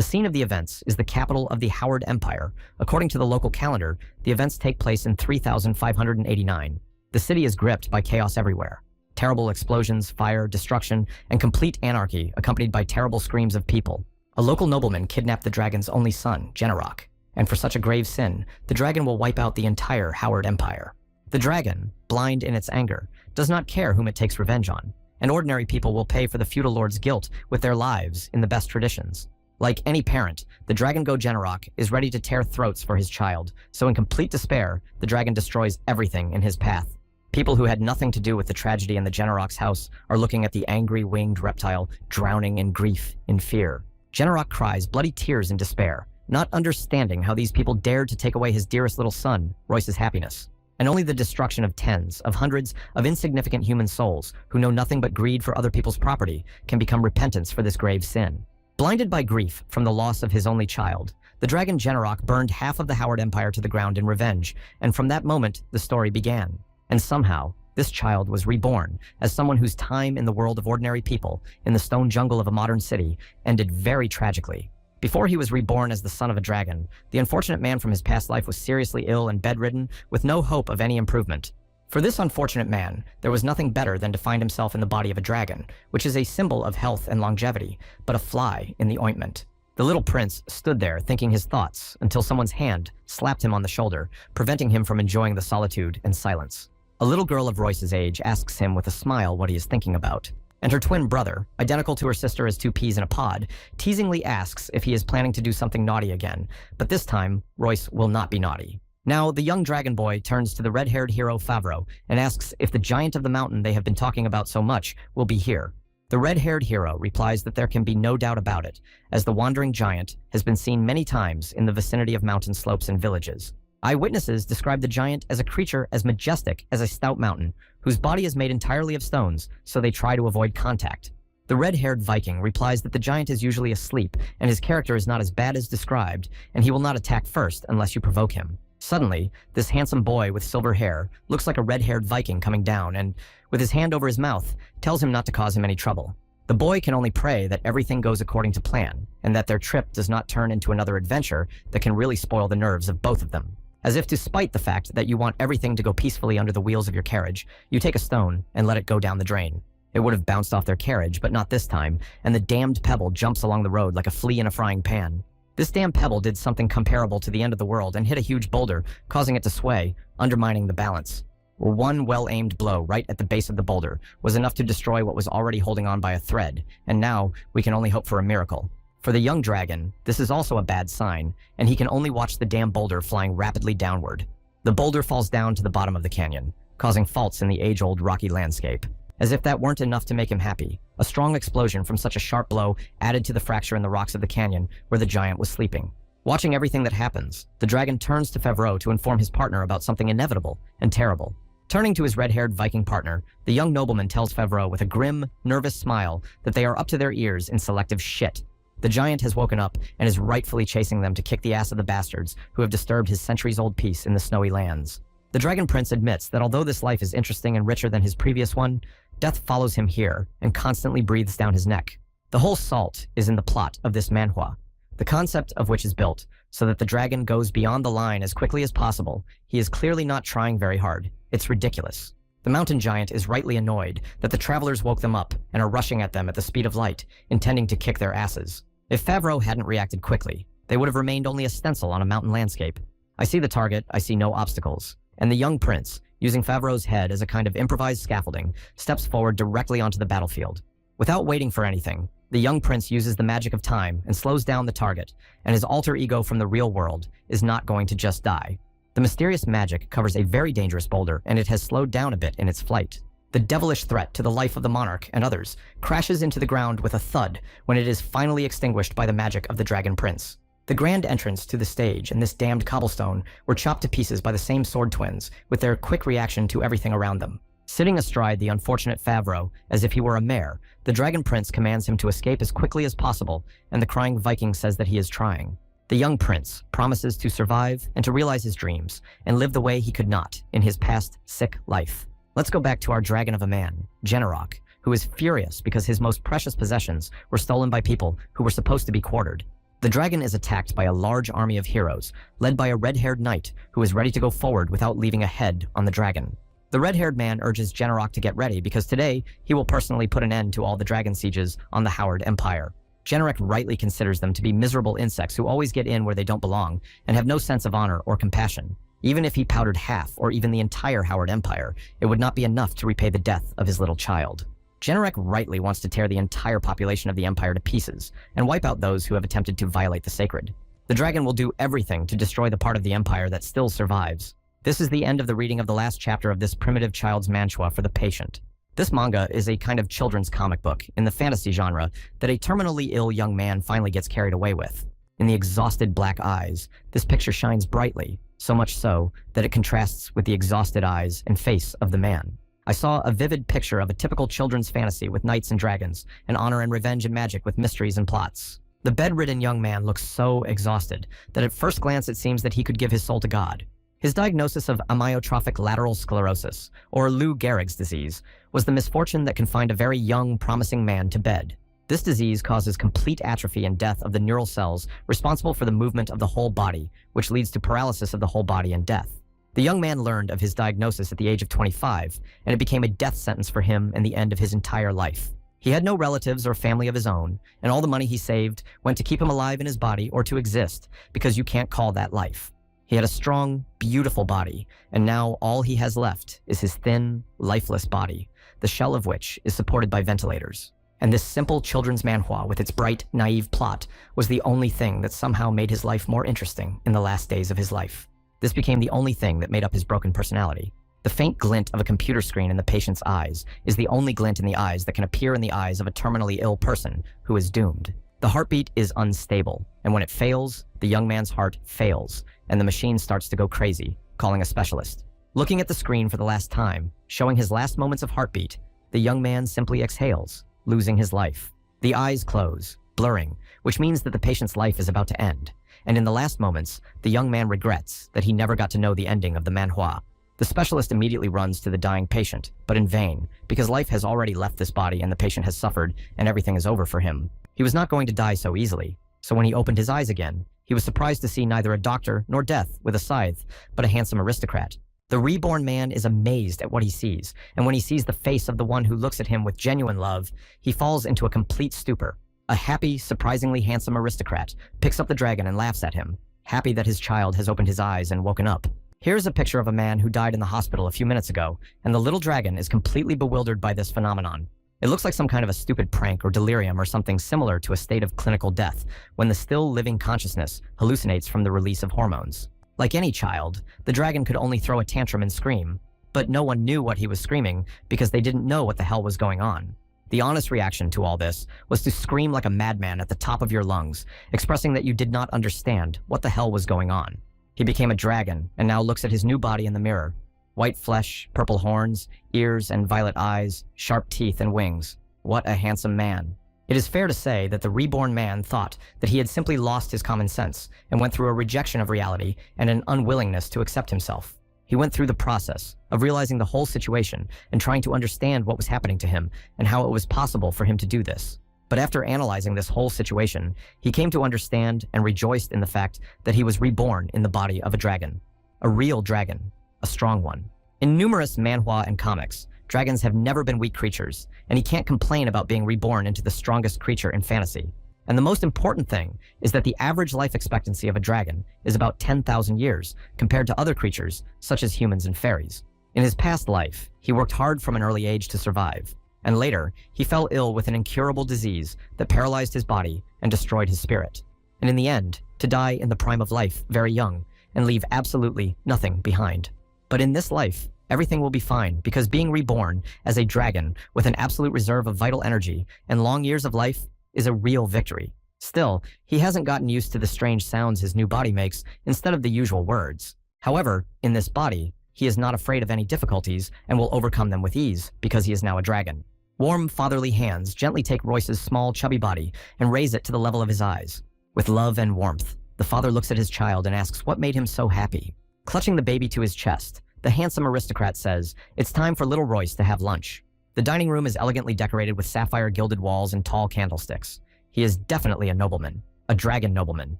The scene of the events is the capital of the Howard Empire. According to the local calendar, the events take place in 3589. The city is gripped by chaos everywhere. Terrible explosions, fire, destruction, and complete anarchy accompanied by terrible screams of people. A local nobleman kidnapped the dragon's only son, Generok, and for such a grave sin, the dragon will wipe out the entire Howard Empire. The dragon, blind in its anger, does not care whom it takes revenge on, and ordinary people will pay for the feudal lord's guilt with their lives in the best traditions. Like any parent, the dragon Generok is ready to tear throats for his child, so in complete despair, the dragon destroys everything in his path. People who had nothing to do with the tragedy in the Generok's house are looking at the angry winged reptile, drowning in grief, in fear. Generok cries bloody tears in despair, not understanding how these people dared to take away his dearest little son, Royce's happiness. And only the destruction of tens, of hundreds of insignificant human souls who know nothing but greed for other people's property can become repentance for this grave sin. Blinded by grief from the loss of his only child, the dragon Generok burned half of the Howard Empire to the ground in revenge, and from that moment, the story began. And somehow, this child was reborn as someone whose time in the world of ordinary people, in the stone jungle of a modern city, ended very tragically. Before he was reborn as the son of a dragon, the unfortunate man from his past life was seriously ill and bedridden, with no hope of any improvement. For this unfortunate man, there was nothing better than to find himself in the body of a dragon, which is a symbol of health and longevity, but a fly in the ointment. The little prince stood there thinking his thoughts until someone's hand slapped him on the shoulder, preventing him from enjoying the solitude and silence. A little girl of Royce's age asks him with a smile what he is thinking about, and her twin brother, identical to her sister as two peas in a pod, teasingly asks if he is planning to do something naughty again, but this time, Royce will not be naughty. Now, the young dragon boy turns to the red-haired hero Favreau and asks if the giant of the mountain they have been talking about so much will be here. The red-haired hero replies that there can be no doubt about it, as the wandering giant has been seen many times in the vicinity of mountain slopes and villages. Eyewitnesses describe the giant as a creature as majestic as a stout mountain, whose body is made entirely of stones, so they try to avoid contact. The red-haired Viking replies that the giant is usually asleep, and his character is not as bad as described, and he will not attack first unless you provoke him. Suddenly, this handsome boy with silver hair looks like a red-haired Viking coming down and, with his hand over his mouth, tells him not to cause him any trouble. The boy can only pray that everything goes according to plan, and that their trip does not turn into another adventure that can really spoil the nerves of both of them. As if to spite the fact that you want everything to go peacefully under the wheels of your carriage, you take a stone and let it go down the drain. It would have bounced off their carriage, but not this time, and the damned pebble jumps along the road like a flea in a frying pan. This damn pebble did something comparable to the end of the world and hit a huge boulder, causing it to sway, undermining the balance. One well-aimed blow right at the base of the boulder was enough to destroy what was already holding on by a thread, and now we can only hope for a miracle. For the young dragon, this is also a bad sign, and he can only watch the damn boulder flying rapidly downward. The boulder falls down to the bottom of the canyon, causing faults in the age-old rocky landscape. As if that weren't enough to make him happy, a strong explosion from such a sharp blow added to the fracture in the rocks of the canyon where the giant was sleeping. Watching everything that happens, the dragon turns to Favreau to inform his partner about something inevitable and terrible. Turning to his red-haired Viking partner, the young nobleman tells Favreau with a grim, nervous smile that they are up to their ears in selective shit. The giant has woken up and is rightfully chasing them to kick the ass of the bastards who have disturbed his centuries-old peace in the snowy lands. The Dragon Prince admits that although this life is interesting and richer than his previous one, death follows him here and constantly breathes down his neck. The whole salt is in the plot of this manhwa, the concept of which is built so that the dragon goes beyond the line as quickly as possible. He is clearly not trying very hard. It's ridiculous. The mountain giant is rightly annoyed that the travelers woke them up and are rushing at them at the speed of light, intending to kick their asses. If Favreau hadn't reacted quickly, they would have remained only a stencil on a mountain landscape. I see the target, I see no obstacles, and the young prince, using Favreau's head as a kind of improvised scaffolding, steps forward directly onto the battlefield. Without waiting for anything, the young prince uses the magic of time and slows down the target, and his alter ego from the real world is not going to just die. The mysterious magic covers a very dangerous boulder, and it has slowed down a bit in its flight. The devilish threat to the life of the monarch and others crashes into the ground with a thud when it is finally extinguished by the magic of the Dragon Prince. The grand entrance to the stage and this damned cobblestone were chopped to pieces by the same sword twins, with their quick reaction to everything around them. Sitting astride the unfortunate Favreau, as if he were a mare, the Dragon Prince commands him to escape as quickly as possible, and the crying Viking says that he is trying. The young prince promises to survive and to realize his dreams, and live the way he could not in his past sick life. Let's go back to our dragon of a man, Generok, who is furious because his most precious possessions were stolen by people who were supposed to be quartered. The dragon is attacked by a large army of heroes, led by a red-haired knight who is ready to go forward without leaving a head on the dragon. The red-haired man urges Genrock to get ready because today he will personally put an end to all the dragon sieges on the Howard Empire. Genrock rightly considers them to be miserable insects who always get in where they don't belong and have no sense of honor or compassion. Even if he powdered half or even the entire Howard Empire, it would not be enough to repay the death of his little child. Genrock rightly wants to tear the entire population of the Empire to pieces and wipe out those who have attempted to violate the sacred. The dragon will do everything to destroy the part of the Empire that still survives. This is the end of the reading of the last chapter of this primitive child's manhwa for the patient. This manga is a kind of children's comic book in the fantasy genre that a terminally ill young man finally gets carried away with. In the exhausted black eyes, this picture shines brightly, so much so that it contrasts with the exhausted eyes and face of the man. I saw a vivid picture of a typical children's fantasy with knights and dragons, and honor and revenge and magic with mysteries and plots. The bedridden young man looks so exhausted that at first glance it seems that he could give his soul to God. His diagnosis of amyotrophic lateral sclerosis, or Lou Gehrig's disease, was the misfortune that confined a very young, promising man to bed. This disease causes complete atrophy and death of the neural cells responsible for the movement of the whole body, which leads to paralysis of the whole body and death. The young man learned of his diagnosis at the age of 25, and it became a death sentence for him and the end of his entire life. He had no relatives or family of his own, and all the money he saved went to keep him alive in his body or to exist, because you can't call that life. He had a strong, beautiful body, and now all he has left is his thin, lifeless body, the shell of which is supported by ventilators. And this simple children's manhwa with its bright, naive plot was the only thing that somehow made his life more interesting in the last days of his life. This became the only thing that made up his broken personality. The faint glint of a computer screen in the patient's eyes is the only glint in the eyes that can appear in the eyes of a terminally ill person who is doomed. The heartbeat is unstable, and when it fails, the young man's heart fails, and the machine starts to go crazy, calling a specialist. Looking at the screen for the last time, showing his last moments of heartbeat, the young man simply exhales, losing his life. The eyes close, blurring, which means that the patient's life is about to end. And in the last moments, the young man regrets that he never got to know the ending of the manhwa. The specialist immediately runs to the dying patient, but in vain, because life has already left this body and the patient has suffered and everything is over for him. He was not going to die so easily, so when he opened his eyes again, he was surprised to see neither a doctor nor death with a scythe, but a handsome aristocrat. The reborn man is amazed at what he sees, and when he sees the face of the one who looks at him with genuine love, he falls into a complete stupor. A happy, surprisingly handsome aristocrat picks up the dragon and laughs at him, happy that his child has opened his eyes and woken up. Here's a picture of a man who died in the hospital a few minutes ago, and the little dragon is completely bewildered by this phenomenon. It looks like some kind of a stupid prank or delirium or something similar to a state of clinical death when the still living consciousness hallucinates from the release of hormones. Like any child, the dragon could only throw a tantrum and scream, but no one knew what he was screaming because they didn't know what the hell was going on. The honest reaction to all this was to scream like a madman at the top of your lungs, expressing that you did not understand what the hell was going on. He became a dragon and now looks at his new body in the mirror. White flesh, purple horns, ears and violet eyes, sharp teeth and wings. What a handsome man. It is fair to say that the reborn man thought that he had simply lost his common sense and went through a rejection of reality and an unwillingness to accept himself. He went through the process of realizing the whole situation and trying to understand what was happening to him and how it was possible for him to do this. But after analyzing this whole situation, he came to understand and rejoiced in the fact that he was reborn in the body of a dragon. A real dragon. A strong one. In numerous manhwa and comics, dragons have never been weak creatures, and he can't complain about being reborn into the strongest creature in fantasy. And the most important thing is that the average life expectancy of a dragon is about 10,000 years compared to other creatures such as humans and fairies. In his past life, he worked hard from an early age to survive, and later, he fell ill with an incurable disease that paralyzed his body and destroyed his spirit. And in the end, to die in the prime of life very young and leave absolutely nothing behind. But in this life, everything will be fine because being reborn as a dragon with an absolute reserve of vital energy and long years of life is a real victory. Still, he hasn't gotten used to the strange sounds his new body makes instead of the usual words. However, in this body, he is not afraid of any difficulties and will overcome them with ease because he is now a dragon. Warm, fatherly hands gently take Royce's small, chubby body and raise it to the level of his eyes. With love and warmth, the father looks at his child and asks what made him so happy. Clutching the baby to his chest, the handsome aristocrat says, "It's time for little Royce to have lunch." The dining room is elegantly decorated with sapphire gilded walls and tall candlesticks. He is definitely a nobleman. a dragon nobleman.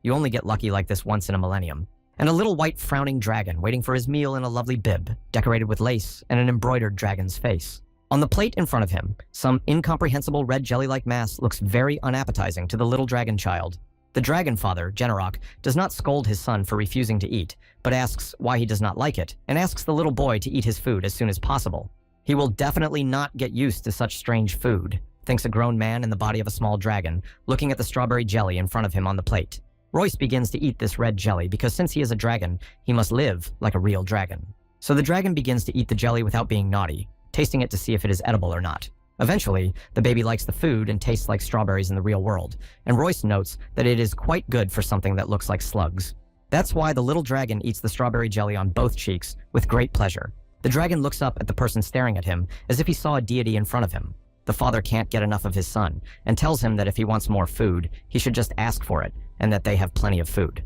You only get lucky like this once in a millennium. And a little white frowning dragon waiting for his meal in a lovely bib, decorated with lace and an embroidered dragon's face. On the plate in front of him, some incomprehensible red jelly-like mass looks very unappetizing to the little dragon child. The dragon father, Generok, does not scold his son for refusing to eat, but asks why he does not like it, and asks the little boy to eat his food as soon as possible. He will definitely not get used to such strange food, thinks a grown man in the body of a small dragon, looking at the strawberry jelly in front of him on the plate. Royce begins to eat this red jelly because since he is a dragon, he must live like a real dragon. So the dragon begins to eat the jelly without being naughty, tasting it to see if it is edible or not. Eventually, the baby likes the food and tastes like strawberries in the real world, and Royce notes that it is quite good for something that looks like slugs. That's why the little dragon eats the strawberry jelly on both cheeks with great pleasure. The dragon looks up at the person staring at him as if he saw a deity in front of him. The father can't get enough of his son and tells him that if he wants more food, he should just ask for it and that they have plenty of food.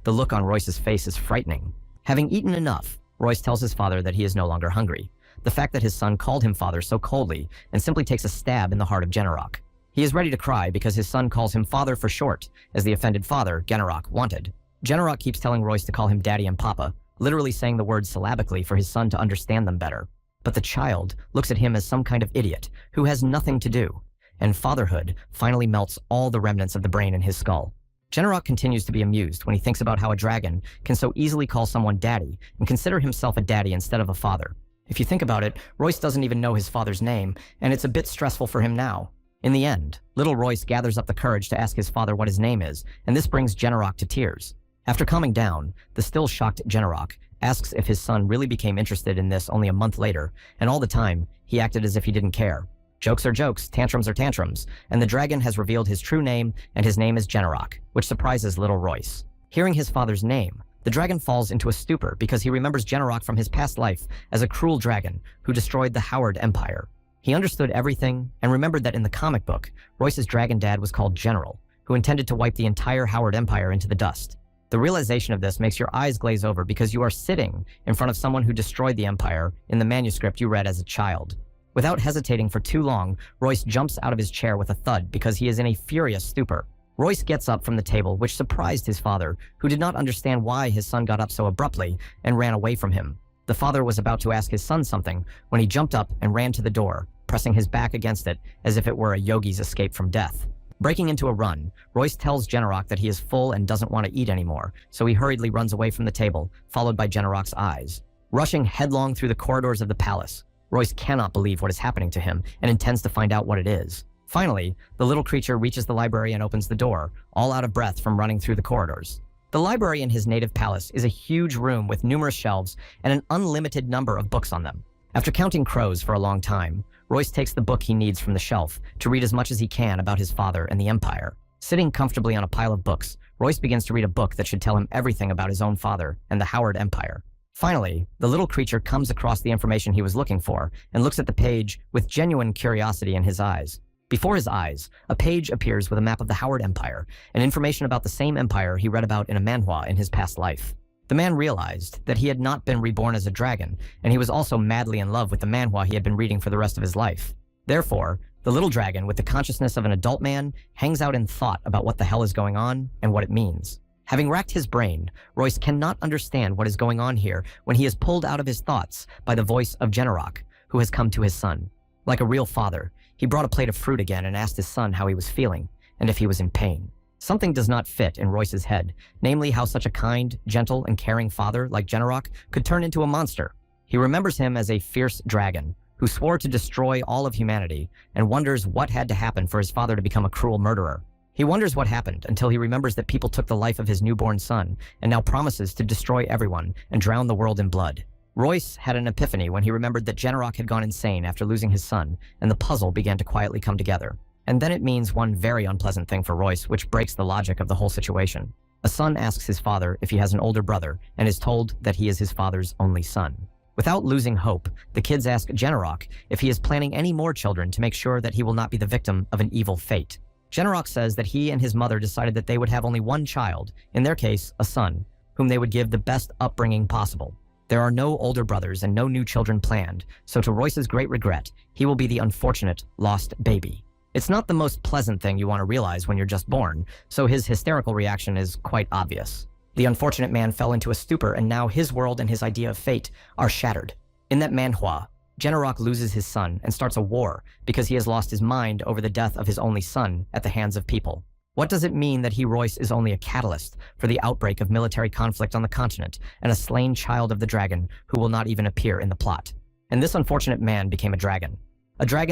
The look on Royce's face is frightening. Having eaten enough, Royce tells his father that he is no longer hungry. The fact that his son called him father so coldly and simply takes a stab in the heart of Generok. He is ready to cry because his son calls him father for short, as the offended father, Generok, wanted. Generok keeps telling Royce to call him daddy and papa, literally saying the words syllabically for his son to understand them better. But the child looks at him as some kind of idiot who has nothing to do, and fatherhood finally melts all the remnants of the brain in his skull. Generok continues to be amused when he thinks about how a dragon can so easily call someone daddy and consider himself a daddy instead of a father. If you think about it, Royce doesn't even know his father's name, and it's a bit stressful for him now. In the end, little Royce gathers up the courage to ask his father what his name is, and this brings Generok to tears. After calming down, the still shocked Generok asks if his son really became interested in this only a month later, and all the time, he acted as if he didn't care. Jokes are jokes, tantrums are tantrums, and the dragon has revealed his true name, and his name is Generok, which surprises little Royce. Hearing his father's name, the dragon falls into a stupor because he remembers Generok from his past life as a cruel dragon who destroyed the Howard Empire. He understood everything and remembered that in the comic book, Royce's dragon dad was called General, who intended to wipe the entire Howard Empire into the dust. The realization of this makes your eyes glaze over because you are sitting in front of someone who destroyed the empire in the manuscript you read as a child. Without hesitating for too long, Royce jumps out of his chair with a thud because he is in a furious stupor. Royce gets up from the table, which surprised his father, who did not understand why his son got up so abruptly and ran away from him. The father was about to ask his son something when he jumped up and ran to the door, pressing his back against it as if it were a yogi's escape from death. Breaking into a run, Royce tells Generok that he is full and doesn't want to eat anymore, so he hurriedly runs away from the table, followed by Generok's eyes. Rushing headlong through the corridors of the palace, Royce cannot believe what is happening to him and intends to find out what it is. Finally, the little creature reaches the library and opens the door, all out of breath from running through the corridors. The library in his native palace is a huge room with numerous shelves and an unlimited number of books on them. After counting crows for a long time, Royce takes the book he needs from the shelf to read as much as he can about his father and the Empire. Sitting comfortably on a pile of books, Royce begins to read a book that should tell him everything about his own father and the Howard Empire. Finally, the little creature comes across the information he was looking for and looks at the page with genuine curiosity in his eyes. Before his eyes, a page appears with a map of the Howard Empire and information about the same empire he read about in a manhwa in his past life. The man realized that he had not been reborn as a dragon, and he was also madly in love with the manhwa he had been reading for the rest of his life. Therefore, the little dragon, with the consciousness of an adult man, hangs out in thought about what the hell is going on and what it means. Having racked his brain, Royce cannot understand what is going on here when he is pulled out of his thoughts by the voice of Generok, who has come to his son. Like a real father, he brought a plate of fruit again and asked his son how he was feeling, and if he was in pain. Something does not fit in Royce's head, namely how such a kind, gentle, and caring father like Generok could turn into a monster. He remembers him as a fierce dragon, who swore to destroy all of humanity, and wonders what had to happen for his father to become a cruel murderer. He wonders what happened until he remembers that people took the life of his newborn son, and now promises to destroy everyone and drown the world in blood. Royce had an epiphany when he remembered that Generok had gone insane after losing his son, and the puzzle began to quietly come together. And then it means one very unpleasant thing for Royce, which breaks the logic of the whole situation. A son asks his father if he has an older brother, and is told that he is his father's only son. Without losing hope, the kids ask Generok if he is planning any more children to make sure that he will not be the victim of an evil fate. Generok says that he and his mother decided that they would have only one child, in their case, a son, whom they would give the best upbringing possible. There are no older brothers and no new children planned, so to Royce's great regret, he will be the unfortunate lost baby. It's not the most pleasant thing you want to realize when you're just born, so his hysterical reaction is quite obvious. The unfortunate man fell into a stupor, and now his world and his idea of fate are shattered. In that manhwa, Genrock loses his son and starts a war because he has lost his mind over the death of his only son at the hands of people. What does it mean that Royce is only a catalyst for the outbreak of military conflict on the continent and a slain child of the dragon who will not even appear in the plot? And this unfortunate man became a dragon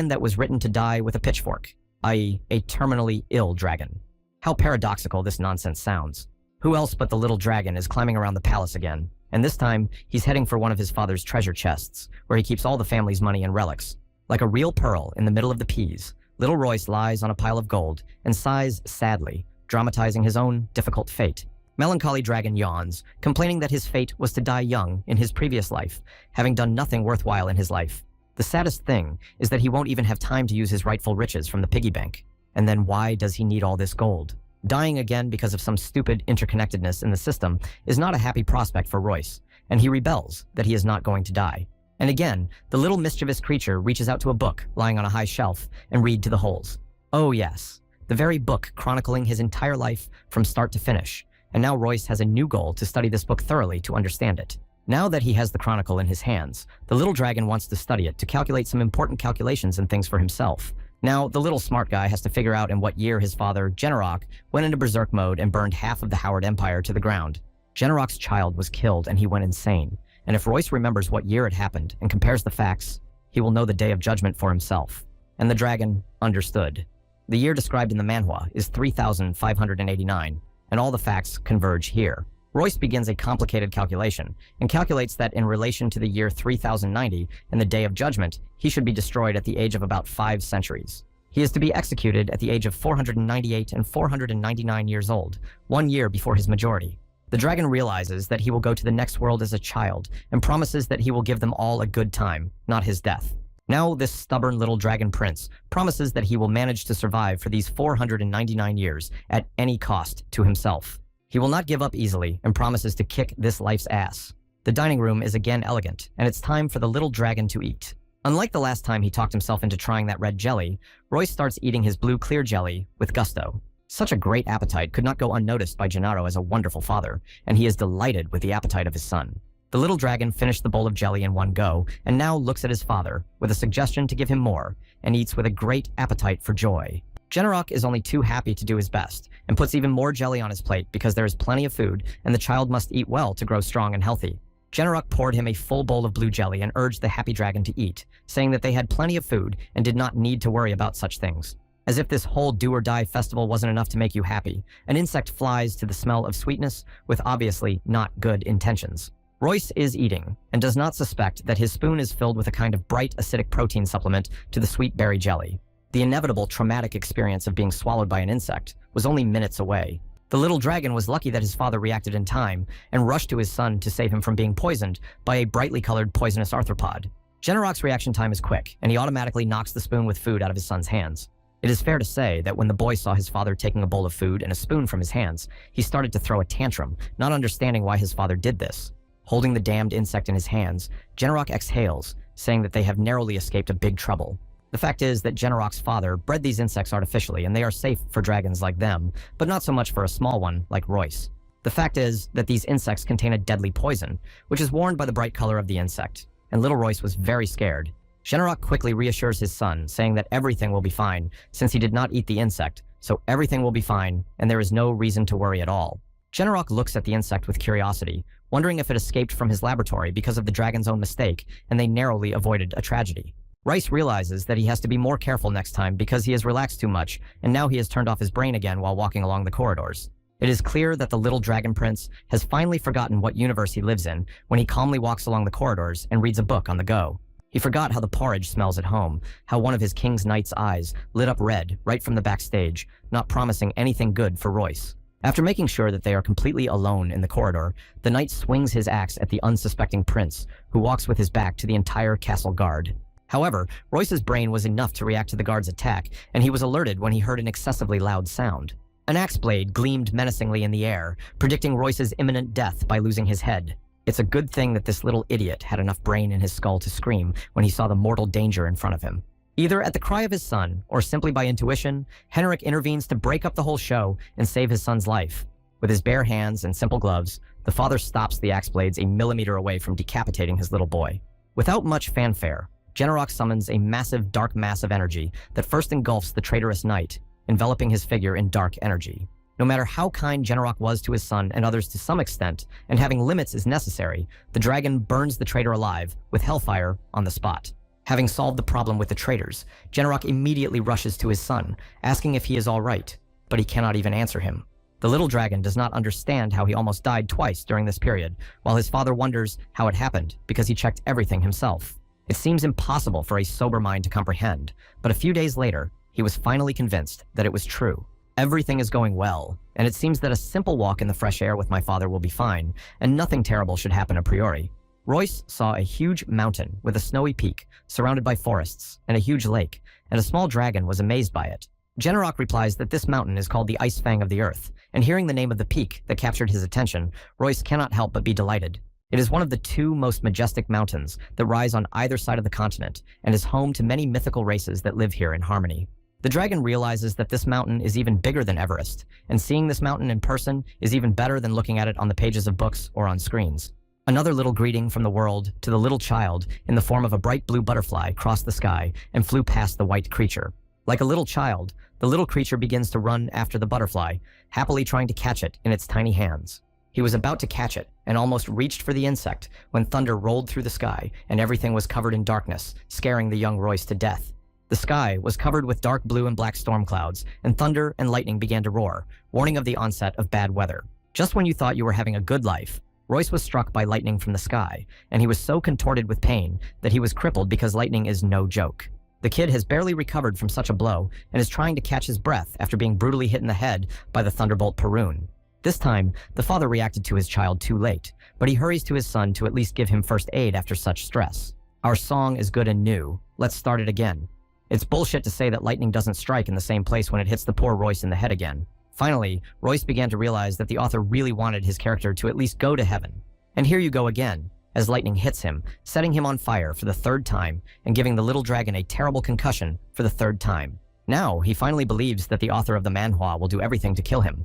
that was written to die with a pitchfork, i.e. a terminally ill dragon. How paradoxical this nonsense sounds. Who else but the little dragon is climbing around the palace again? And this time, he's heading for one of his father's treasure chests, where he keeps all the family's money and relics. Like a real pearl in the middle of the peas, little Royce lies on a pile of gold and sighs sadly, dramatizing his own difficult fate. Melancholy Dragon yawns, complaining that his fate was to die young in his previous life, having done nothing worthwhile in his life. The saddest thing is that he won't even have time to use his rightful riches from the piggy bank. And then why does he need all this gold? Dying again because of some stupid interconnectedness in the system is not a happy prospect for Royce, and he rebels that he is not going to die. And again, the little mischievous creature reaches out to a book lying on a high shelf and read to the holes. Oh yes, the very book chronicling his entire life from start to finish. And now Royce has a new goal to study this book thoroughly to understand it. Now that he has the chronicle in his hands, the little dragon wants to study it to calculate some important calculations and things for himself. Now, the little smart guy has to figure out in what year his father, Genrock, went into berserk mode and burned half of the Howard Empire to the ground. Genrock's child was killed and he went insane. And if Royce remembers what year it happened and compares the facts, he will know the day of judgment for himself. And the dragon understood. The year described in the manhwa is 3,589, and all the facts converge here. Royce begins a complicated calculation and calculates that in relation to the year 3090 and the Day of Judgment, he should be destroyed at the age of about 5 centuries. He is to be executed at the age of 498 and 499 years old, 1 year before his majority. The dragon realizes that he will go to the next world as a child and promises that he will give them all a good time, not his death. Now this stubborn little dragon prince promises that he will manage to survive for these 499 years at any cost to himself. He will not give up easily and promises to kick this life's ass. The dining room is again elegant, and it's time for the little dragon to eat. Unlike the last time he talked himself into trying that red jelly, Royce starts eating his blue clear jelly with gusto. Such a great appetite could not go unnoticed by Gennaro as a wonderful father, and he is delighted with the appetite of his son. The little dragon finished the bowl of jelly in one go, and now looks at his father with a suggestion to give him more, and eats with a great appetite for joy. Genrock is only too happy to do his best, and puts even more jelly on his plate because there is plenty of food, and the child must eat well to grow strong and healthy. Genrock poured him a full bowl of blue jelly and urged the happy dragon to eat, saying that they had plenty of food and did not need to worry about such things. As if this whole do-or-die festival wasn't enough to make you happy, an insect flies to the smell of sweetness with obviously not good intentions. Royce is eating, and does not suspect that his spoon is filled with a kind of bright acidic protein supplement to the sweet berry jelly. The inevitable traumatic experience of being swallowed by an insect was only minutes away. The little dragon was lucky that his father reacted in time and rushed to his son to save him from being poisoned by a brightly colored poisonous arthropod. Genrock's reaction time is quick, and he automatically knocks the spoon with food out of his son's hands. It is fair to say that when the boy saw his father taking a bowl of food and a spoon from his hands, he started to throw a tantrum, not understanding why his father did this. Holding the damned insect in his hands, Genrock exhales, saying that they have narrowly escaped a big trouble. The fact is that Genrock's father bred these insects artificially, and they are safe for dragons like them, but not so much for a small one like Royce. The fact is that these insects contain a deadly poison, which is warned by the bright color of the insect, and little Royce was very scared. Genrock quickly reassures his son, saying that everything will be fine, since he did not eat the insect, so everything will be fine, and there is no reason to worry at all. Genrock looks at the insect with curiosity, wondering if it escaped from his laboratory because of the dragon's own mistake, and they narrowly avoided a tragedy. Royce realizes that he has to be more careful next time because he has relaxed too much, and now he has turned off his brain again while walking along the corridors. It is clear that the little dragon prince has finally forgotten what universe he lives in when he calmly walks along the corridors and reads a book on the go. He forgot how the porridge smells at home, how one of his king's knight's eyes lit up red right from the backstage, not promising anything good for Royce. After making sure that they are completely alone in the corridor, the knight swings his axe at the unsuspecting prince, who walks with his back to the entire castle guard. However, Royce's brain was enough to react to the guard's attack, and he was alerted when he heard an excessively loud sound. An axe blade gleamed menacingly in the air, predicting Royce's imminent death by losing his head. It's a good thing that this little idiot had enough brain in his skull to scream when he saw the mortal danger in front of him. Either at the cry of his son, or simply by intuition, Henrik intervenes to break up the whole show and save his son's life. With his bare hands and simple gloves, the father stops the axe blades a millimeter away from decapitating his little boy. Without much fanfare, Genrock summons a massive dark mass of energy that first engulfs the traitorous knight, enveloping his figure in dark energy. No matter how kind Genrock was to his son and others to some extent, and having limits is necessary, the dragon burns the traitor alive with hellfire on the spot. Having solved the problem with the traitors, Genrock immediately rushes to his son, asking if he is all right, but he cannot even answer him. The little dragon does not understand how he almost died twice during this period, while his father wonders how it happened because he checked everything himself. It seems impossible for a sober mind to comprehend, but a few days later, he was finally convinced that it was true. Everything is going well, and it seems that a simple walk in the fresh air with my father will be fine, and nothing terrible should happen a priori. Royce saw a huge mountain with a snowy peak, surrounded by forests, and a huge lake, and a small dragon was amazed by it. Genrock replies that this mountain is called the Ice Fang of the Earth, and hearing the name of the peak that captured his attention, Royce cannot help but be delighted. It is one of the two most majestic mountains that rise on either side of the continent, and is home to many mythical races that live here in harmony. The dragon realizes that this mountain is even bigger than Everest, and seeing this mountain in person is even better than looking at it on the pages of books or on screens. Another little greeting from the world to the little child in the form of a bright blue butterfly crossed the sky and flew past the white creature. Like a little child, the little creature begins to run after the butterfly, happily trying to catch it in its tiny hands. He was about to catch it and almost reached for the insect when thunder rolled through the sky and everything was covered in darkness, scaring the young Royce to death. The sky was covered with dark blue and black storm clouds, and thunder and lightning began to roar, warning of the onset of bad weather. Just when you thought you were having a good life, Royce was struck by lightning from the sky, and he was so contorted with pain that he was crippled because lightning is no joke. The kid has barely recovered from such a blow and is trying to catch his breath after being brutally hit in the head by the thunderbolt Perun. This time, the father reacted to his child too late, but he hurries to his son to at least give him first aid after such stress. Our song is good and new. Let's start it again. It's bullshit to say that lightning doesn't strike in the same place when it hits the poor Royce in the head again. Finally, Royce began to realize that the author really wanted his character to at least go to heaven. And here you go again, as lightning hits him, setting him on fire for the third time and giving the little dragon a terrible concussion for the third time. Now, he finally believes that the author of the manhwa will do everything to kill him.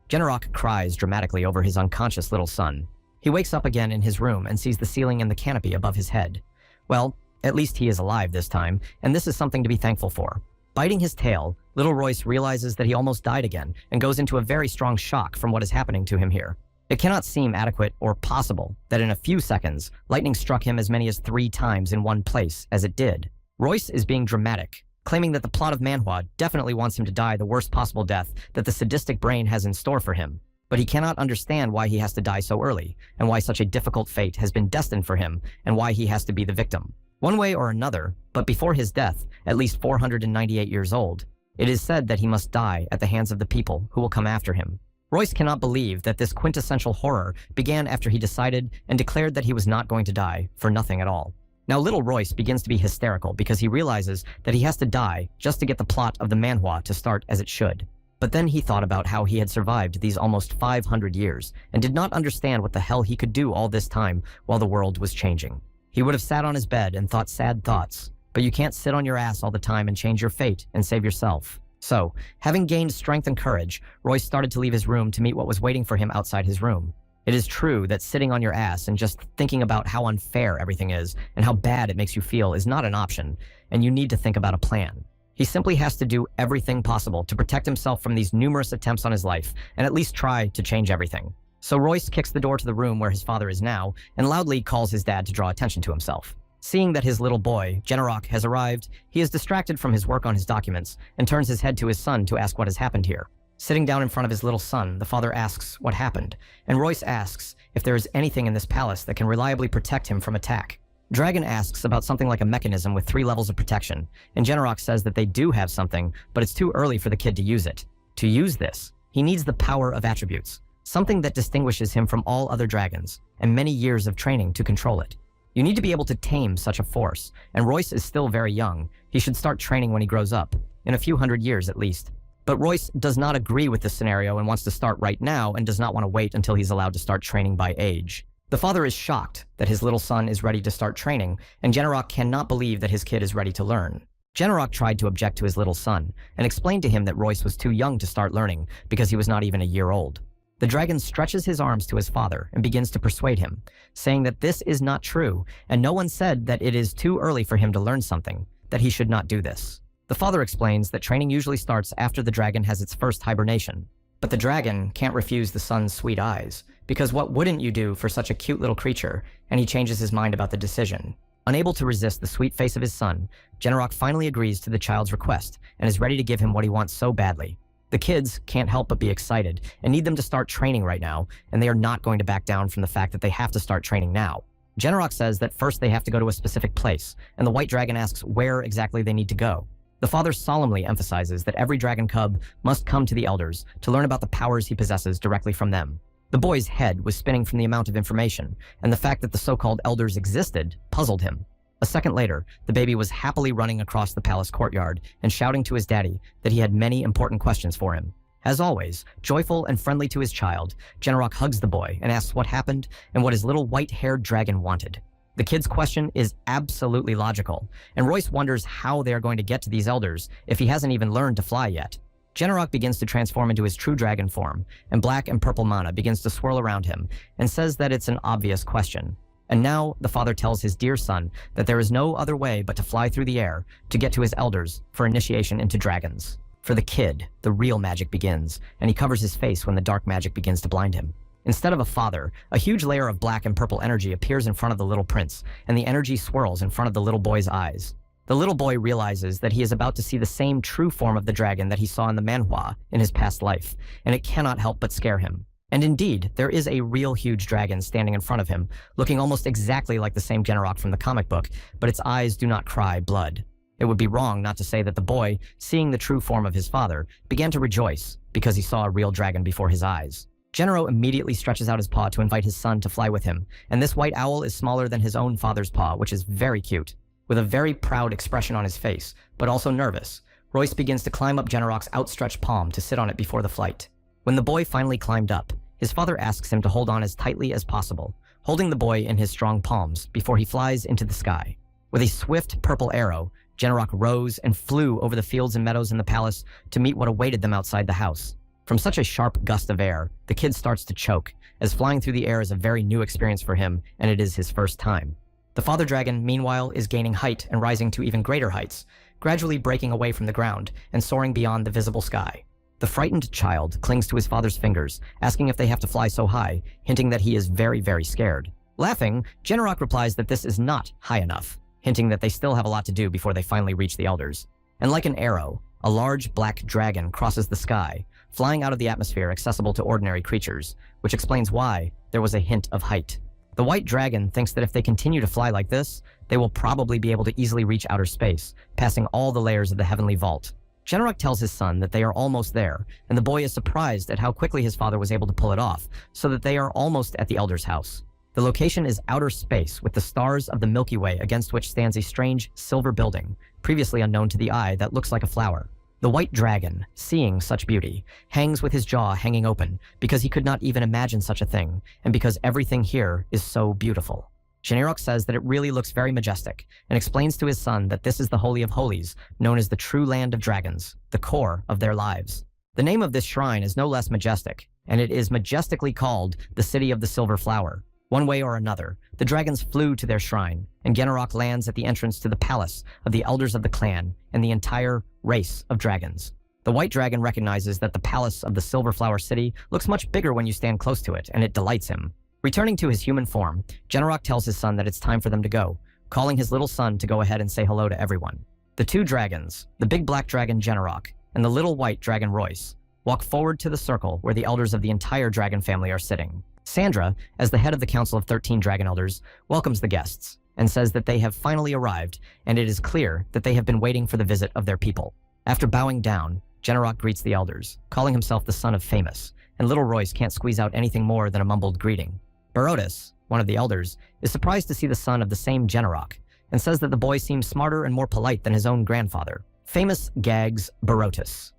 Genrock cries dramatically over his unconscious little son. He wakes up again in his room and sees the ceiling and the canopy above his head. Well, at least he is alive this time, and this is something to be thankful for. Biting his tail, little Royce realizes that he almost died again and goes into a very strong shock from what is happening to him here. It cannot seem adequate or possible that in a few seconds, lightning struck him as many as 3 times in one place as it did. Royce is being dramatic, claiming that the plot of manhwa definitely wants him to die the worst possible death that the sadistic brain has in store for him. But he cannot understand why he has to die so early, and why such a difficult fate has been destined for him, and why he has to be the victim. One way or another, but before his death, at least 498 years old, it is said that he must die at the hands of the people who will come after him. Royce cannot believe that this quintessential horror began after he decided and declared that he was not going to die for nothing at all. Now little Royce begins to be hysterical because he realizes that he has to die just to get the plot of the manhwa to start as it should. But then he thought about how he had survived these almost 500 years and did not understand what the hell he could do all this time while the world was changing. He would have sat on his bed and thought sad thoughts, but you can't sit on your ass all the time and change your fate and save yourself. So, having gained strength and courage, Royce started to leave his room to meet what was waiting for him outside his room. It is true that sitting on your ass and just thinking about how unfair everything is and how bad it makes you feel is not an option, and you need to think about a plan. He simply has to do everything possible to protect himself from these numerous attempts on his life and at least try to change everything. So Royce kicks the door to the room where his father is now and loudly calls his dad to draw attention to himself. Seeing that his little boy, Genrock, has arrived, he is distracted from his work on his documents and turns his head to his son to ask what has happened here. Sitting down in front of his little son, the father asks what happened, and Royce asks if there is anything in this palace that can reliably protect him from attack. Dragon asks about something like a mechanism with 3 levels of protection, and Genrock says that they do have something, but it's too early for the kid to use it. To use this, he needs the power of attributes, something that distinguishes him from all other dragons, and many years of training to control it. You need to be able to tame such a force, and Royce is still very young. He should start training when he grows up, in a few hundred years at least. But Royce does not agree with this scenario and wants to start right now and does not want to wait until he's allowed to start training by age. The father is shocked that his little son is ready to start training, and Genrock cannot believe that his kid is ready to learn. Genrock tried to object to his little son and explained to him that Royce was too young to start learning because he was not even a year old. The dragon stretches his arms to his father and begins to persuade him, saying that this is not true and no one said that it is too early for him to learn something, that he should not do this. The father explains that training usually starts after the dragon has its first hibernation. But the dragon can't refuse the son's sweet eyes, because what wouldn't you do for such a cute little creature, and he changes his mind about the decision. Unable to resist the sweet face of his son, Genrock finally agrees to the child's request and is ready to give him what he wants so badly. The kids can't help but be excited and need them to start training right now, and they are not going to back down from the fact that they have to start training now. Genrock says that first they have to go to a specific place, and the white dragon asks where exactly they need to go. The father solemnly emphasizes that every dragon cub must come to the elders to learn about the powers he possesses directly from them. The boy's head was spinning from the amount of information, and the fact that the so-called elders existed puzzled him. A second later, the baby was happily running across the palace courtyard and shouting to his daddy that he had many important questions for him. As always, joyful and friendly to his child, Genrock hugs the boy and asks what happened and what his little white-haired dragon wanted. The kid's question is absolutely logical, and Royce wonders how they are going to get to these elders if he hasn't even learned to fly yet. Genrock begins to transform into his true dragon form, and black and purple mana begins to swirl around him and says that it's an obvious question. And now the father tells his dear son that there is no other way but to fly through the air to get to his elders for initiation into dragons. For the kid, the real magic begins, and he covers his face when the dark magic begins to blind him. Instead of a father, a huge layer of black and purple energy appears in front of the little prince, and the energy swirls in front of the little boy's eyes. The little boy realizes that he is about to see the same true form of the dragon that he saw in the manhwa in his past life, and it cannot help but scare him. And indeed, there is a real huge dragon standing in front of him, looking almost exactly like the same Genrock from the comic book, but its eyes do not cry blood. It would be wrong not to say that the boy, seeing the true form of his father, began to rejoice because he saw a real dragon before his eyes. Genro immediately stretches out his paw to invite his son to fly with him, and this white owl is smaller than his own father's paw, which is very cute. With a very proud expression on his face, but also nervous, Royce begins to climb up Genrock's outstretched palm to sit on it before the flight. When the boy finally climbed up, his father asks him to hold on as tightly as possible, holding the boy in his strong palms before he flies into the sky. With a swift purple arrow, Genrock rose and flew over the fields and meadows in the palace to meet what awaited them outside the house. From such a sharp gust of air, the kid starts to choke, as flying through the air is a very new experience for him, and it is his first time. The father dragon, meanwhile, is gaining height and rising to even greater heights, gradually breaking away from the ground and soaring beyond the visible sky. The frightened child clings to his father's fingers, asking if they have to fly so high, hinting that he is very, very scared. Laughing, Genrock replies that this is not high enough, hinting that they still have a lot to do before they finally reach the elders. And like an arrow, a large black dragon crosses the sky, flying out of the atmosphere accessible to ordinary creatures, which explains why there was a hint of height. The white dragon thinks that if they continue to fly like this, they will probably be able to easily reach outer space, passing all the layers of the heavenly vault. Genrock tells his son that they are almost there, and the boy is surprised at how quickly his father was able to pull it off, so that they are almost at the elder's house. The location is outer space with the stars of the Milky Way against which stands a strange silver building, previously unknown to the eye, that looks like a flower. The white dragon, seeing such beauty, hangs with his jaw hanging open because he could not even imagine such a thing, and because everything here is so beautiful. Genrock says that it really looks very majestic, and explains to his son that this is the Holy of Holies, known as the true land of dragons, the core of their lives. The name of this shrine is no less majestic, and it is majestically called the City of the Silver Flower. One way or another, the dragons flew to their shrine, and Genrock lands at the entrance to the palace of the elders of the clan and the entire race of dragons. The white dragon recognizes that the palace of the Silver Flower City looks much bigger when you stand close to it, and it delights him. Returning to his human form, Genrock tells his son that it's time for them to go, calling his little son to go ahead and say hello to everyone. The two dragons, the big black dragon Genrock and the little white dragon Royce, walk forward to the circle where the elders of the entire dragon family are sitting. Sandra, as the head of the Council of 13 Dragon Elders, welcomes the guests and says that they have finally arrived, and it is clear that they have been waiting for the visit of their people. After bowing down, Genrock greets the elders, calling himself the son of Famous, and little Royce can't squeeze out anything more than a mumbled greeting. Barotis, one of the elders, is surprised to see the son of the same Genrock, and says that the boy seems smarter and more polite than his own grandfather. Famous gags Barotis.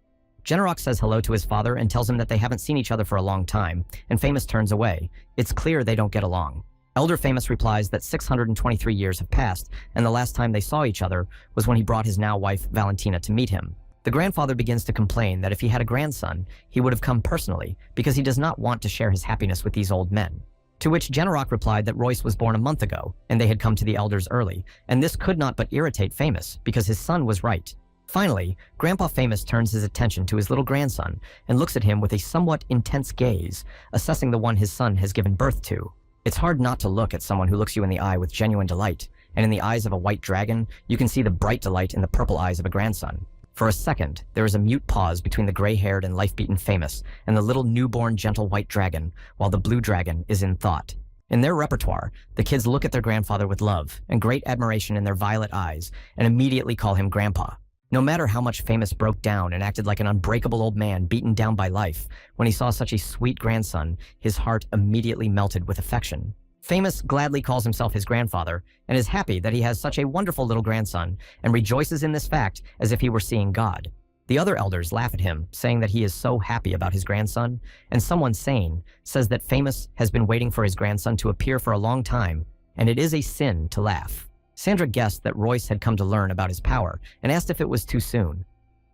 Genrock says hello to his father and tells him that they haven't seen each other for a long time, and Famous turns away. It's clear they don't get along. Elder Famous replies that 623 years have passed, and the last time they saw each other was when he brought his now wife Valentina to meet him. The grandfather begins to complain that if he had a grandson, he would have come personally, because he does not want to share his happiness with these old men. To which Generok replied that Royce was born a month ago, and they had come to the elders early, and this could not but irritate Famous, because his son was right. Finally, Grandpa Famous turns his attention to his little grandson and looks at him with a somewhat intense gaze, assessing the one his son has given birth to. It's hard not to look at someone who looks you in the eye with genuine delight, and in the eyes of a white dragon, you can see the bright delight in the purple eyes of a grandson. For a second, there is a mute pause between the gray-haired and life-beaten Famous and the little newborn gentle white dragon, while the blue dragon is in thought. In their repertoire, the kids look at their grandfather with love and great admiration in their violet eyes and immediately call him Grandpa. No matter how much Famous broke down and acted like an unbreakable old man beaten down by life, when he saw such a sweet grandson, his heart immediately melted with affection. Famous gladly calls himself his grandfather and is happy that he has such a wonderful little grandson and rejoices in this fact as if he were seeing God. The other elders laugh at him, saying that he is so happy about his grandson, and someone sane says that Famous has been waiting for his grandson to appear for a long time, and it is a sin to laugh. Sandra guessed that Royce had come to learn about his power and asked if it was too soon.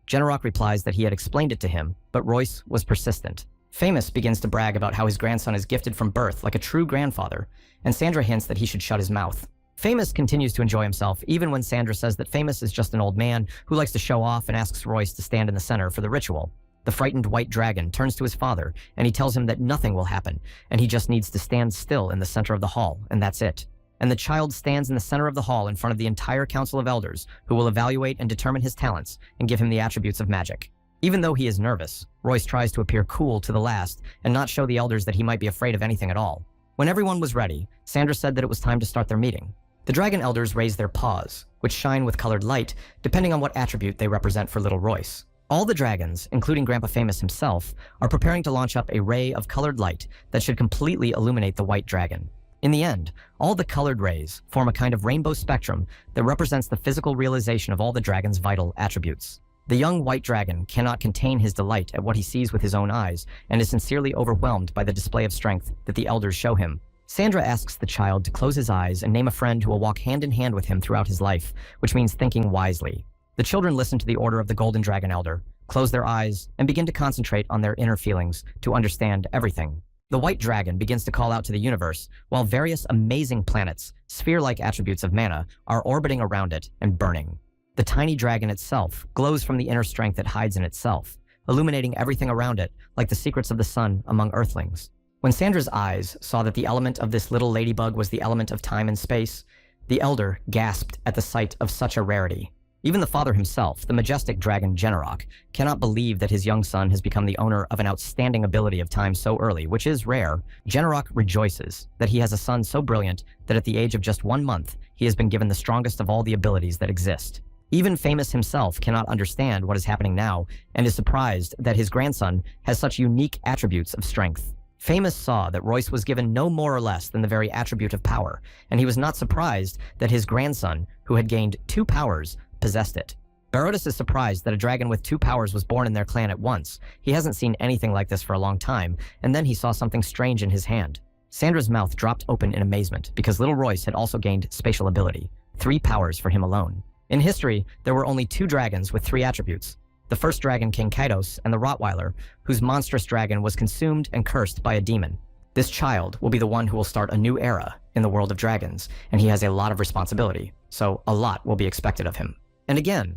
Generok replies that he had explained it to him, but Royce was persistent. Famous begins to brag about how his grandson is gifted from birth like a true grandfather, and Sandra hints that he should shut his mouth. Famous continues to enjoy himself, even when Sandra says that Famous is just an old man who likes to show off and asks Royce to stand in the center for the ritual. The frightened white dragon turns to his father, and he tells him that nothing will happen, and he just needs to stand still in the center of the hall, and that's it. And the child stands in the center of the hall in front of the entire council of elders, who will evaluate and determine his talents and give him the attributes of magic. Even though he is nervous, Royce tries to appear cool to the last and not show the elders that he might be afraid of anything at all. When everyone was ready, Sandra said that it was time to start their meeting. The dragon elders raise their paws, which shine with colored light, depending on what attribute they represent for little Royce. All the dragons, including Grandpa Famous himself, are preparing to launch up a ray of colored light that should completely illuminate the white dragon. In the end, all the colored rays form a kind of rainbow spectrum that represents the physical realization of all the dragon's vital attributes. The young white dragon cannot contain his delight at what he sees with his own eyes and is sincerely overwhelmed by the display of strength that the elders show him. Sandra asks the child to close his eyes and name a friend who will walk hand in hand with him throughout his life, which means thinking wisely. The children listen to the order of the Golden Dragon Elder, close their eyes, and begin to concentrate on their inner feelings to understand everything. The white dragon begins to call out to the universe, while various amazing planets, sphere-like attributes of mana, are orbiting around it and burning. The tiny dragon itself glows from the inner strength it hides in itself, illuminating everything around it like the secrets of the sun among earthlings. When Sandra's eyes saw that the element of this little ladybug was the element of time and space, the elder gasped at the sight of such a rarity. Even the father himself, the majestic dragon Generok, cannot believe that his young son has become the owner of an outstanding ability of time so early, which is rare. Generok rejoices that he has a son so brilliant that at the age of just 1 month, he has been given the strongest of all the abilities that exist. Even Famous himself cannot understand what is happening now and is surprised that his grandson has such unique attributes of strength. Famous saw that Royce was given no more or less than the very attribute of power, and he was not surprised that his grandson, who had gained 2 powers, possessed it. Barotis is surprised that a dragon with 2 powers was born in their clan at once. He hasn't seen anything like this for a long time, and then he saw something strange in his hand. Sandra's mouth dropped open in amazement because little Royce had also gained spatial ability, 3 powers for him alone. In history, there were only 2 dragons with 3 attributes. The first dragon, King Kaidos, and the Rottweiler, whose monstrous dragon was consumed and cursed by a demon. This child will be the one who will start a new era in the world of dragons, and he has a lot of responsibility, so a lot will be expected of him. And again,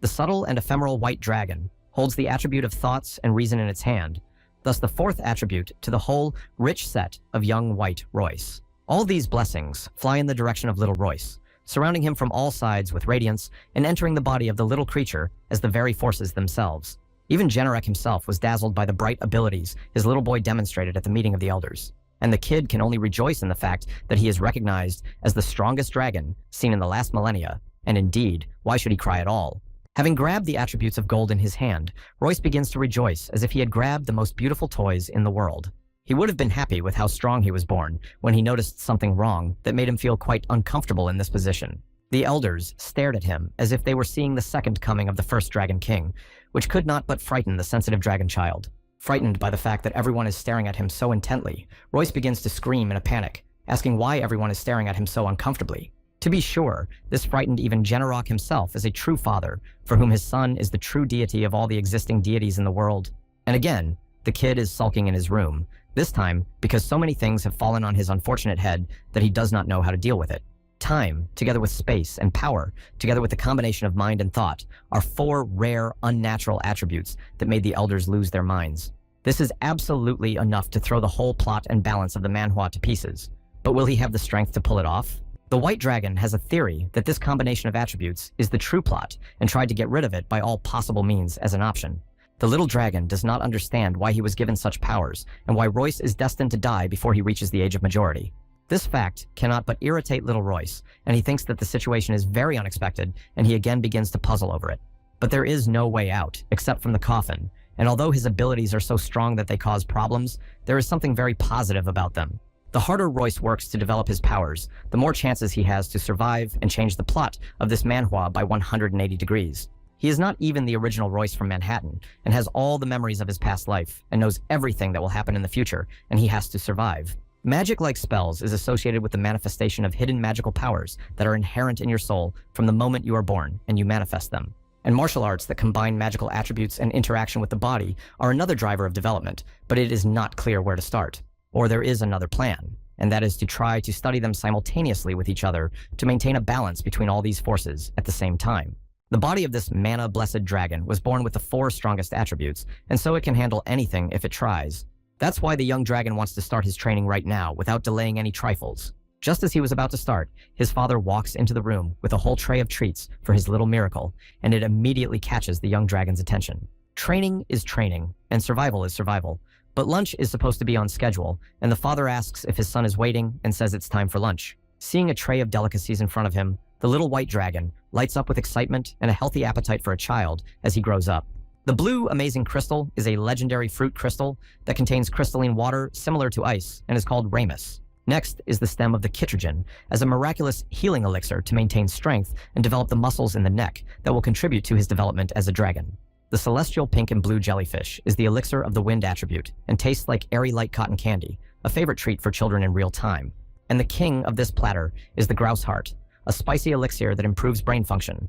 the subtle and ephemeral white dragon holds the attribute of thoughts and reason in its hand, thus the 4th attribute to the whole rich set of young white Royce. All these blessings fly in the direction of little Royce, surrounding him from all sides with radiance and entering the body of the little creature as the very forces themselves. Even Generek himself was dazzled by the bright abilities his little boy demonstrated at the meeting of the elders, and the kid can only rejoice in the fact that he is recognized as the strongest dragon seen in the last millennia. And indeed, why should he cry at all? Having grabbed the attributes of gold in his hand, Royce begins to rejoice as if he had grabbed the most beautiful toys in the world. He would have been happy with how strong he was born when he noticed something wrong that made him feel quite uncomfortable in this position. The elders stared at him as if they were seeing the second coming of the first Dragon King, which could not but frighten the sensitive dragon child. Frightened by the fact that everyone is staring at him so intently, Royce begins to scream in a panic, asking why everyone is staring at him so uncomfortably. To be sure, this frightened even Generok himself as a true father, for whom his son is the true deity of all the existing deities in the world. And again, the kid is sulking in his room, this time because so many things have fallen on his unfortunate head that he does not know how to deal with it. Time, together with space, and power, together with the combination of mind and thought, are four rare, unnatural attributes that made the elders lose their minds. This is absolutely enough to throw the whole plot and balance of the manhwa to pieces. But will he have the strength to pull it off? The White Dragon has a theory that this combination of attributes is the true plot and tried to get rid of it by all possible means as an option. The little dragon does not understand why he was given such powers and why Royce is destined to die before he reaches the age of majority. This fact cannot but irritate little Royce, and he thinks that the situation is very unexpected, and he again begins to puzzle over it. But there is no way out, except from the coffin, and although his abilities are so strong that they cause problems, there is something very positive about them. The harder Royce works to develop his powers, the more chances he has to survive and change the plot of this manhwa by 180 degrees. He is not even the original Royce from Manhattan, and has all the memories of his past life, and knows everything that will happen in the future, and he has to survive. Magic-like spells is associated with the manifestation of hidden magical powers that are inherent in your soul from the moment you are born, and you manifest them. And martial arts that combine magical attributes and interaction with the body are another driver of development, but it is not clear where to start. Or there is another plan, and that is to try to study them simultaneously with each other to maintain a balance between all these forces at the same time. The body of this mana-blessed dragon was born with the four strongest attributes, and so it can handle anything if it tries. That's why the young dragon wants to start his training right now without delaying any trifles. Just as he was about to start, his father walks into the room with a whole tray of treats for his little miracle, and it immediately catches the young dragon's attention. Training is training, and survival is survival. But lunch is supposed to be on schedule, and the father asks if his son is waiting and says it's time for lunch. Seeing a tray of delicacies in front of him, the little white dragon lights up with excitement and a healthy appetite for a child as he grows up. The blue amazing crystal is a legendary fruit crystal that contains crystalline water similar to ice and is called Ramus. Next is the stem of the Kitrogen as a miraculous healing elixir to maintain strength and develop the muscles in the neck that will contribute to his development as a dragon. The celestial pink and blue jellyfish is the elixir of the wind attribute and tastes like airy light cotton candy, a favorite treat for children in real time. And the king of this platter is the grouse heart, a spicy elixir that improves brain function.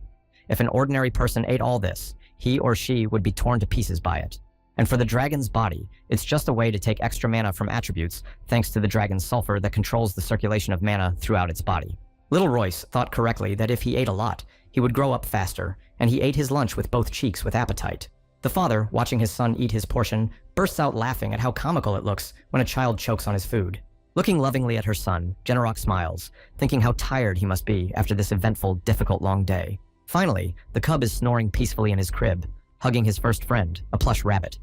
If an ordinary person ate all this, he or she would be torn to pieces by it. And for the dragon's body, it's just a way to take extra mana from attributes thanks to the dragon's sulfur that controls the circulation of mana throughout its body. Little Royce thought correctly that if he ate a lot, he would grow up faster, and he ate his lunch with both cheeks with appetite. The father, watching his son eat his portion, bursts out laughing at how comical it looks when a child chokes on his food. Looking lovingly at her son, Generok smiles, thinking how tired he must be after this eventful, difficult long day. Finally, the cub is snoring peacefully in his crib, hugging his first friend, a plush rabbit.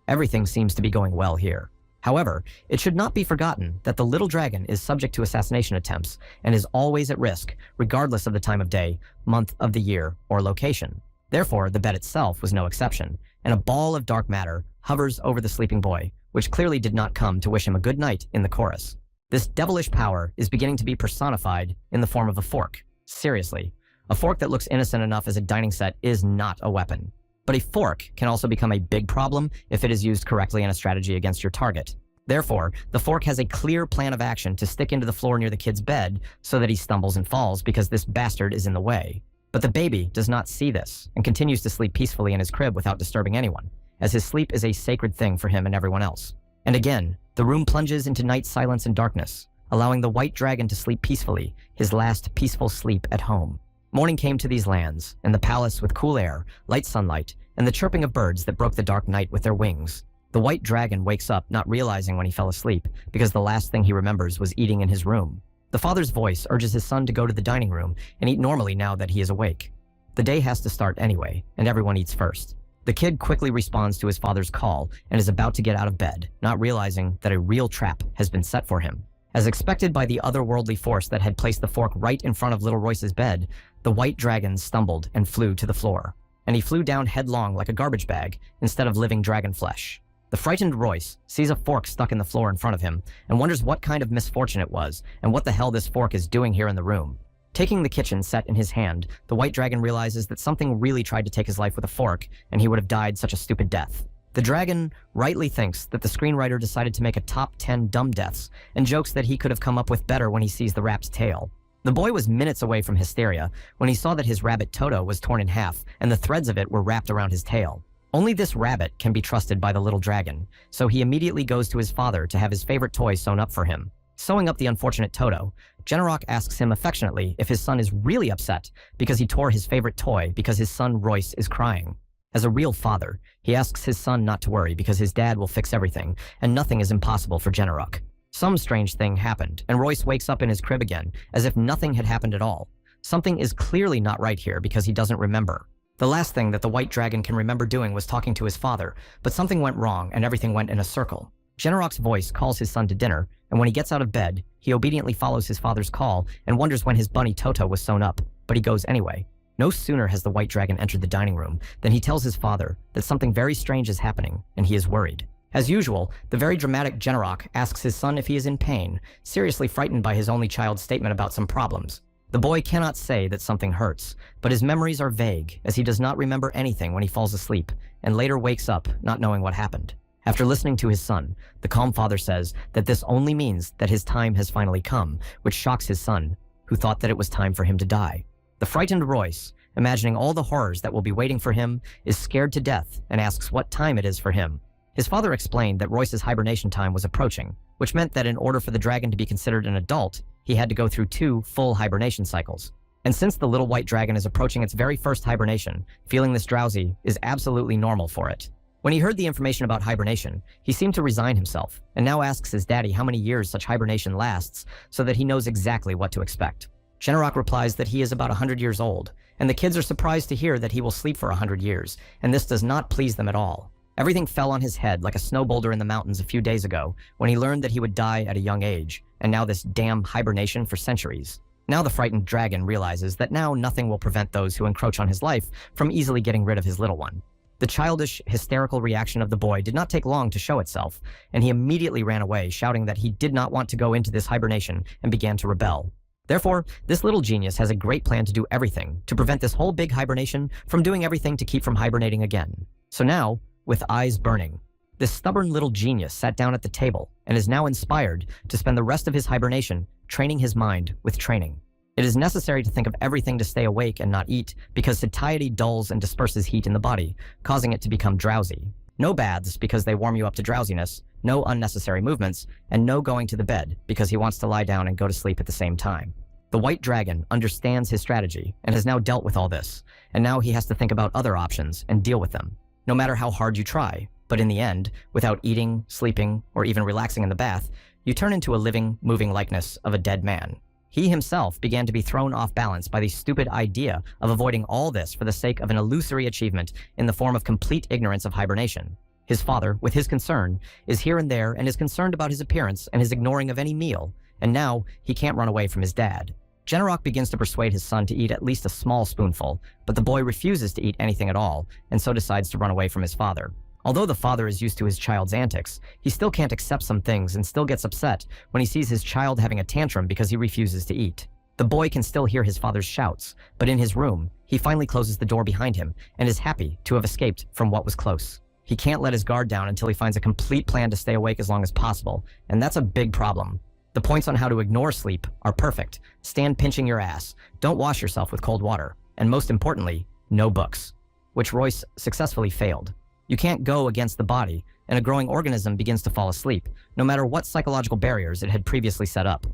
Everything seems to be going well here. However, it should not be forgotten that the little dragon is subject to assassination attempts and is always at risk, regardless of the time of day, month of the year, or location. Therefore, the bed itself was no exception, and a ball of dark matter hovers over the sleeping boy, which clearly did not come to wish him a good night in the chorus. This devilish power is beginning to be personified in the form of a fork. Seriously, a fork that looks innocent enough as a dining set is not a weapon. But a fork can also become a big problem if it is used correctly in a strategy against your target. Therefore, the fork has a clear plan of action to stick into the floor near the kid's bed so that he stumbles and falls because this bastard is in the way. But the baby does not see this and continues to sleep peacefully in his crib without disturbing anyone, as his sleep is a sacred thing for him and everyone else. And again, the room plunges into night silence and darkness, allowing the white dragon to sleep peacefully, his last peaceful sleep at home. Morning came to these lands, and the palace with cool air, light sunlight, and the chirping of birds that broke the dark night with their wings. The white dragon wakes up not realizing when he fell asleep, because the last thing he remembers was eating in his room. The father's voice urges his son to go to the dining room and eat normally now that he is awake. The day has to start anyway, and everyone eats first. The kid quickly responds to his father's call and is about to get out of bed, not realizing that a real trap has been set for him. As expected by the otherworldly force that had placed the fork right in front of little Royce's bed, the white dragon stumbled and flew to the floor. And he flew down headlong like a garbage bag instead of living dragon flesh. The frightened Royce sees a fork stuck in the floor in front of him and wonders what kind of misfortune it was and what the hell this fork is doing here in the room. Taking the kitchen set in his hand, the white dragon realizes that something really tried to take his life with a fork and he would have died such a stupid death. The dragon rightly thinks that the screenwriter decided to make a top 10 dumb deaths and jokes that he could have come up with better when he sees the wrapped tail. The boy was minutes away from hysteria when he saw that his rabbit Toto was torn in half and the threads of it were wrapped around his tail. Only this rabbit can be trusted by the little dragon, so he immediately goes to his father to have his favorite toy sewn up for him. Sewing up the unfortunate Toto, Generok asks him affectionately if his son is really upset because he tore his favorite toy because his son Royce is crying. As a real father, he asks his son not to worry because his dad will fix everything and nothing is impossible for Generok. Some strange thing happened, and Royce wakes up in his crib again as if nothing had happened at all. Something is clearly not right here because he doesn't remember. The last thing that the white dragon can remember doing was talking to his father, but something went wrong and everything went in a circle. Generok's voice calls his son to dinner, and when he gets out of bed, he obediently follows his father's call and wonders when his bunny Toto was sewn up, but he goes anyway. No sooner has the white dragon entered the dining room than he tells his father that something very strange is happening, and he is worried. As usual, the very dramatic Generok asks his son if he is in pain, seriously frightened by his only child's statement about some problems. The boy cannot say that something hurts, but his memories are vague as he does not remember anything when he falls asleep, and later wakes up not knowing what happened. After listening to his son, the calm father says that this only means that his time has finally come, which shocks his son, who thought that it was time for him to die. The frightened Royce, imagining all the horrors that will be waiting for him, is scared to death and asks what time it is for him. His father explained that Royce's hibernation time was approaching, which meant that in order for the dragon to be considered an adult, he had to go through 2 full hibernation cycles. And since the little white dragon is approaching its very first hibernation, feeling this drowsy is absolutely normal for it. When he heard the information about hibernation, he seemed to resign himself, and now asks his daddy how many years such hibernation lasts so that he knows exactly what to expect. Generok replies that he is about 100 years old, and the kids are surprised to hear that he will sleep for 100 years, and this does not please them at all. Everything fell on his head like a snow boulder in the mountains a few days ago when he learned that he would die at a young age, and now this damn hibernation for centuries. Now the frightened dragon realizes that now nothing will prevent those who encroach on his life from easily getting rid of his little one. The childish, hysterical reaction of the boy did not take long to show itself, and he immediately ran away, shouting that he did not want to go into this hibernation and began to rebel. Therefore, this little genius has a great plan to do everything to prevent this whole big hibernation from doing everything to keep from hibernating again. So now, with eyes burning, this stubborn little genius sat down at the table and is now inspired to spend the rest of his hibernation training his mind with training. It is necessary to think of everything to stay awake and not eat because satiety dulls and disperses heat in the body, causing it to become drowsy. No baths because they warm you up to drowsiness, no unnecessary movements, and no going to the bed because he wants to lie down and go to sleep at the same time. The white dragon understands his strategy and has now dealt with all this, and now he has to think about other options and deal with them, no matter how hard you try. But in the end, without eating, sleeping, or even relaxing in the bath, you turn into a living, moving likeness of a dead man. He himself began to be thrown off balance by the stupid idea of avoiding all this for the sake of an illusory achievement in the form of complete ignorance of hibernation. His father, with his concern, is here and there and is concerned about his appearance and his ignoring of any meal, and now he can't run away from his dad. Generok begins to persuade his son to eat at least a small spoonful, but the boy refuses to eat anything at all, and so decides to run away from his father. Although the father is used to his child's antics, he still can't accept some things and still gets upset when he sees his child having a tantrum because he refuses to eat. The boy can still hear his father's shouts, but in his room, he finally closes the door behind him and is happy to have escaped from what was close. He can't let his guard down until he finds a complete plan to stay awake as long as possible, and that's a big problem. The points on how to ignore sleep are perfect. Stand pinching your ass, don't wash yourself with cold water, and most importantly, no books, which Royce successfully failed. You can't go against the body, and a growing organism begins to fall asleep, no matter what psychological barriers it had previously set up.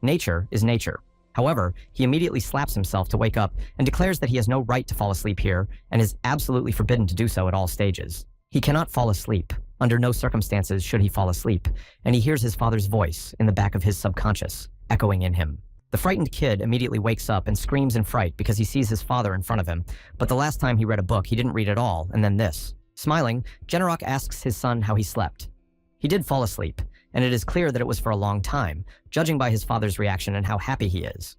Nature is nature. However, he immediately slaps himself to wake up and declares that he has no right to fall asleep here and is absolutely forbidden to do so at all stages. He cannot fall asleep. Under no circumstances should he fall asleep, and he hears his father's voice in the back of his subconscious, echoing in him. The frightened kid immediately wakes up and screams in fright because he sees his father in front of him, but the last time he read a book, he didn't read at all, and then this. Smiling, Generok asks his son how he slept. He did fall asleep, and it is clear that it was for a long time, judging by his father's reaction and how happy he is.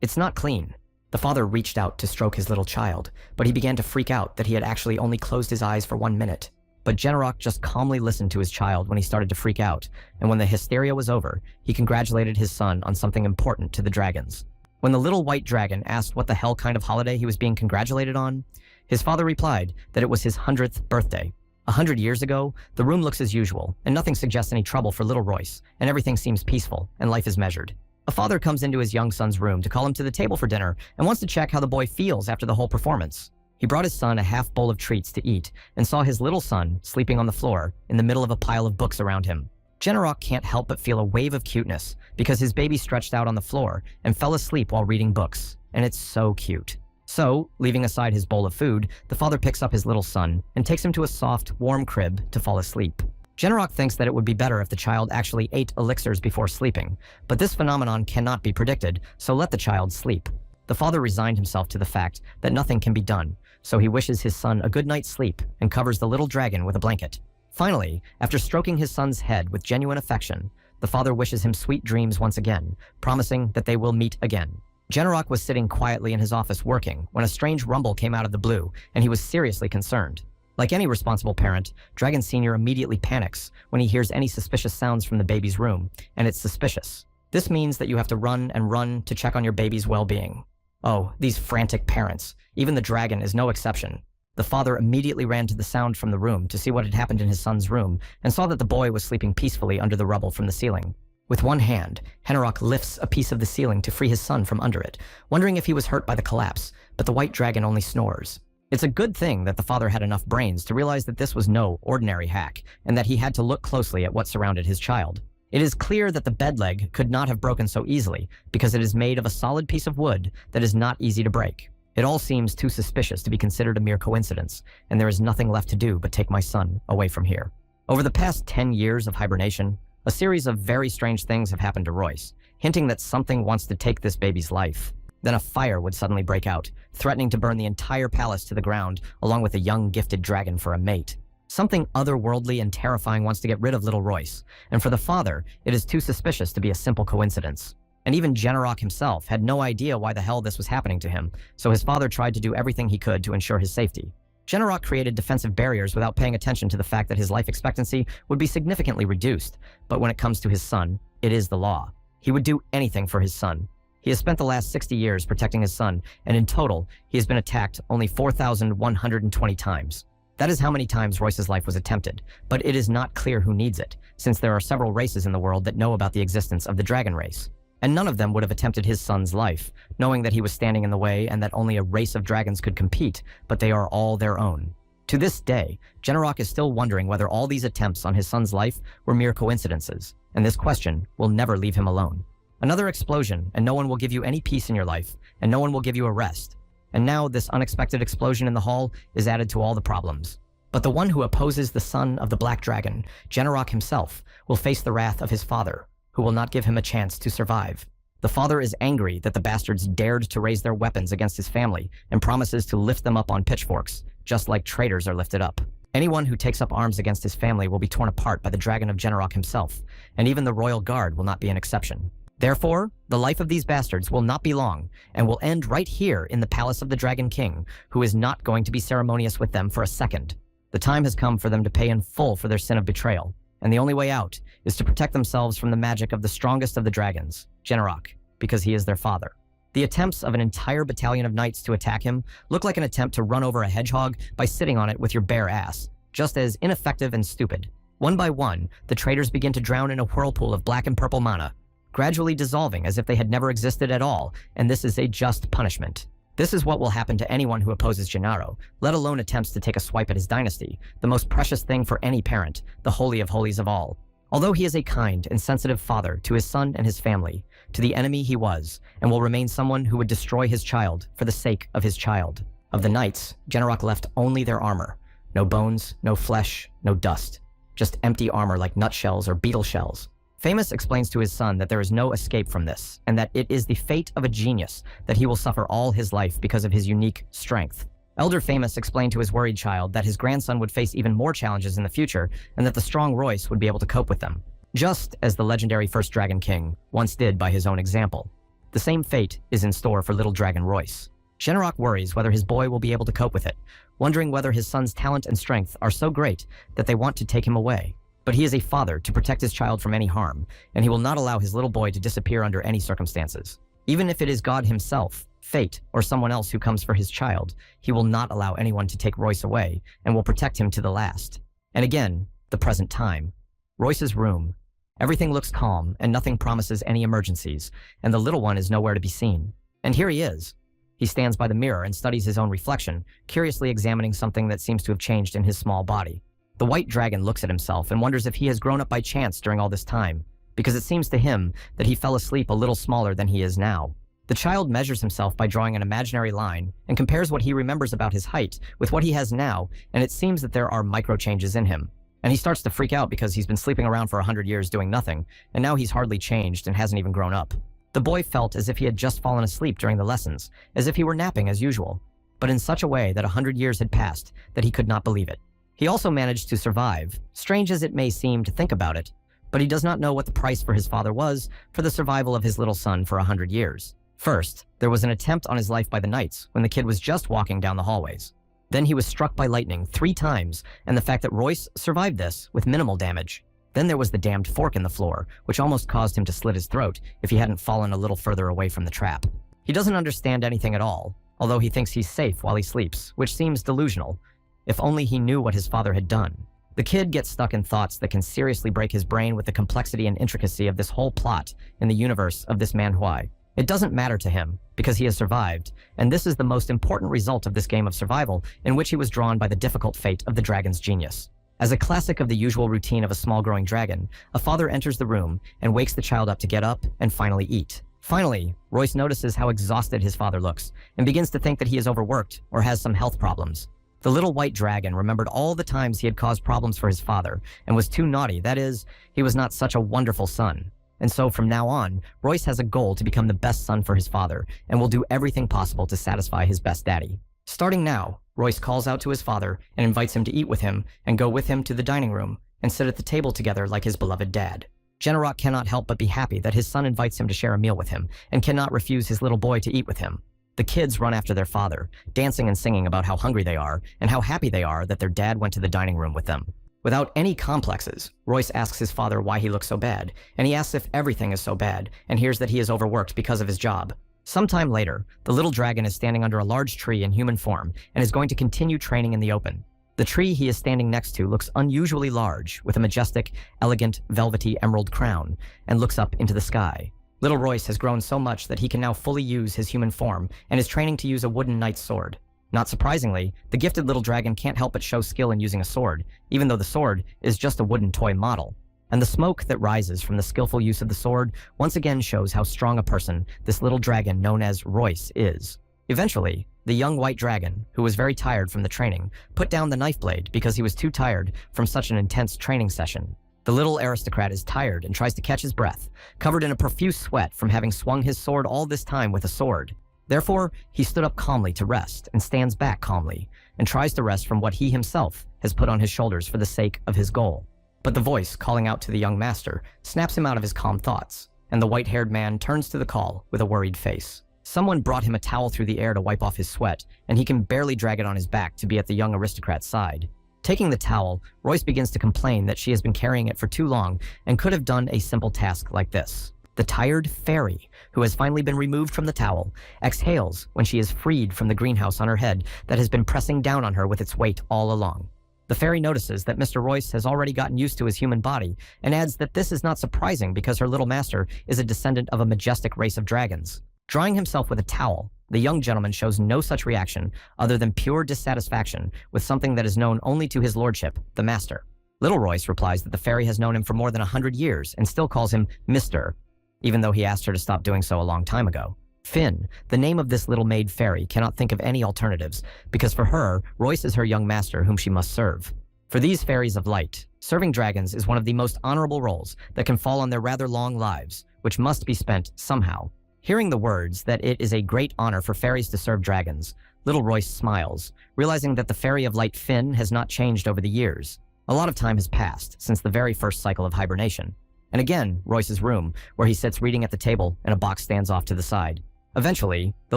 It's not clean. The father reached out to stroke his little child, but he began to freak out that he had actually only closed his eyes for 1 minute. But Generok just calmly listened to his child when he started to freak out, and when the hysteria was over, he congratulated his son on something important to the dragons. When the little white dragon asked what the hell kind of holiday he was being congratulated on, his father replied that it was his 100th birthday. 100 years ago, the room looks as usual, and nothing suggests any trouble for little Royce, and everything seems peaceful, and life is measured. A father comes into his young son's room to call him to the table for dinner and wants to check how the boy feels after the whole performance. He brought his son a half bowl of treats to eat and saw his little son sleeping on the floor in the middle of a pile of books around him. Generok can't help but feel a wave of cuteness because his baby stretched out on the floor and fell asleep while reading books, and it's so cute. So, leaving aside his bowl of food, the father picks up his little son and takes him to a soft, warm crib to fall asleep. Generok thinks that it would be better if the child actually ate elixirs before sleeping, but this phenomenon cannot be predicted, so let the child sleep. The father resigned himself to the fact that nothing can be done, so he wishes his son a good night's sleep and covers the little dragon with a blanket. Finally, after stroking his son's head with genuine affection, the father wishes him sweet dreams once again, promising that they will meet again. Generok was sitting quietly in his office working when a strange rumble came out of the blue, and he was seriously concerned. Like any responsible parent, Dragon Sr. immediately panics when he hears any suspicious sounds from the baby's room, and it's suspicious. This means that you have to run and run to check on your baby's well-being. Oh, these frantic parents. Even the dragon is no exception. The father immediately ran to the sound from the room to see what had happened in his son's room and saw that the boy was sleeping peacefully under the rubble from the ceiling. With one hand, Generok lifts a piece of the ceiling to free his son from under it, wondering if he was hurt by the collapse, but the white dragon only snores. It's a good thing that the father had enough brains to realize that this was no ordinary hack, and that he had to look closely at what surrounded his child. It is clear that the bed leg could not have broken so easily, because it is made of a solid piece of wood that is not easy to break. It all seems too suspicious to be considered a mere coincidence, and there is nothing left to do but take my son away from here. Over the past 10 years of hibernation, a series of very strange things have happened to Royce, hinting that something wants to take this baby's life. Then a fire would suddenly break out, threatening to burn the entire palace to the ground, along with a young gifted dragon for a mate. Something otherworldly and terrifying wants to get rid of little Royce, and for the father, it is too suspicious to be a simple coincidence. And even Generok himself had no idea why the hell this was happening to him, so his father tried to do everything he could to ensure his safety. Generok created defensive barriers without paying attention to the fact that his life expectancy would be significantly reduced, but when it comes to his son, it is the law. He would do anything for his son. He has spent the last 60 years protecting his son, and in total, he has been attacked only 4,120 times. That is how many times Royce's life was attempted, but it is not clear who needs it, since there are several races in the world that know about the existence of the dragon race. And none of them would have attempted his son's life, knowing that he was standing in the way and that only a race of dragons could compete, but they are all their own. To this day, Generok is still wondering whether all these attempts on his son's life were mere coincidences, and this question will never leave him alone. Another explosion, and no one will give you any peace in your life, and no one will give you a rest. And now this unexpected explosion in the hall is added to all the problems. But the one who opposes the son of the Black Dragon, Generok himself, will face the wrath of his father, who will not give him a chance to survive. The father is angry that the bastards dared to raise their weapons against his family and promises to lift them up on pitchforks, just like traitors are lifted up. Anyone who takes up arms against his family will be torn apart by the dragon of Generok himself, and even the royal guard will not be an exception. Therefore, the life of these bastards will not be long, and will end right here in the palace of the Dragon King, who is not going to be ceremonious with them for a second. The time has come for them to pay in full for their sin of betrayal, and the only way out is to protect themselves from the magic of the strongest of the dragons, Generok, because he is their father. The attempts of an entire battalion of knights to attack him look like an attempt to run over a hedgehog by sitting on it with your bare ass, just as ineffective and stupid. One by one, the traitors begin to drown in a whirlpool of black and purple mana, gradually dissolving as if they had never existed at all, and this is a just punishment. This is what will happen to anyone who opposes Gennaro, let alone attempts to take a swipe at his dynasty, the most precious thing for any parent, the holy of holies of all. Although he is a kind and sensitive father to his son and his family, to the enemy he was, and will remain someone who would destroy his child for the sake of his child. Of the knights, Generok left only their armor. No bones, no flesh, no dust. Just empty armor like nutshells or beetle shells. Famous explains to his son that there is no escape from this, and that it is the fate of a genius that he will suffer all his life because of his unique strength. Elder Famous explained to his worried child that his grandson would face even more challenges in the future, and that the strong Royce would be able to cope with them, just as the legendary first Dragon King once did by his own example. The same fate is in store for little Dragon Royce. Generok worries whether his boy will be able to cope with it, wondering whether his son's talent and strength are so great that they want to take him away. But he is a father to protect his child from any harm, and he will not allow his little boy to disappear under any circumstances. Even if it is God himself, fate, or someone else who comes for his child, he will not allow anyone to take Royce away, and will protect him to the last. And again, the present time. Royce's room. Everything looks calm, and nothing promises any emergencies, and the little one is nowhere to be seen. And here he is. He stands by the mirror and studies his own reflection, curiously examining something that seems to have changed in his small body. The white dragon looks at himself and wonders if he has grown up by chance during all this time, because it seems to him that he fell asleep a little smaller than he is now. The child measures himself by drawing an imaginary line and compares what he remembers about his height with what he has now, and it seems that there are micro changes in him. And he starts to freak out because he's been sleeping around for 100 years doing nothing, and now he's hardly changed and hasn't even grown up. The boy felt as if he had just fallen asleep during the lessons, as if he were napping as usual, but in such a way that 100 years had passed that he could not believe it. He also managed to survive, strange as it may seem to think about it, but he does not know what the price for his father was for the survival of his little son for 100 years. First, there was an attempt on his life by the knights when the kid was just walking down the hallways. Then he was struck by lightning 3 times, and the fact that Royce survived this with minimal damage. Then there was the damned fork in the floor, which almost caused him to slit his throat if he hadn't fallen a little further away from the trap. He doesn't understand anything at all, although he thinks he's safe while he sleeps, which seems delusional. If only he knew what his father had done. The kid gets stuck in thoughts that can seriously break his brain with the complexity and intricacy of this whole plot in the universe of this manhwa. It doesn't matter to him, because he has survived, and this is the most important result of this game of survival in which he was drawn by the difficult fate of the dragon's genius. As a classic of the usual routine of a small growing dragon, a father enters the room and wakes the child up to get up and finally eat. Finally, Royce notices how exhausted his father looks and begins to think that he is overworked or has some health problems. The little white dragon remembered all the times he had caused problems for his father and was too naughty, that is, he was not such a wonderful son. And so from now on, Royce has a goal to become the best son for his father and will do everything possible to satisfy his best daddy. Starting now, Royce calls out to his father and invites him to eat with him and go with him to the dining room and sit at the table together like his beloved dad. Generok cannot help but be happy that his son invites him to share a meal with him and cannot refuse his little boy to eat with him. The kids run after their father, dancing and singing about how hungry they are and how happy they are that their dad went to the dining room with them. Without any complexes, Royce asks his father why he looks so bad, and he asks if everything is so bad, and hears that he is overworked because of his job. Sometime later, the little dragon is standing under a large tree in human form and is going to continue training in the open. The tree he is standing next to looks unusually large, with a majestic, elegant, velvety emerald crown, and looks up into the sky. Little Royce has grown so much that he can now fully use his human form and is training to use a wooden knight's sword. Not surprisingly, the gifted little dragon can't help but show skill in using a sword, even though the sword is just a wooden toy model. And the smoke that rises from the skillful use of the sword once again shows how strong a person this little dragon known as Royce is. Eventually, the young white dragon, who was very tired from the training, put down the knife blade because he was too tired from such an intense training session. The little aristocrat is tired and tries to catch his breath, covered in a profuse sweat from having swung his sword all this time with a sword. Therefore, he stood up calmly to rest and stands back calmly and tries to rest from what he himself has put on his shoulders for the sake of his goal. But the voice calling out to the young master snaps him out of his calm thoughts, and the white-haired man turns to the call with a worried face. Someone brought him a towel through the air to wipe off his sweat, and he can barely drag it on his back to be at the young aristocrat's side. Taking the towel, Royce begins to complain that she has been carrying it for too long and could have done a simple task like this. The tired fairy, who has finally been removed from the towel, exhales when she is freed from the greenhouse on her head that has been pressing down on her with its weight all along. The fairy notices that Mr. Royce has already gotten used to his human body and adds that this is not surprising because her little master is a descendant of a majestic race of dragons. Drying himself with a towel, the young gentleman shows no such reaction other than pure dissatisfaction with something that is known only to his lordship, the master. Little Royce replies that the fairy has known him for more than 100 years and still calls him Mr., even though he asked her to stop doing so a long time ago. Finn, the name of this little maid fairy, cannot think of any alternatives, because for her, Royce is her young master whom she must serve. For these fairies of light, serving dragons is one of the most honorable roles that can fall on their rather long lives, which must be spent somehow. Hearing the words that it is a great honor for fairies to serve dragons, little Royce smiles, realizing that the fairy of light Finn has not changed over the years. A lot of time has passed since the very first cycle of hibernation. And again, Royce's room, where he sits reading at the table and a box stands off to the side. Eventually, the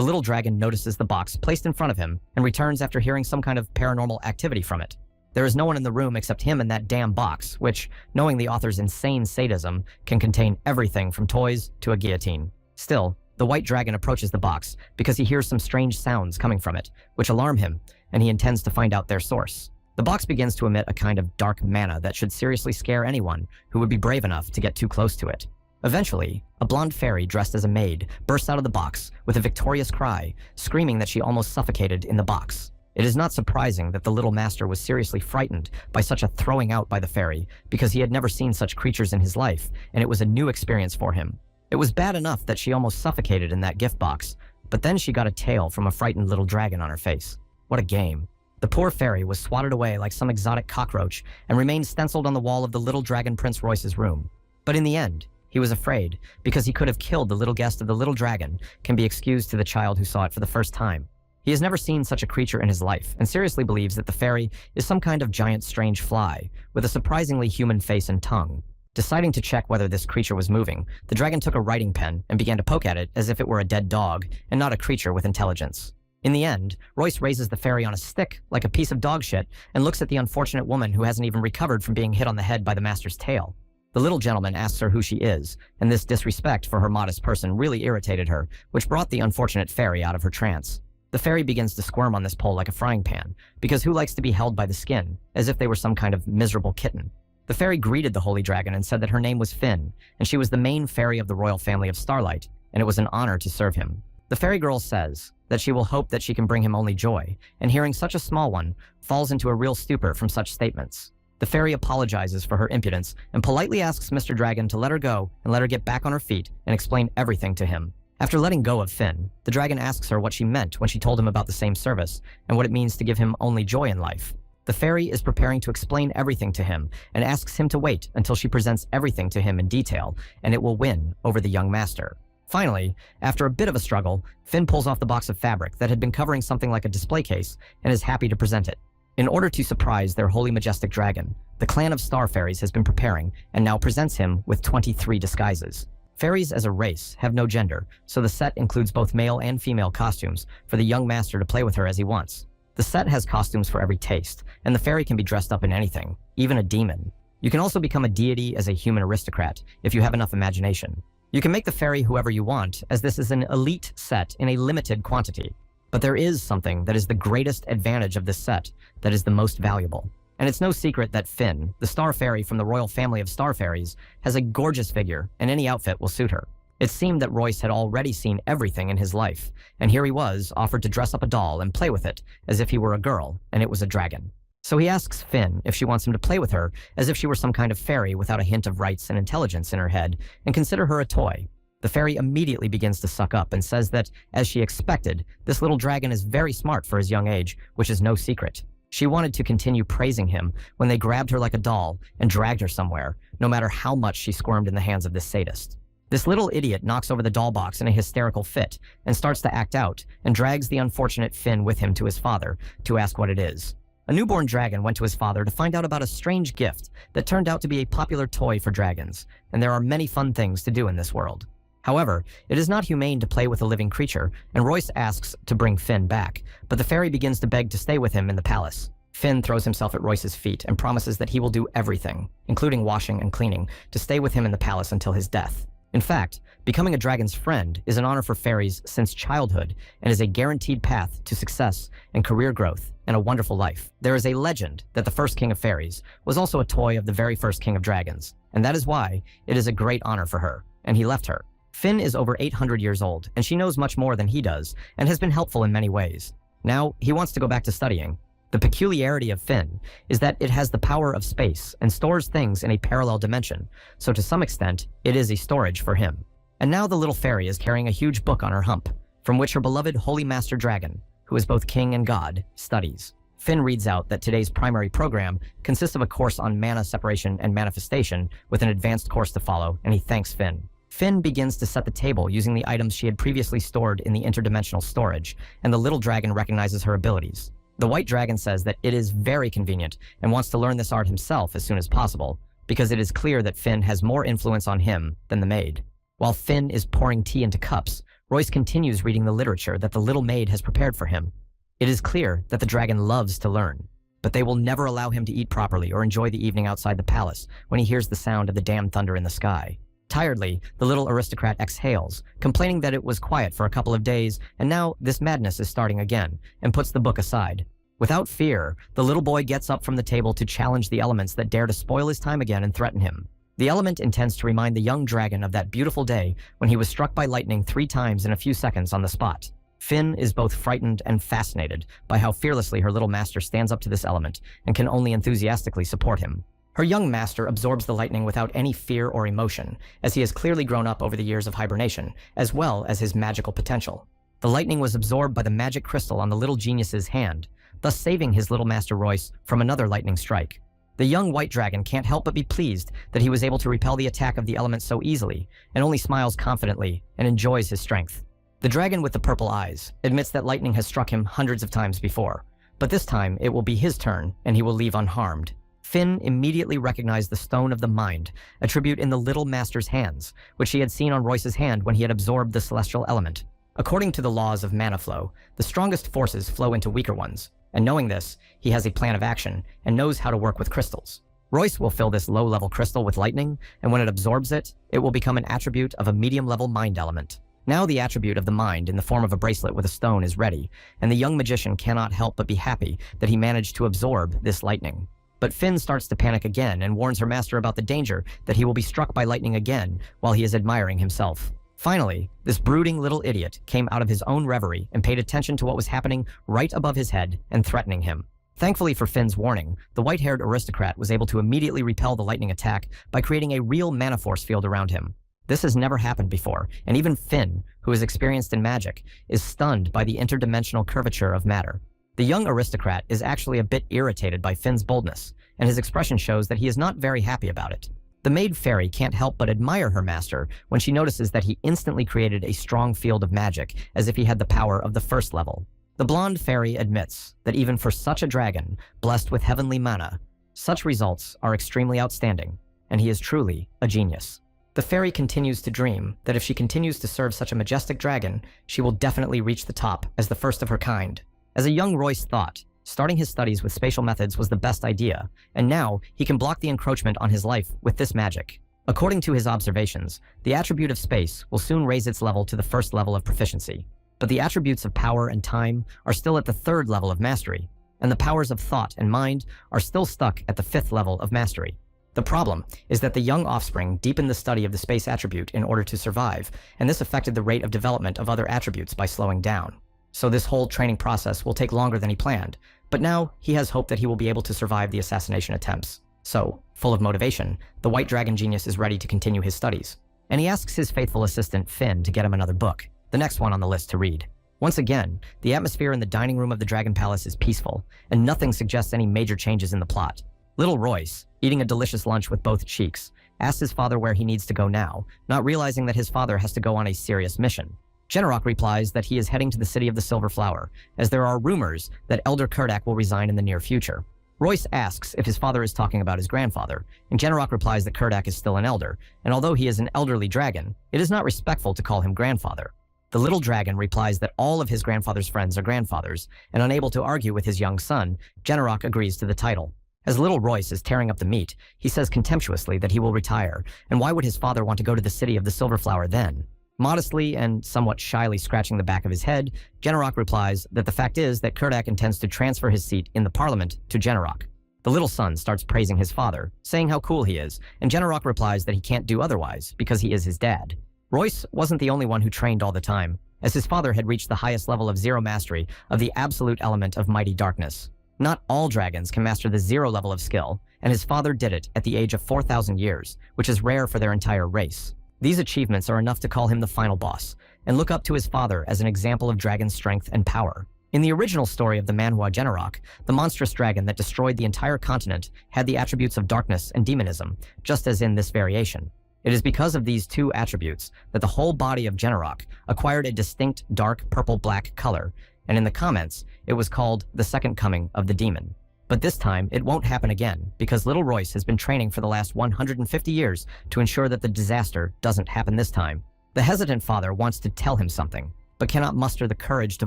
little dragon notices the box placed in front of him and returns after hearing some kind of paranormal activity from it. There is no one in the room except him and that damn box, which, knowing the author's insane sadism, can contain everything from toys to a guillotine. Still, the white dragon approaches the box because he hears some strange sounds coming from it, which alarm him, and he intends to find out their source. The box begins to emit a kind of dark mana that should seriously scare anyone who would be brave enough to get too close to it. Eventually, a blonde fairy dressed as a maid bursts out of the box with a victorious cry, screaming that she almost suffocated in the box. It is not surprising that the little master was seriously frightened by such a throwing out by the fairy, because he had never seen such creatures in his life, and it was a new experience for him. It was bad enough that she almost suffocated in that gift box, but then she got a tail from a frightened little dragon on her face. What a game. The poor fairy was swatted away like some exotic cockroach and remained stenciled on the wall of the little dragon Prince Royce's room. But in the end, he was afraid, because he could have killed the little guest of the little dragon, can be excused to the child who saw it for the first time. He has never seen such a creature in his life, and seriously believes that the fairy is some kind of giant strange fly, with a surprisingly human face and tongue. Deciding to check whether this creature was moving, the dragon took a writing pen and began to poke at it as if it were a dead dog, and not a creature with intelligence. In the end, Royce raises the fairy on a stick, like a piece of dog shit, and looks at the unfortunate woman who hasn't even recovered from being hit on the head by the master's tail. The little gentleman asks her who she is, and this disrespect for her modest person really irritated her, which brought the unfortunate fairy out of her trance. The fairy begins to squirm on this pole like a frying pan, because who likes to be held by the skin, as if they were some kind of miserable kitten? The fairy greeted the holy dragon and said that her name was Finn, and she was the main fairy of the royal family of Starlight, and it was an honor to serve him. The fairy girl says that she will hope that she can bring him only joy, and hearing such a small one, falls into a real stupor from such statements. The fairy apologizes for her impudence and politely asks Mr. Dragon to let her go and let her get back on her feet and explain everything to him. After letting go of Finn, the dragon asks her what she meant when she told him about the same service and what it means to give him only joy in life. The fairy is preparing to explain everything to him and asks him to wait until she presents everything to him in detail, and it will win over the young master. Finally, after a bit of a struggle, Finn pulls off the box of fabric that had been covering something like a display case and is happy to present it. In order to surprise their holy majestic dragon, the clan of star fairies has been preparing and now presents him with 23 disguises. Fairies as a race have no gender, so the set includes both male and female costumes for the young master to play with her as he wants. The set has costumes for every taste, and the fairy can be dressed up in anything, even a demon. You can also become a deity as a human aristocrat if you have enough imagination. You can make the fairy whoever you want, as this is an elite set in a limited quantity. But there is something that is the greatest advantage of this set that is the most valuable. And it's no secret that Finn, the star fairy from the royal family of star fairies, has a gorgeous figure, and any outfit will suit her. It seemed that Royce had already seen everything in his life, and here he was, offered to dress up a doll and play with it, as if he were a girl, and it was a dragon. So he asks Finn if she wants him to play with her, as if she were some kind of fairy without a hint of rights and intelligence in her head, and consider her a toy. The fairy immediately begins to suck up and says that, as she expected, this little dragon is very smart for his young age, which is no secret. She wanted to continue praising him when they grabbed her like a doll and dragged her somewhere, no matter how much she squirmed in the hands of this sadist. This little idiot knocks over the doll box in a hysterical fit and starts to act out and drags the unfortunate Finn with him to his father to ask what it is. A newborn dragon went to his father to find out about a strange gift that turned out to be a popular toy for dragons, and there are many fun things to do in this world. However, it is not humane to play with a living creature, and Royce asks to bring Finn back, but the fairy begins to beg to stay with him in the palace. Finn throws himself at Royce's feet and promises that he will do everything, including washing and cleaning, to stay with him in the palace until his death. In fact, becoming a dragon's friend is an honor for fairies since childhood and is a guaranteed path to success and career growth and a wonderful life. There is a legend that the first king of fairies was also a toy of the very first king of dragons, and that is why it is a great honor for her, and he left her. Finn is over 800 years old, and she knows much more than he does, and has been helpful in many ways. Now, he wants to go back to studying. The peculiarity of Finn is that it has the power of space and stores things in a parallel dimension, so to some extent, it is a storage for him. And now the little fairy is carrying a huge book on her hump, from which her beloved Holy Master Dragon, who is both king and god, studies. Finn reads out that today's primary program consists of a course on mana separation and manifestation with an advanced course to follow, and he thanks Finn. Finn begins to set the table using the items she had previously stored in the interdimensional storage, and the little dragon recognizes her abilities. The white dragon says that it is very convenient and wants to learn this art himself as soon as possible, because it is clear that Finn has more influence on him than the maid. While Finn is pouring tea into cups, Royce continues reading the literature that the little maid has prepared for him. It is clear that the dragon loves to learn, but they will never allow him to eat properly or enjoy the evening outside the palace when he hears the sound of the damn thunder in the sky. Tiredly, the little aristocrat exhales, complaining that it was quiet for a couple of days, and now this madness is starting again, and puts the book aside. Without fear, the little boy gets up from the table to challenge the elements that dare to spoil his time again and threaten him. The element intends to remind the young dragon of that beautiful day when he was struck by lightning 3 times in a few seconds on the spot. Finn is both frightened and fascinated by how fearlessly her little master stands up to this element and can only enthusiastically support him. Her young master absorbs the lightning without any fear or emotion, as he has clearly grown up over the years of hibernation, as well as his magical potential. The lightning was absorbed by the magic crystal on the little genius's hand, thus saving his little master Royce from another lightning strike. The young white dragon can't help but be pleased that he was able to repel the attack of the element so easily, and only smiles confidently and enjoys his strength. The dragon with the purple eyes admits that lightning has struck him hundreds of times before, but this time it will be his turn and he will leave unharmed. Finn immediately recognized the Stone of the Mind, a tribute in the little master's hands, which he had seen on Royce's hand when he had absorbed the celestial element. According to the laws of mana flow, the strongest forces flow into weaker ones, and knowing this, he has a plan of action and knows how to work with crystals. Royce will fill this low-level crystal with lightning, and when it absorbs it, it will become an attribute of a medium-level mind element. Now the attribute of the mind in the form of a bracelet with a stone is ready, and the young magician cannot help but be happy that he managed to absorb this lightning. But Finn starts to panic again and warns her master about the danger that he will be struck by lightning again while he is admiring himself. Finally, this brooding little idiot came out of his own reverie and paid attention to what was happening right above his head and threatening him. Thankfully for Finn's warning, the white-haired aristocrat was able to immediately repel the lightning attack by creating a real mana force field around him. This has never happened before, and even Finn, who is experienced in magic, is stunned by the interdimensional curvature of matter. The young aristocrat is actually a bit irritated by Finn's boldness, and his expression shows that he is not very happy about it. The maid fairy can't help but admire her master when she notices that he instantly created a strong field of magic as if he had the power of the first level. The blonde fairy admits that even for such a dragon, blessed with heavenly mana, such results are extremely outstanding, and he is truly a genius. The fairy continues to dream that if she continues to serve such a majestic dragon, she will definitely reach the top as the first of her kind. As a young Royce thought, starting his studies with spatial methods was the best idea, and now he can block the encroachment on his life with this magic. According to his observations, the attribute of space will soon raise its level to the first level of proficiency, but the attributes of power and time are still at the 3rd level of mastery, and the powers of thought and mind are still stuck at the 5th level of mastery. The problem is that the young offspring deepened the study of the space attribute in order to survive, and this affected the rate of development of other attributes by slowing down. So this whole training process will take longer than he planned, but now he has hope that he will be able to survive the assassination attempts. So, full of motivation, the White Dragon Genius is ready to continue his studies, and he asks his faithful assistant Finn to get him another book, the next one on the list to read. Once again, the atmosphere in the dining room of the Dragon Palace is peaceful, and nothing suggests any major changes in the plot. Little Royce, eating a delicious lunch with both cheeks, asks his father where he needs to go now, not realizing that his father has to go on a serious mission. Genrock replies that he is heading to the city of the Silver Flower, as there are rumors that Elder Kurdak will resign in the near future. Royce asks if his father is talking about his grandfather, and Genrock replies that Kurdak is still an elder, and although he is an elderly dragon, it is not respectful to call him grandfather. The little dragon replies that all of his grandfather's friends are grandfathers, and unable to argue with his young son, Genrock agrees to the title. As little Royce is tearing up the meat, he says contemptuously that he will retire, and why would his father want to go to the city of the Silver Flower then? Modestly and somewhat shyly scratching the back of his head, Genrock replies that the fact is that Kurdak intends to transfer his seat in the parliament to Genrock. The little son starts praising his father, saying how cool he is, and Genrock replies that he can't do otherwise because he is his dad. Royce wasn't the only one who trained all the time, as his father had reached the highest level of zero mastery of the absolute element of mighty darkness. Not all dragons can master the 0 level of skill, and his father did it at the age of 4,000 years, which is rare for their entire race. These achievements are enough to call him the final boss, and look up to his father as an example of dragon strength and power. In the original story of the Manhwa Genrock, the monstrous dragon that destroyed the entire continent had the attributes of darkness and demonism, just as in this variation. It is because of these two attributes that the whole body of Genrock acquired a distinct dark purple-black color, and in the comments, it was called the second coming of the demon. But this time, it won't happen again, because little Royce has been training for the last 150 years to ensure that the disaster doesn't happen this time. The hesitant father wants to tell him something, but cannot muster the courage to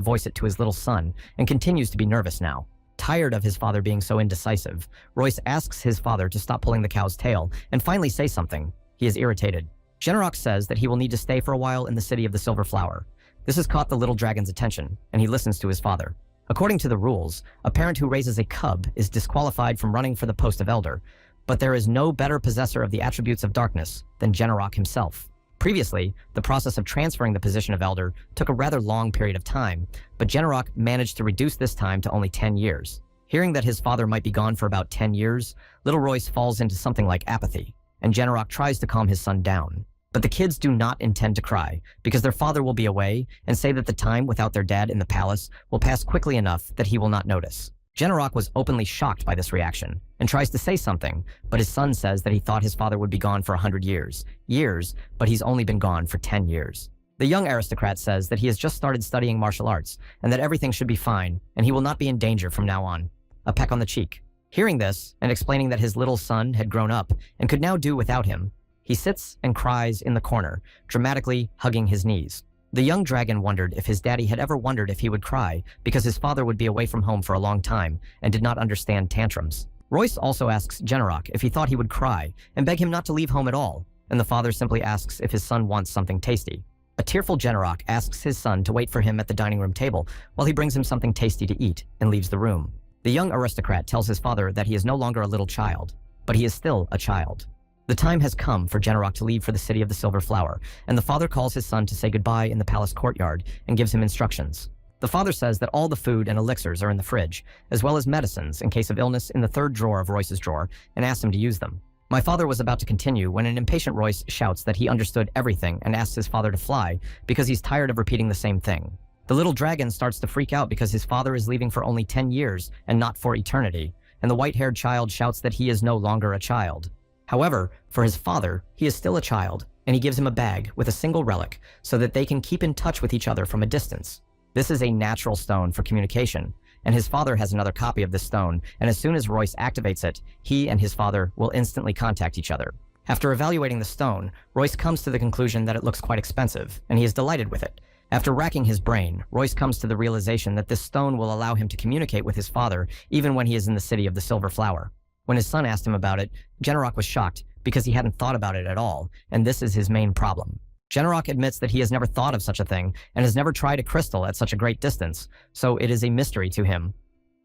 voice it to his little son, and continues to be nervous now. Tired of his father being so indecisive, Royce asks his father to stop pulling the cow's tail, and finally say something. He is irritated. Genrock says that he will need to stay for a while in the city of the Silver Flower. This has caught the little dragon's attention, and he listens to his father. According to the rules, a parent who raises a cub is disqualified from running for the post of elder, but there is no better possessor of the attributes of darkness than Genarok himself. Previously, the process of transferring the position of elder took a rather long period of time, but Genarok managed to reduce this time to only 10 years. Hearing that his father might be gone for about 10 years, little Royce falls into something like apathy, and Genarok tries to calm his son down. But the kids do not intend to cry, because their father will be away and say that the time without their dad in the palace will pass quickly enough that he will not notice. Genarok was openly shocked by this reaction, and tries to say something, but his son says that he thought his father would be gone for 100 years. But he's only been gone for 10 years. The young aristocrat says that he has just started studying martial arts, and that everything should be fine, and he will not be in danger from now on. A peck on the cheek. Hearing this, and explaining that his little son had grown up and could now do without him, he sits and cries in the corner, dramatically hugging his knees. The young dragon wondered if his daddy had ever wondered if he would cry because his father would be away from home for a long time and did not understand tantrums. Royce also asks Genarok if he thought he would cry and beg him not to leave home at all, and the father simply asks if his son wants something tasty. A tearful Genarok asks his son to wait for him at the dining room table while he brings him something tasty to eat and leaves the room. The young aristocrat tells his father that he is no longer a little child, but he is still a child. The time has come for Genarok to leave for the city of the Silver Flower, and the father calls his son to say goodbye in the palace courtyard and gives him instructions. The father says that all the food and elixirs are in the fridge, as well as medicines in case of illness in the third drawer of Royce's drawer, and asks him to use them. My father was about to continue when an impatient Royce shouts that he understood everything and asks his father to fly because he's tired of repeating the same thing. The little dragon starts to freak out because his father is leaving for only 10 years and not for eternity, and the white-haired child shouts that he is no longer a child. However, for his father, he is still a child, and he gives him a bag with a single relic so that they can keep in touch with each other from a distance. This is a natural stone for communication, and his father has another copy of this stone, and as soon as Royce activates it, he and his father will instantly contact each other. After evaluating the stone, Royce comes to the conclusion that it looks quite expensive, and he is delighted with it. After racking his brain, Royce comes to the realization that this stone will allow him to communicate with his father even when he is in the city of the Silver Flower. When his son asked him about it, Genarok was shocked because he hadn't thought about it at all, and this is his main problem. Genarok admits that he has never thought of such a thing and has never tried a crystal at such a great distance, so it is a mystery to him.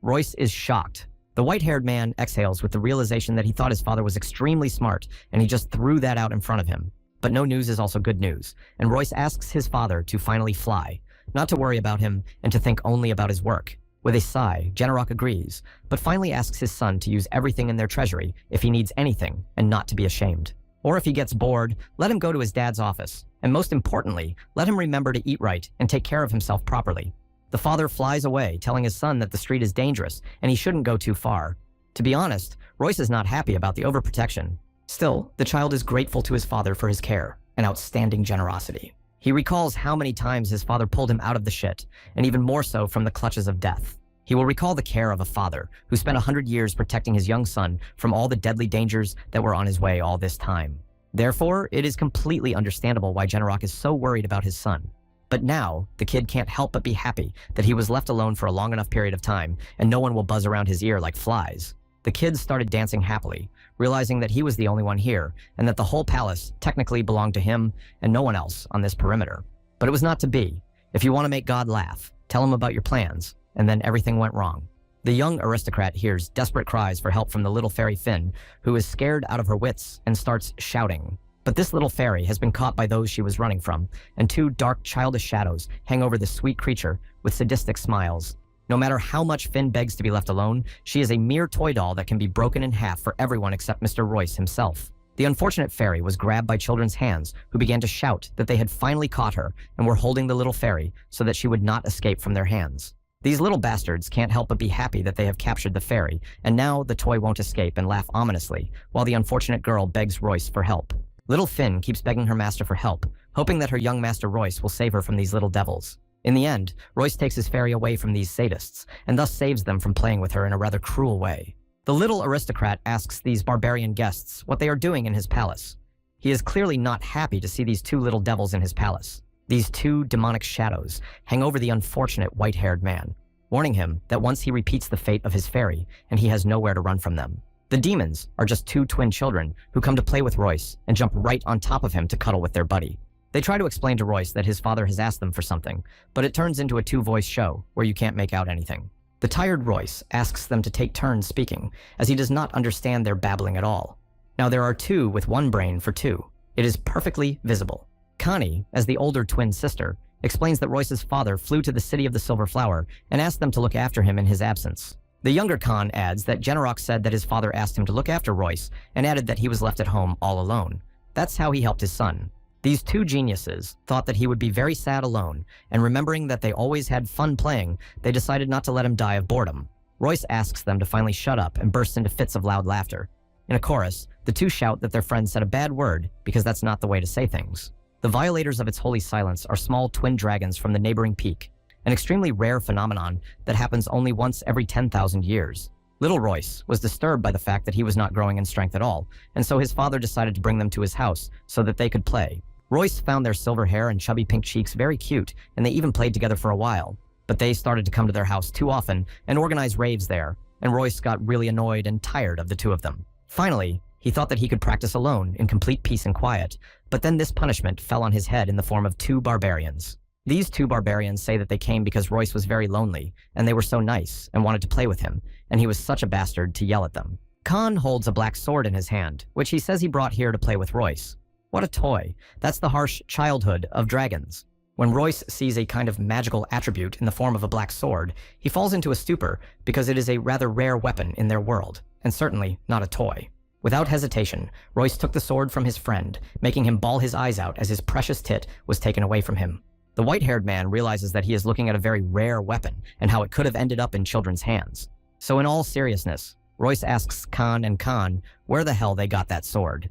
Royce is shocked. The white-haired man exhales with the realization that he thought his father was extremely smart, and he just threw that out in front of him. But no news is also good news, and Royce asks his father to finally fly, not to worry about him and to think only about his work. With a sigh, Genarok agrees, but finally asks his son to use everything in their treasury if he needs anything and not to be ashamed. Or if he gets bored, let him go to his dad's office, and most importantly, let him remember to eat right and take care of himself properly. The father flies away, telling his son that the street is dangerous and he shouldn't go too far. To be honest, Royce is not happy about the overprotection. Still, the child is grateful to his father for his care and outstanding generosity. He recalls how many times his father pulled him out of the shit, and even more so from the clutches of death. He will recall the care of a father who spent 100 years protecting his young son from all the deadly dangers that were on his way all this time. Therefore, it is completely understandable why Genarok is so worried about his son. But now, the kid can't help but be happy that he was left alone for a long enough period of time, and no one will buzz around his ear like flies. The kids started dancing happily, realizing that he was the only one here, and that the whole palace technically belonged to him and no one else on this perimeter. But it was not to be. If you want to make God laugh, tell him about your plans, and then everything went wrong. The young aristocrat hears desperate cries for help from the little fairy Finn, who is scared out of her wits and starts shouting. But this little fairy has been caught by those she was running from, and two dark, childish shadows hang over this sweet creature with sadistic smiles. No matter how much Finn begs to be left alone, she is a mere toy doll that can be broken in half for everyone except Mr. Royce himself. The unfortunate fairy was grabbed by children's hands who began to shout that they had finally caught her and were holding the little fairy so that she would not escape from their hands. These little bastards can't help but be happy that they have captured the fairy, and now the toy won't escape and laugh ominously, while the unfortunate girl begs Royce for help. Little Finn keeps begging her master for help, hoping that her young master Royce will save her from these little devils. In the end, Royce takes his fairy away from these sadists, and thus saves them from playing with her in a rather cruel way. The little aristocrat asks these barbarian guests what they are doing in his palace. He is clearly not happy to see these two little devils in his palace. These two demonic shadows hang over the unfortunate white-haired man, warning him that once he repeats the fate of his fairy, and he has nowhere to run from them. The demons are just two twin children who come to play with Royce and jump right on top of him to cuddle with their buddy. They try to explain to Royce that his father has asked them for something, but it turns into a two-voice show where you can't make out anything. The tired Royce asks them to take turns speaking, as he does not understand their babbling at all. Now there are two with one brain for two. It is perfectly visible. Connie, as the older twin sister, explains that Royce's father flew to the city of the Silver Flower and asked them to look after him in his absence. The younger Khan adds that Generok said that his father asked him to look after Royce and added that he was left at home all alone. That's how he helped his son. These two geniuses thought that he would be very sad alone, and remembering that they always had fun playing, they decided not to let him die of boredom. Royce asks them to finally shut up and bursts into fits of loud laughter. In a chorus, the two shout that their friend said a bad word because that's not the way to say things. The violators of its holy silence are small twin dragons from the neighboring peak, an extremely rare phenomenon that happens only once every 10,000 years. Little Royce was disturbed by the fact that he was not growing in strength at all, and so his father decided to bring them to his house so that they could play. Royce found their silver hair and chubby pink cheeks very cute, and they even played together for a while. But they started to come to their house too often and organize raves there, and Royce got really annoyed and tired of the two of them. Finally, he thought that he could practice alone in complete peace and quiet, but then this punishment fell on his head in the form of two barbarians. These two barbarians say that they came because Royce was very lonely, and they were so nice and wanted to play with him, and he was such a bastard to yell at them. Khan holds a black sword in his hand, which he says he brought here to play with Royce. What a toy. That's the harsh childhood of dragons. When Royce sees a kind of magical attribute in the form of a black sword, he falls into a stupor because it is a rather rare weapon in their world, and certainly not a toy. Without hesitation, Royce took the sword from his friend, making him bawl his eyes out as his precious tit was taken away from him. The white-haired man realizes that he is looking at a very rare weapon and how it could have ended up in children's hands. So in all seriousness, Royce asks Khan and Khan where the hell they got that sword.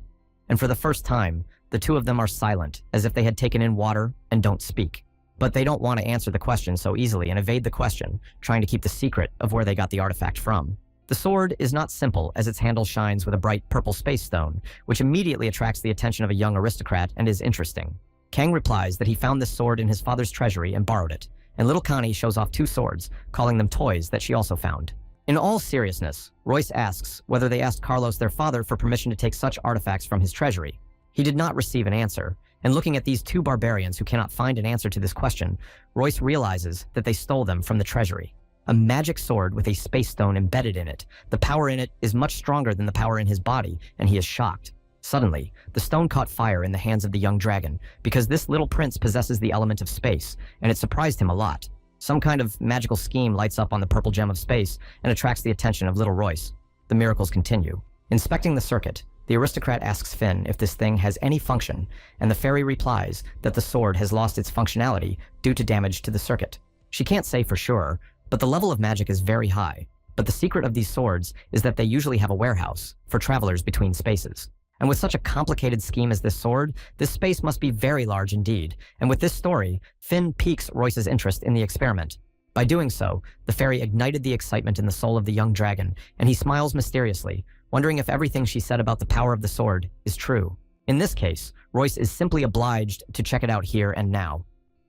And for the first time, the two of them are silent, as if they had taken in water and don't speak. But they don't want to answer the question so easily and evade the question, trying to keep the secret of where they got the artifact from. The sword is not simple, as its handle shines with a bright purple space stone, which immediately attracts the attention of a young aristocrat and is interesting. Kang replies that he found this sword in his father's treasury and borrowed it, and little Connie shows off two swords, calling them toys that she also found. In all seriousness, Royce asks whether they asked Carlos, their father, for permission to take such artifacts from his treasury. He did not receive an answer, and looking at these two barbarians who cannot find an answer to this question, Royce realizes that they stole them from the treasury. A magic sword with a space stone embedded in it. The power in it is much stronger than the power in his body, and he is shocked. Suddenly, the stone caught fire in the hands of the young dragon, because this little prince possesses the element of space, and it surprised him a lot. Some kind of magical scheme lights up on the purple gem of space and attracts the attention of little Royce. The miracles continue. Inspecting the circuit, the aristocrat asks Finn if this thing has any function, and the fairy replies that the sword has lost its functionality due to damage to the circuit. She can't say for sure, but the level of magic is very high. But the secret of these swords is that they usually have a warehouse for travelers between spaces. And with such a complicated scheme as this sword, this space must be very large indeed. And with this story, Finn piques Royce's interest in the experiment. By doing so, the fairy ignited the excitement in the soul of the young dragon, and he smiles mysteriously, wondering if everything she said about the power of the sword is true. In this case, Royce is simply obliged to check it out here and now.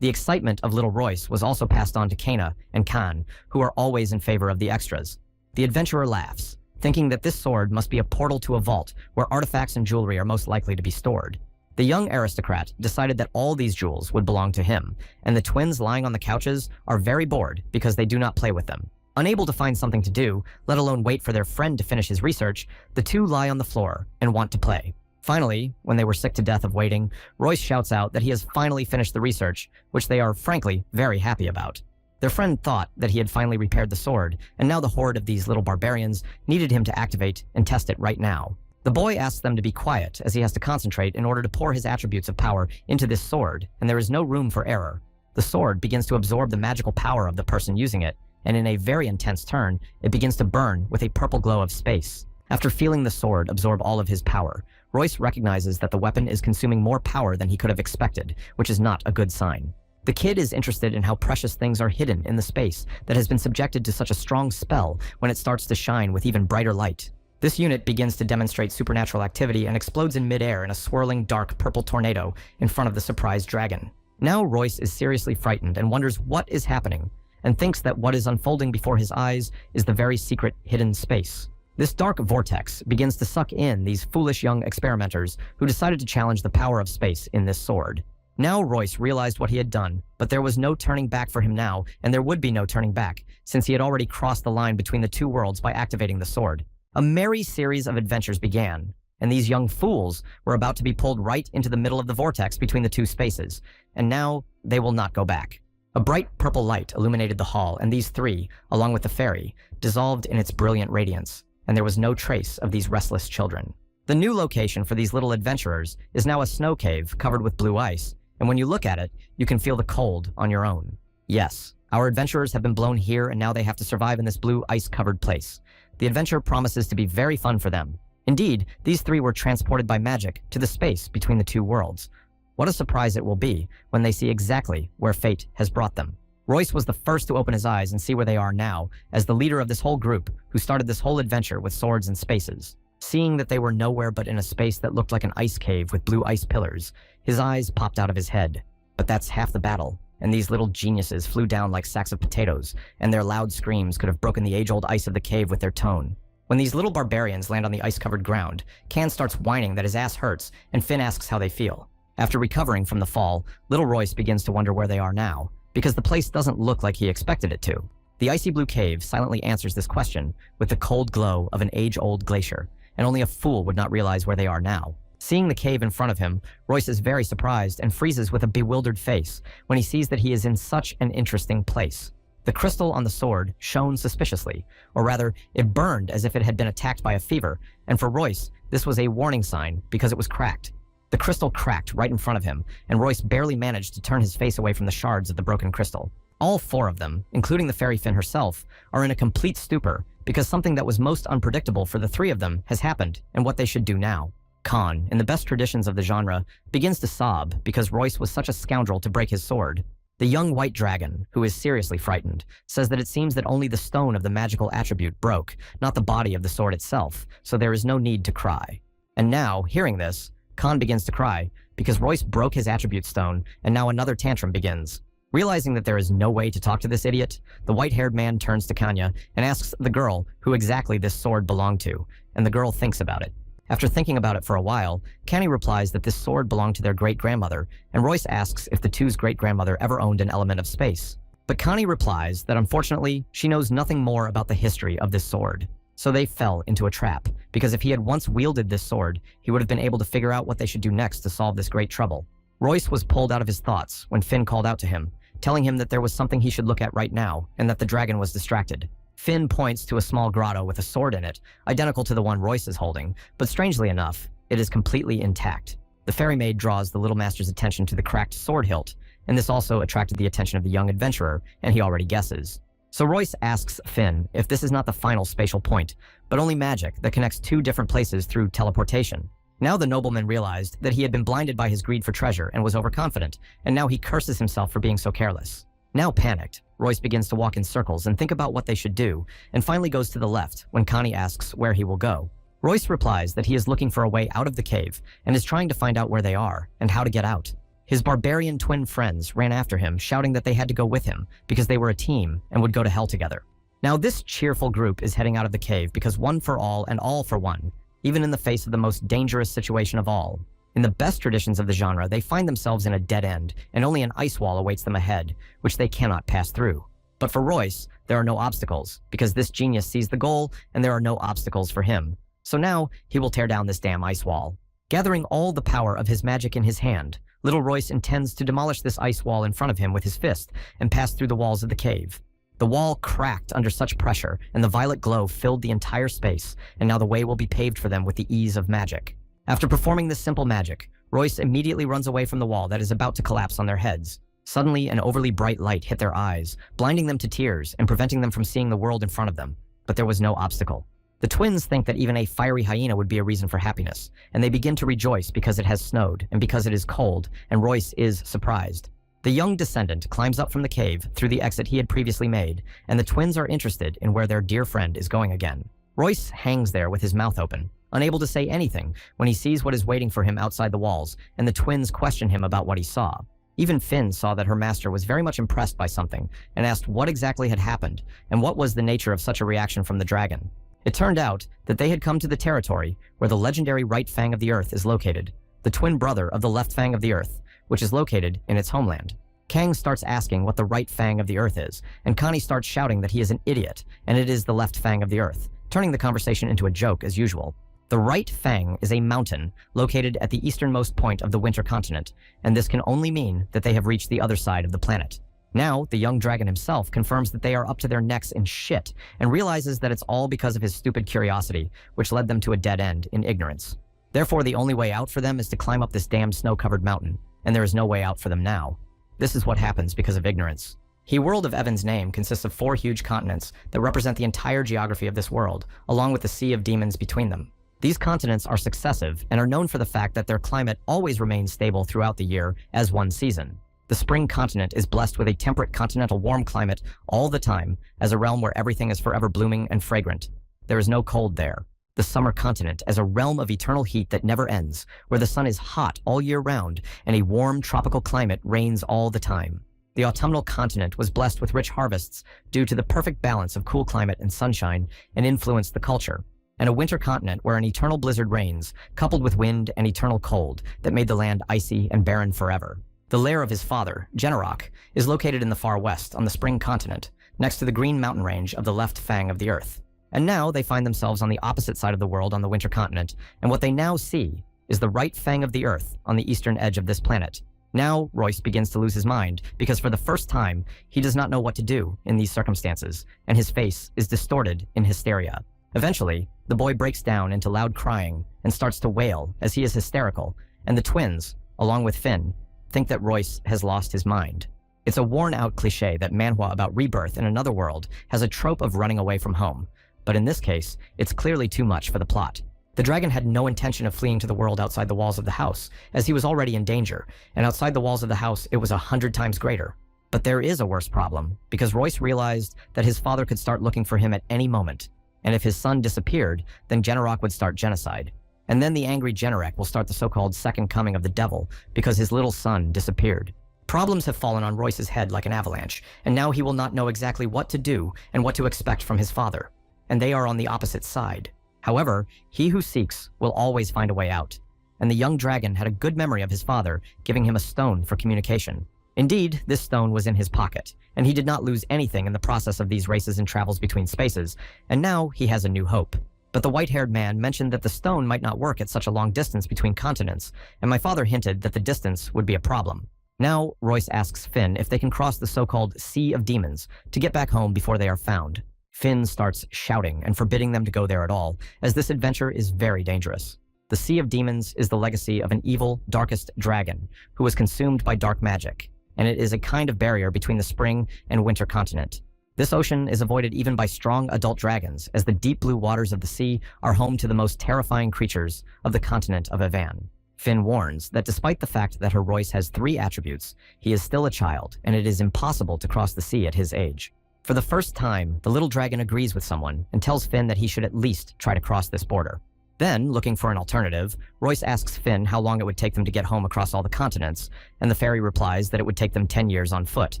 The excitement of little Royce was also passed on to Kana and Khan, who are always in favor of the extras. The adventurer laughs, thinking that this sword must be a portal to a vault where artifacts and jewelry are most likely to be stored. The young aristocrat decided that all these jewels would belong to him, and the twins lying on the couches are very bored because they do not play with them. Unable to find something to do, let alone wait for their friend to finish his research, the two lie on the floor and want to play. Finally, when they were sick to death of waiting, Royce shouts out that he has finally finished the research, which they are frankly very happy about. Their friend thought that he had finally repaired the sword, and now the horde of these little barbarians needed him to activate and test it right now. The boy asks them to be quiet as he has to concentrate in order to pour his attributes of power into this sword, and there is no room for error. The sword begins to absorb the magical power of the person using it, and in a very intense turn, it begins to burn with a purple glow of space. After feeling the sword absorb all of his power, Royce recognizes that the weapon is consuming more power than he could have expected, which is not a good sign. The kid is interested in how precious things are hidden in the space that has been subjected to such a strong spell when it starts to shine with even brighter light. This unit begins to demonstrate supernatural activity and explodes in midair in a swirling dark purple tornado in front of the surprised dragon. Now Royce is seriously frightened and wonders what is happening, and thinks that what is unfolding before his eyes is the very secret hidden space. This dark vortex begins to suck in these foolish young experimenters who decided to challenge the power of space in this sword. Now Royce realized what he had done, but there was no turning back for him now, and there would be no turning back, since he had already crossed the line between the two worlds by activating the sword. A merry series of adventures began, and these young fools were about to be pulled right into the middle of the vortex between the two spaces, and now they will not go back. A bright purple light illuminated the hall, and these three, along with the fairy, dissolved in its brilliant radiance, and there was no trace of these restless children. The new location for these little adventurers is now a snow cave covered with blue ice, and when you look at it, you can feel the cold on your own. Yes, our adventurers have been blown here, and now they have to survive in this blue ice-covered place. The adventure promises to be very fun for them. Indeed, these three were transported by magic to the space between the two worlds. What a surprise it will be when they see exactly where fate has brought them. Royce was the first to open his eyes and see where they are now, as the leader of this whole group who started this whole adventure with swords and spaces. Seeing that they were nowhere but in a space that looked like an ice cave with blue ice pillars, his eyes popped out of his head. But that's half the battle, and these little geniuses flew down like sacks of potatoes, and their loud screams could have broken the age-old ice of the cave with their tone. When these little barbarians land on the ice-covered ground, Can starts whining that his ass hurts, and Finn asks how they feel. After recovering from the fall, little Royce begins to wonder where they are now, because the place doesn't look like he expected it to. The icy blue cave silently answers this question with the cold glow of an age-old glacier, and only a fool would not realize where they are now. Seeing the cave in front of him, Royce is very surprised and freezes with a bewildered face when he sees that he is in such an interesting place. The crystal on the sword shone suspiciously, or rather, it burned as if it had been attacked by a fever, and for Royce, this was a warning sign because it was cracked. The crystal cracked right in front of him, and Royce barely managed to turn his face away from the shards of the broken crystal. All four of them, including the fairy Finn herself, are in a complete stupor because something that was most unpredictable for the three of them has happened, and what they should do now. Khan, in the best traditions of the genre, begins to sob because Royce was such a scoundrel to break his sword. The young white dragon, who is seriously frightened, says that it seems that only the stone of the magical attribute broke, not the body of the sword itself, so there is no need to cry. And now, hearing this, Khan begins to cry because Royce broke his attribute stone, and now another tantrum begins. Realizing that there is no way to talk to this idiot, the white-haired man turns to Kanya and asks the girl who exactly this sword belonged to, and the girl thinks about it. After thinking about it for a while, Kanny replies that this sword belonged to their great-grandmother, and Royce asks if the two's great-grandmother ever owned an element of space. But Connie replies that unfortunately, she knows nothing more about the history of this sword. So they fell into a trap, because if he had once wielded this sword, he would have been able to figure out what they should do next to solve this great trouble. Royce was pulled out of his thoughts when Finn called out to him, telling him that there was something he should look at right now, and that the dragon was distracted. Finn points to a small grotto with a sword in it, identical to the one Royce is holding, but strangely enough, it is completely intact. The fairy maid draws the little master's attention to the cracked sword hilt, and this also attracted the attention of the young adventurer, and he already guesses. So Royce asks Finn if this is not the final spatial point, but only magic that connects two different places through teleportation. Now the nobleman realized that he had been blinded by his greed for treasure and was overconfident, and now he curses himself for being so careless. Now panicked, Royce begins to walk in circles and think about what they should do, and finally goes to the left when Connie asks where he will go. Royce replies that he is looking for a way out of the cave and is trying to find out where they are and how to get out. His barbarian twin friends ran after him, shouting that they had to go with him because they were a team and would go to hell together. Now this cheerful group is heading out of the cave because one for all and all for one, even in the face of the most dangerous situation of all. In the best traditions of the genre, they find themselves in a dead end, and only an ice wall awaits them ahead, which they cannot pass through. But for Royce, there are no obstacles, because this genius sees the goal, and there are no obstacles for him. So now, he will tear down this damn ice wall. Gathering all the power of his magic in his hand, little Royce intends to demolish this ice wall in front of him with his fist, and pass through the walls of the cave. The wall cracked under such pressure, and the violet glow filled the entire space, and now the way will be paved for them with the ease of magic. After performing this simple magic, Royce immediately runs away from the wall that is about to collapse on their heads. Suddenly, an overly bright light hit their eyes, blinding them to tears and preventing them from seeing the world in front of them. But there was no obstacle. The twins think that even a fiery hyena would be a reason for happiness, and they begin to rejoice because it has snowed and because it is cold, and Royce is surprised. The young descendant climbs up from the cave through the exit he had previously made, and the twins are interested in where their dear friend is going again. Royce hangs there with his mouth open, unable to say anything when he sees what is waiting for him outside the walls, and the twins question him about what he saw. Even Finn saw that her master was very much impressed by something, and asked what exactly had happened, and what was the nature of such a reaction from the dragon. It turned out that they had come to the territory where the legendary right fang of the earth is located, the twin brother of the left fang of the earth, which is located in its homeland. Kang starts asking what the right fang of the earth is, and Connie starts shouting that he is an idiot, and it is the left fang of the earth, turning the conversation into a joke as usual. The right fang is a mountain located at the easternmost point of the winter continent, and this can only mean that they have reached the other side of the planet. Now, the young dragon himself confirms that they are up to their necks in shit, and realizes that it's all because of his stupid curiosity, which led them to a dead end in ignorance. Therefore, the only way out for them is to climb up this damned snow-covered mountain, and there is no way out for them now. This is what happens because of ignorance. The world of Evan's name consists of 4 huge continents that represent the entire geography of this world, along with the Sea of Demons between them. These continents are successive and are known for the fact that their climate always remains stable throughout the year as one season. The spring continent is blessed with a temperate continental warm climate all the time, as a realm where everything is forever blooming and fragrant. There is no cold there. The summer continent as a realm of eternal heat that never ends, where the sun is hot all year round and a warm tropical climate reigns all the time. The autumnal continent was blessed with rich harvests due to the perfect balance of cool climate and sunshine, and influenced the culture. And a winter continent where an eternal blizzard reigns, coupled with wind and eternal cold that made the land icy and barren forever. The lair of his father, Generok, is located in the far west on the spring continent, next to the green mountain range of the left fang of the earth. And now they find themselves on the opposite side of the world on the winter continent, and what they now see is the right fang of the earth on the eastern edge of this planet. Now, Royce begins to lose his mind, because for the first time, he does not know what to do in these circumstances, and his face is distorted in hysteria. Eventually, the boy breaks down into loud crying and starts to wail as he is hysterical, and the twins, along with Finn, think that Royce has lost his mind. It's a worn-out cliché that manhwa about rebirth in another world has a trope of running away from home, but in this case, it's clearly too much for the plot. The dragon had no intention of fleeing to the world outside the walls of the house, as he was already in danger, and outside the walls of the house it was 100 times greater. But there is a worse problem, because Royce realized that his father could start looking for him at any moment, and if his son disappeared, then Generok would start genocide. And then the angry Generek will start the so-called second coming of the devil, because his little son disappeared. Problems have fallen on Royce's head like an avalanche, and now he will not know exactly what to do and what to expect from his father. And they are on the opposite side. However, he who seeks will always find a way out. And the young dragon had a good memory of his father, giving him a stone for communication. Indeed, this stone was in his pocket, and he did not lose anything in the process of these races and travels between spaces, and now he has a new hope. But the white-haired man mentioned that the stone might not work at such a long distance between continents, and my father hinted that the distance would be a problem. Now, Royce asks Finn if they can cross the so-called Sea of Demons to get back home before they are found. Finn starts shouting and forbidding them to go there at all, as this adventure is very dangerous. The Sea of Demons is the legacy of an evil, darkest dragon who was consumed by dark magic, and it is a kind of barrier between the spring and winter continent. This ocean is avoided even by strong adult dragons, as the deep blue waters of the sea are home to the most terrifying creatures of the continent of Evan. Finn warns that despite the fact that her Royce has 3 attributes, he is still a child, and it is impossible to cross the sea at his age. For the first time, the little dragon agrees with someone and tells Finn that he should at least try to cross this border. Then, looking for an alternative, Royce asks Finn how long it would take them to get home across all the continents, and the fairy replies that it would take them 10 years on foot.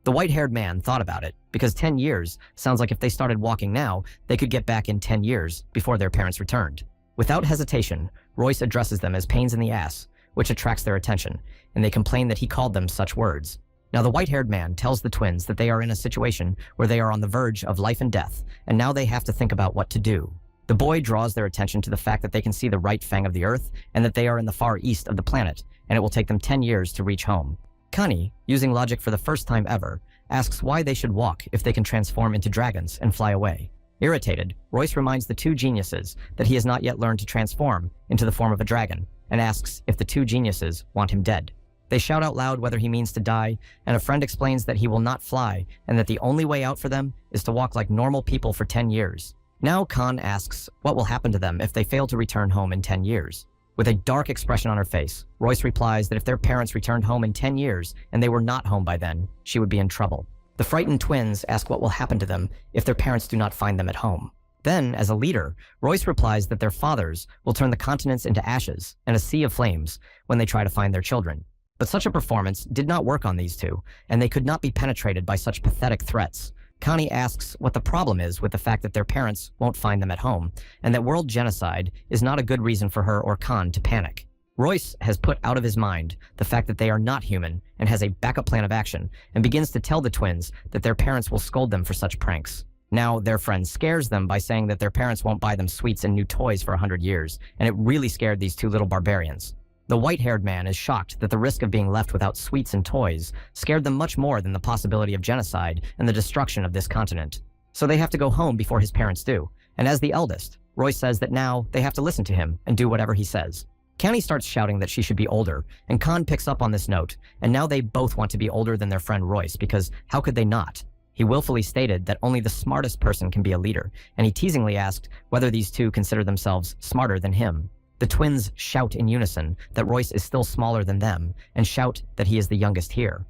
The white-haired man thought about it, because 10 years sounds like if they started walking now, they could get back in 10 years before their parents returned. Without hesitation, Royce addresses them as pains in the ass, which attracts their attention, and they complain that he called them such words. Now the white-haired man tells the twins that they are in a situation where they are on the verge of life and death, and now they have to think about what to do. The boy draws their attention to the fact that they can see the right fang of the earth, and that they are in the far east of the planet, and it will take them 10 years to reach home. Connie, using logic for the first time ever, asks why they should walk if they can transform into dragons and fly away. Irritated, Royce reminds the 2 geniuses that he has not yet learned to transform into the form of a dragon, and asks if the 2 geniuses want him dead. They shout out loud whether he means to die, and a friend explains that he will not fly, and that the only way out for them is to walk like normal people for 10 years. Now Khan asks what will happen to them if they fail to return home in 10 years. With a dark expression on her face, Royce replies that if their parents returned home in 10 years and they were not home by then, she would be in trouble. The frightened twins ask what will happen to them if their parents do not find them at home. Then, as a leader, Royce replies that their fathers will turn the continents into ashes and a sea of flames when they try to find their children. But such a performance did not work on these 2, and they could not be penetrated by such pathetic threats. Connie asks what the problem is with the fact that their parents won't find them at home, and that world genocide is not a good reason for her or Khan to panic. Royce has put out of his mind the fact that they are not human and has a backup plan of action and begins to tell the twins that their parents will scold them for such pranks. Now, their friend scares them by saying that their parents won't buy them sweets and new toys for 100 years, and it really scared these two little barbarians. The white-haired man is shocked that the risk of being left without sweets and toys scared them much more than the possibility of genocide and the destruction of this continent. So they have to go home before his parents do, and as the eldest, Royce says that now they have to listen to him and do whatever he says. County starts shouting that she should be older, and Khan picks up on this note, and now they both want to be older than their friend Royce because how could they not? He willfully stated that only the smartest person can be a leader, and he teasingly asked whether these two consider themselves smarter than him. The twins shout in unison that Royce is still smaller than them, and shout that he is the youngest here.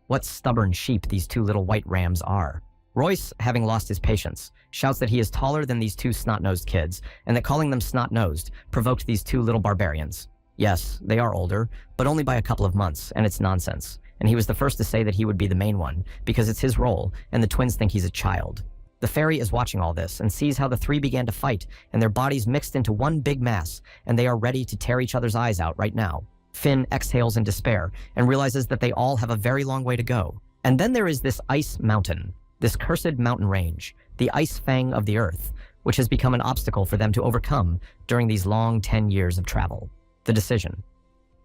What stubborn sheep these two little white rams are. Royce, having lost his patience, shouts that he is taller than these two snot-nosed kids, and that calling them snot-nosed provoked these two little barbarians. Yes, they are older, but only by a couple of months, and it's nonsense. And he was the first to say that he would be the main one, because it's his role, and the twins think he's a child. The fairy is watching all this, and sees how the three began to fight, and their bodies mixed into one big mass, and they are ready to tear each other's eyes out right now. Finn exhales in despair, and realizes that they all have a very long way to go. And then there is this ice mountain. This cursed mountain range, the ice fang of the earth, which has become an obstacle for them to overcome during these long 10 years of travel. The decision.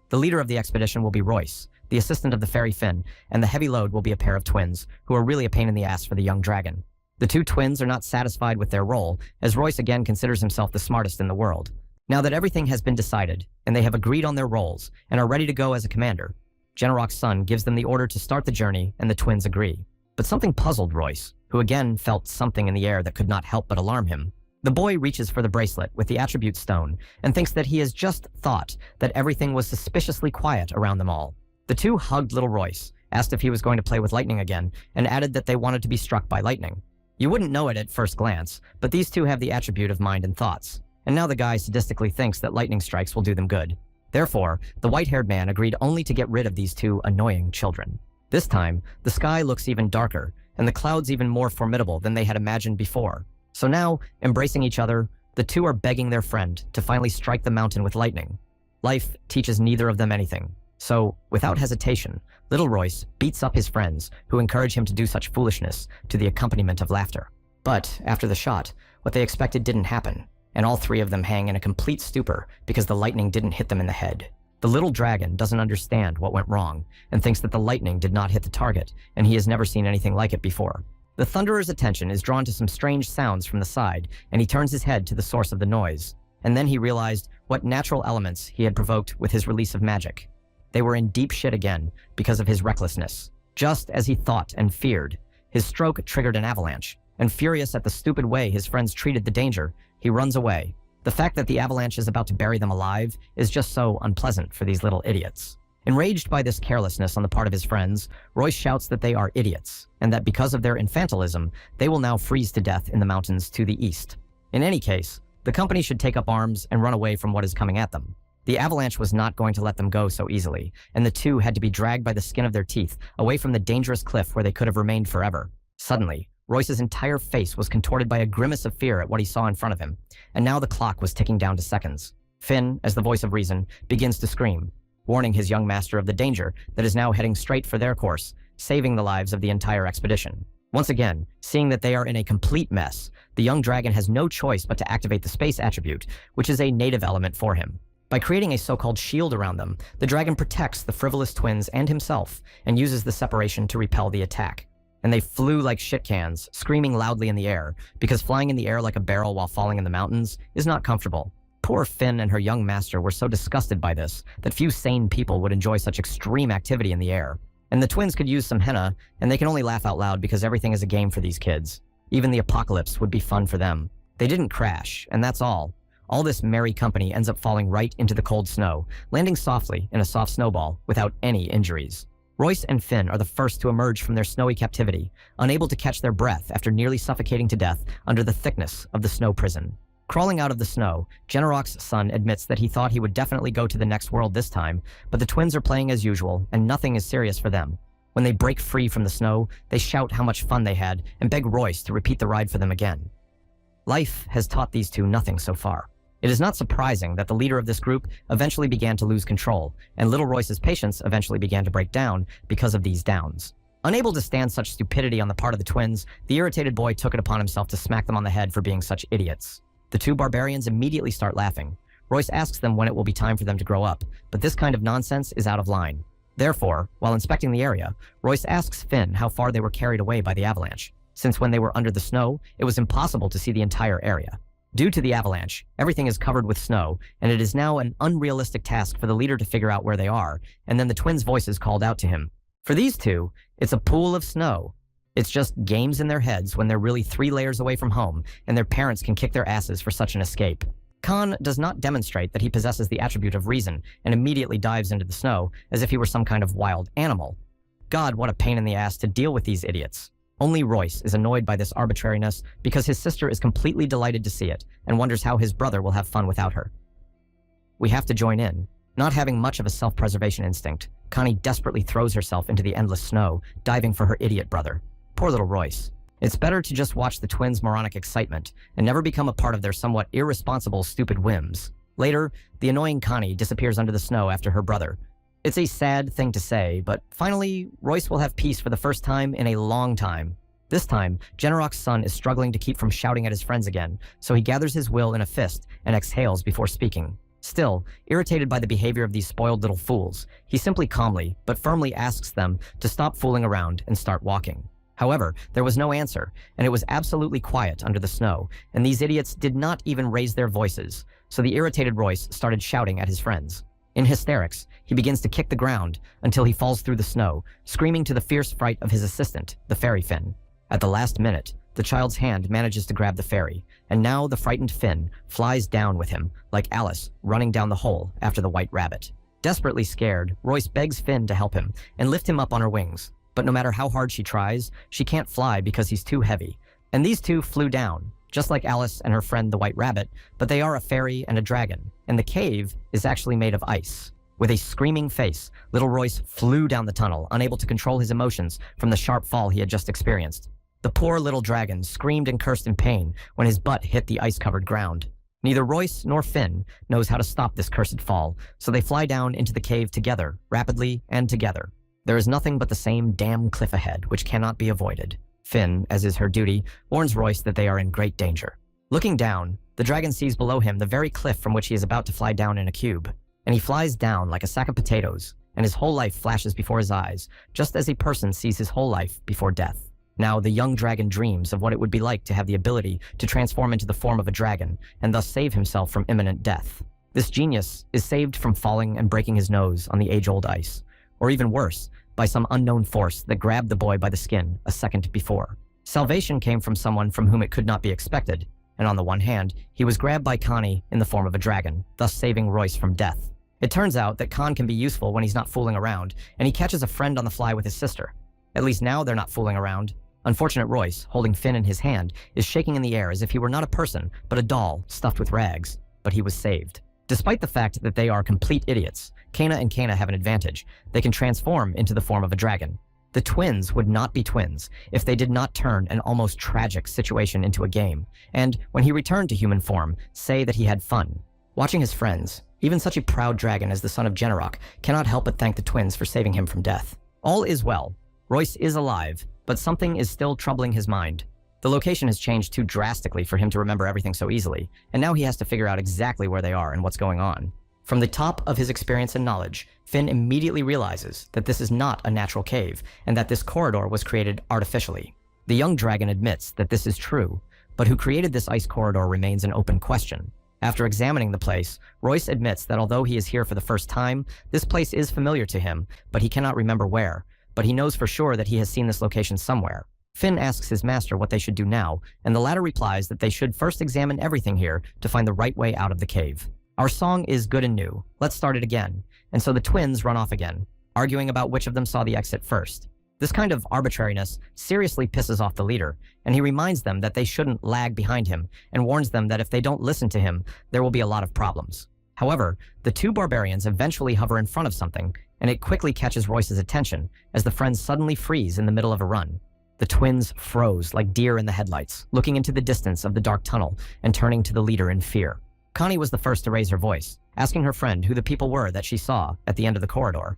The leader of the expedition will be Royce, the assistant of the fairy Finn, and the heavy load will be a pair of twins, who are really a pain in the ass for the young dragon. The two twins are not satisfied with their role, as Royce again considers himself the smartest in the world. Now that everything has been decided, and they have agreed on their roles, and are ready to go as a commander, Generok's son gives them the order to start the journey, and the twins agree. But something puzzled Royce, who again felt something in the air that could not help but alarm him. The boy reaches for the bracelet with the attribute stone and thinks that he has just thought that everything was suspiciously quiet around them all. The two hugged little Royce, asked if he was going to play with lightning again, and added that they wanted to be struck by lightning. You wouldn't know it at first glance, but these two have the attribute of mind and thoughts, and now the guy sadistically thinks that lightning strikes will do them good. Therefore, the white-haired man agreed only to get rid of these two annoying children. This time, the sky looks even darker, and the clouds even more formidable than they had imagined before. So now, embracing each other, the two are begging their friend to finally strike the mountain with lightning. Life teaches neither of them anything. So, without hesitation, little Royce beats up his friends, who encourage him to do such foolishness, to the accompaniment of laughter. But, after the shot, what they expected didn't happen, and all three of them hang in a complete stupor because the lightning didn't hit them in the head. The little dragon doesn't understand what went wrong, and thinks that the lightning did not hit the target, and he has never seen anything like it before. The Thunderer's attention is drawn to some strange sounds from the side, and he turns his head to the source of the noise. And then he realized what natural elements he had provoked with his release of magic. They were in deep shit again, because of his recklessness. Just as he thought and feared, his stroke triggered an avalanche, and furious at the stupid way his friends treated the danger, he runs away. The fact that the avalanche is about to bury them alive is just so unpleasant for these little idiots. Enraged by this carelessness on the part of his friends, Royce shouts that they are idiots, and that because of their infantilism, they will now freeze to death in the mountains to the east. In any case, the company should take up arms and run away from what is coming at them. The avalanche was not going to let them go so easily, and the two had to be dragged by the skin of their teeth away from the dangerous cliff where they could have remained forever. Suddenly, Royce's entire face was contorted by a grimace of fear at what he saw in front of him, and now the clock was ticking down to seconds. Finn, as the voice of reason, begins to scream, warning his young master of the danger that is now heading straight for their course, saving the lives of the entire expedition. Once again, seeing that they are in a complete mess, the young dragon has no choice but to activate the space attribute, which is a native element for him. By creating a so-called shield around them, the dragon protects the frivolous twins and himself, and uses the separation to repel the attack. And they flew like shit cans, screaming loudly in the air, because flying in the air like a barrel while falling in the mountains is not comfortable. Poor Finn and her young master were so disgusted by this that few sane people would enjoy such extreme activity in the air. And the twins could use some henna, and they can only laugh out loud because everything is a game for these kids. Even the apocalypse would be fun for them. They didn't crash, and that's all. All this merry company ends up falling right into the cold snow, landing softly in a soft snowball without any injuries. Royce and Finn are the first to emerge from their snowy captivity, unable to catch their breath after nearly suffocating to death under the thickness of the snow prison. Crawling out of the snow, Generok's son admits that he thought he would definitely go to the next world this time, but the twins are playing as usual, and nothing is serious for them. When they break free from the snow, they shout how much fun they had and beg Royce to repeat the ride for them again. Life has taught these two nothing so far. It is not surprising that the leader of this group eventually began to lose control, and little Royce's patience eventually began to break down because of these downs. Unable to stand such stupidity on the part of the twins, the irritated boy took it upon himself to smack them on the head for being such idiots. The two barbarians immediately start laughing. Royce asks them when it will be time for them to grow up, but this kind of nonsense is out of line. Therefore, while inspecting the area, Royce asks Finn how far they were carried away by the avalanche, since when they were under the snow, it was impossible to see the entire area. Due to the avalanche, everything is covered with snow, and it is now an unrealistic task for the leader to figure out where they are, and then the twins' voices called out to him. For these two, it's a pool of snow. It's just games in their heads when they're really 3 layers away from home, and their parents can kick their asses for such an escape. Khan does not demonstrate that he possesses the attribute of reason and immediately dives into the snow as if he were some kind of wild animal. God, what a pain in the ass to deal with these idiots. Only Royce is annoyed by this arbitrariness because his sister is completely delighted to see it and wonders how his brother will have fun without her. We have to join in. Not having much of a self-preservation instinct, Connie desperately throws herself into the endless snow, diving for her idiot brother. Poor little Royce. It's better to just watch the twins' moronic excitement and never become a part of their somewhat irresponsible, stupid whims. Later, the annoying Connie disappears under the snow after her brother. It's a sad thing to say, but finally, Royce will have peace for the first time in a long time. This time, Generok's son is struggling to keep from shouting at his friends again, so he gathers his will in a fist and exhales before speaking. Still, irritated by the behavior of these spoiled little fools, he simply calmly but firmly asks them to stop fooling around and start walking. However, there was no answer, and it was absolutely quiet under the snow, and these idiots did not even raise their voices, so the irritated Royce started shouting at his friends. In hysterics, he begins to kick the ground until he falls through the snow, screaming to the fierce fright of his assistant, the fairy Finn. At the last minute, the child's hand manages to grab the fairy, and now the frightened Finn flies down with him, like Alice running down the hole after the white rabbit. Desperately scared, Royce begs Finn to help him and lift him up on her wings. But no matter how hard she tries, she can't fly because he's too heavy. And these two flew down, just like Alice and her friend the White Rabbit, but they are a fairy and a dragon, and the cave is actually made of ice. With a screaming face, little Royce flew down the tunnel, unable to control his emotions from the sharp fall he had just experienced. The poor little dragon screamed and cursed in pain when his butt hit the ice-covered ground. Neither Royce nor Finn knows how to stop this cursed fall, so they fly down into the cave together, rapidly and together. There is nothing but the same damn cliff ahead, which cannot be avoided. Finn, as is her duty, warns Royce that they are in great danger. Looking down, the dragon sees below him the very cliff from which he is about to fly down in a cube, and he flies down like a sack of potatoes, and his whole life flashes before his eyes, just as a person sees his whole life before death. Now, the young dragon dreams of what it would be like to have the ability to transform into the form of a dragon, and thus save himself from imminent death. This genius is saved from falling and breaking his nose on the age-old ice, or even worse, by some unknown force that grabbed the boy by the skin a second before. Salvation came from someone from whom it could not be expected, and on the one hand, he was grabbed by Connie in the form of a dragon, thus saving Royce from death. It turns out that Khan can be useful when he's not fooling around, and he catches a friend on the fly with his sister. At least now they're not fooling around. Unfortunate Royce, holding Finn in his hand, is shaking in the air as if he were not a person, but a doll stuffed with rags. But he was saved. Despite the fact that they are complete idiots, Kana and Kana have an advantage. They can transform into the form of a dragon. The twins would not be twins if they did not turn an almost tragic situation into a game, and when he returned to human form, say that he had fun. Watching his friends, even such a proud dragon as the son of Generok, cannot help but thank the twins for saving him from death. All is well. Royce is alive, but something is still troubling his mind. The location has changed too drastically for him to remember everything so easily, and now he has to figure out exactly where they are and what's going on. From the top of his experience and knowledge, Finn immediately realizes that this is not a natural cave, and that this corridor was created artificially. The young dragon admits that this is true, but who created this ice corridor remains an open question. After examining the place, Royce admits that although he is here for the first time, this place is familiar to him, but he cannot remember where. But he knows for sure that he has seen this location somewhere. Finn asks his master what they should do now, and the latter replies that they should first examine everything here to find the right way out of the cave. Our song is good and new. Let's start it again. And so the twins run off again, arguing about which of them saw the exit first. This kind of arbitrariness seriously pisses off the leader, and he reminds them that they shouldn't lag behind him, and warns them that if they don't listen to him, there will be a lot of problems. However, the two barbarians eventually hover in front of something, and it quickly catches Royce's attention as the friends suddenly freeze in the middle of a run. The twins froze like deer in the headlights, looking into the distance of the dark tunnel and turning to the leader in fear. Connie was the first to raise her voice, asking her friend who the people were that she saw at the end of the corridor.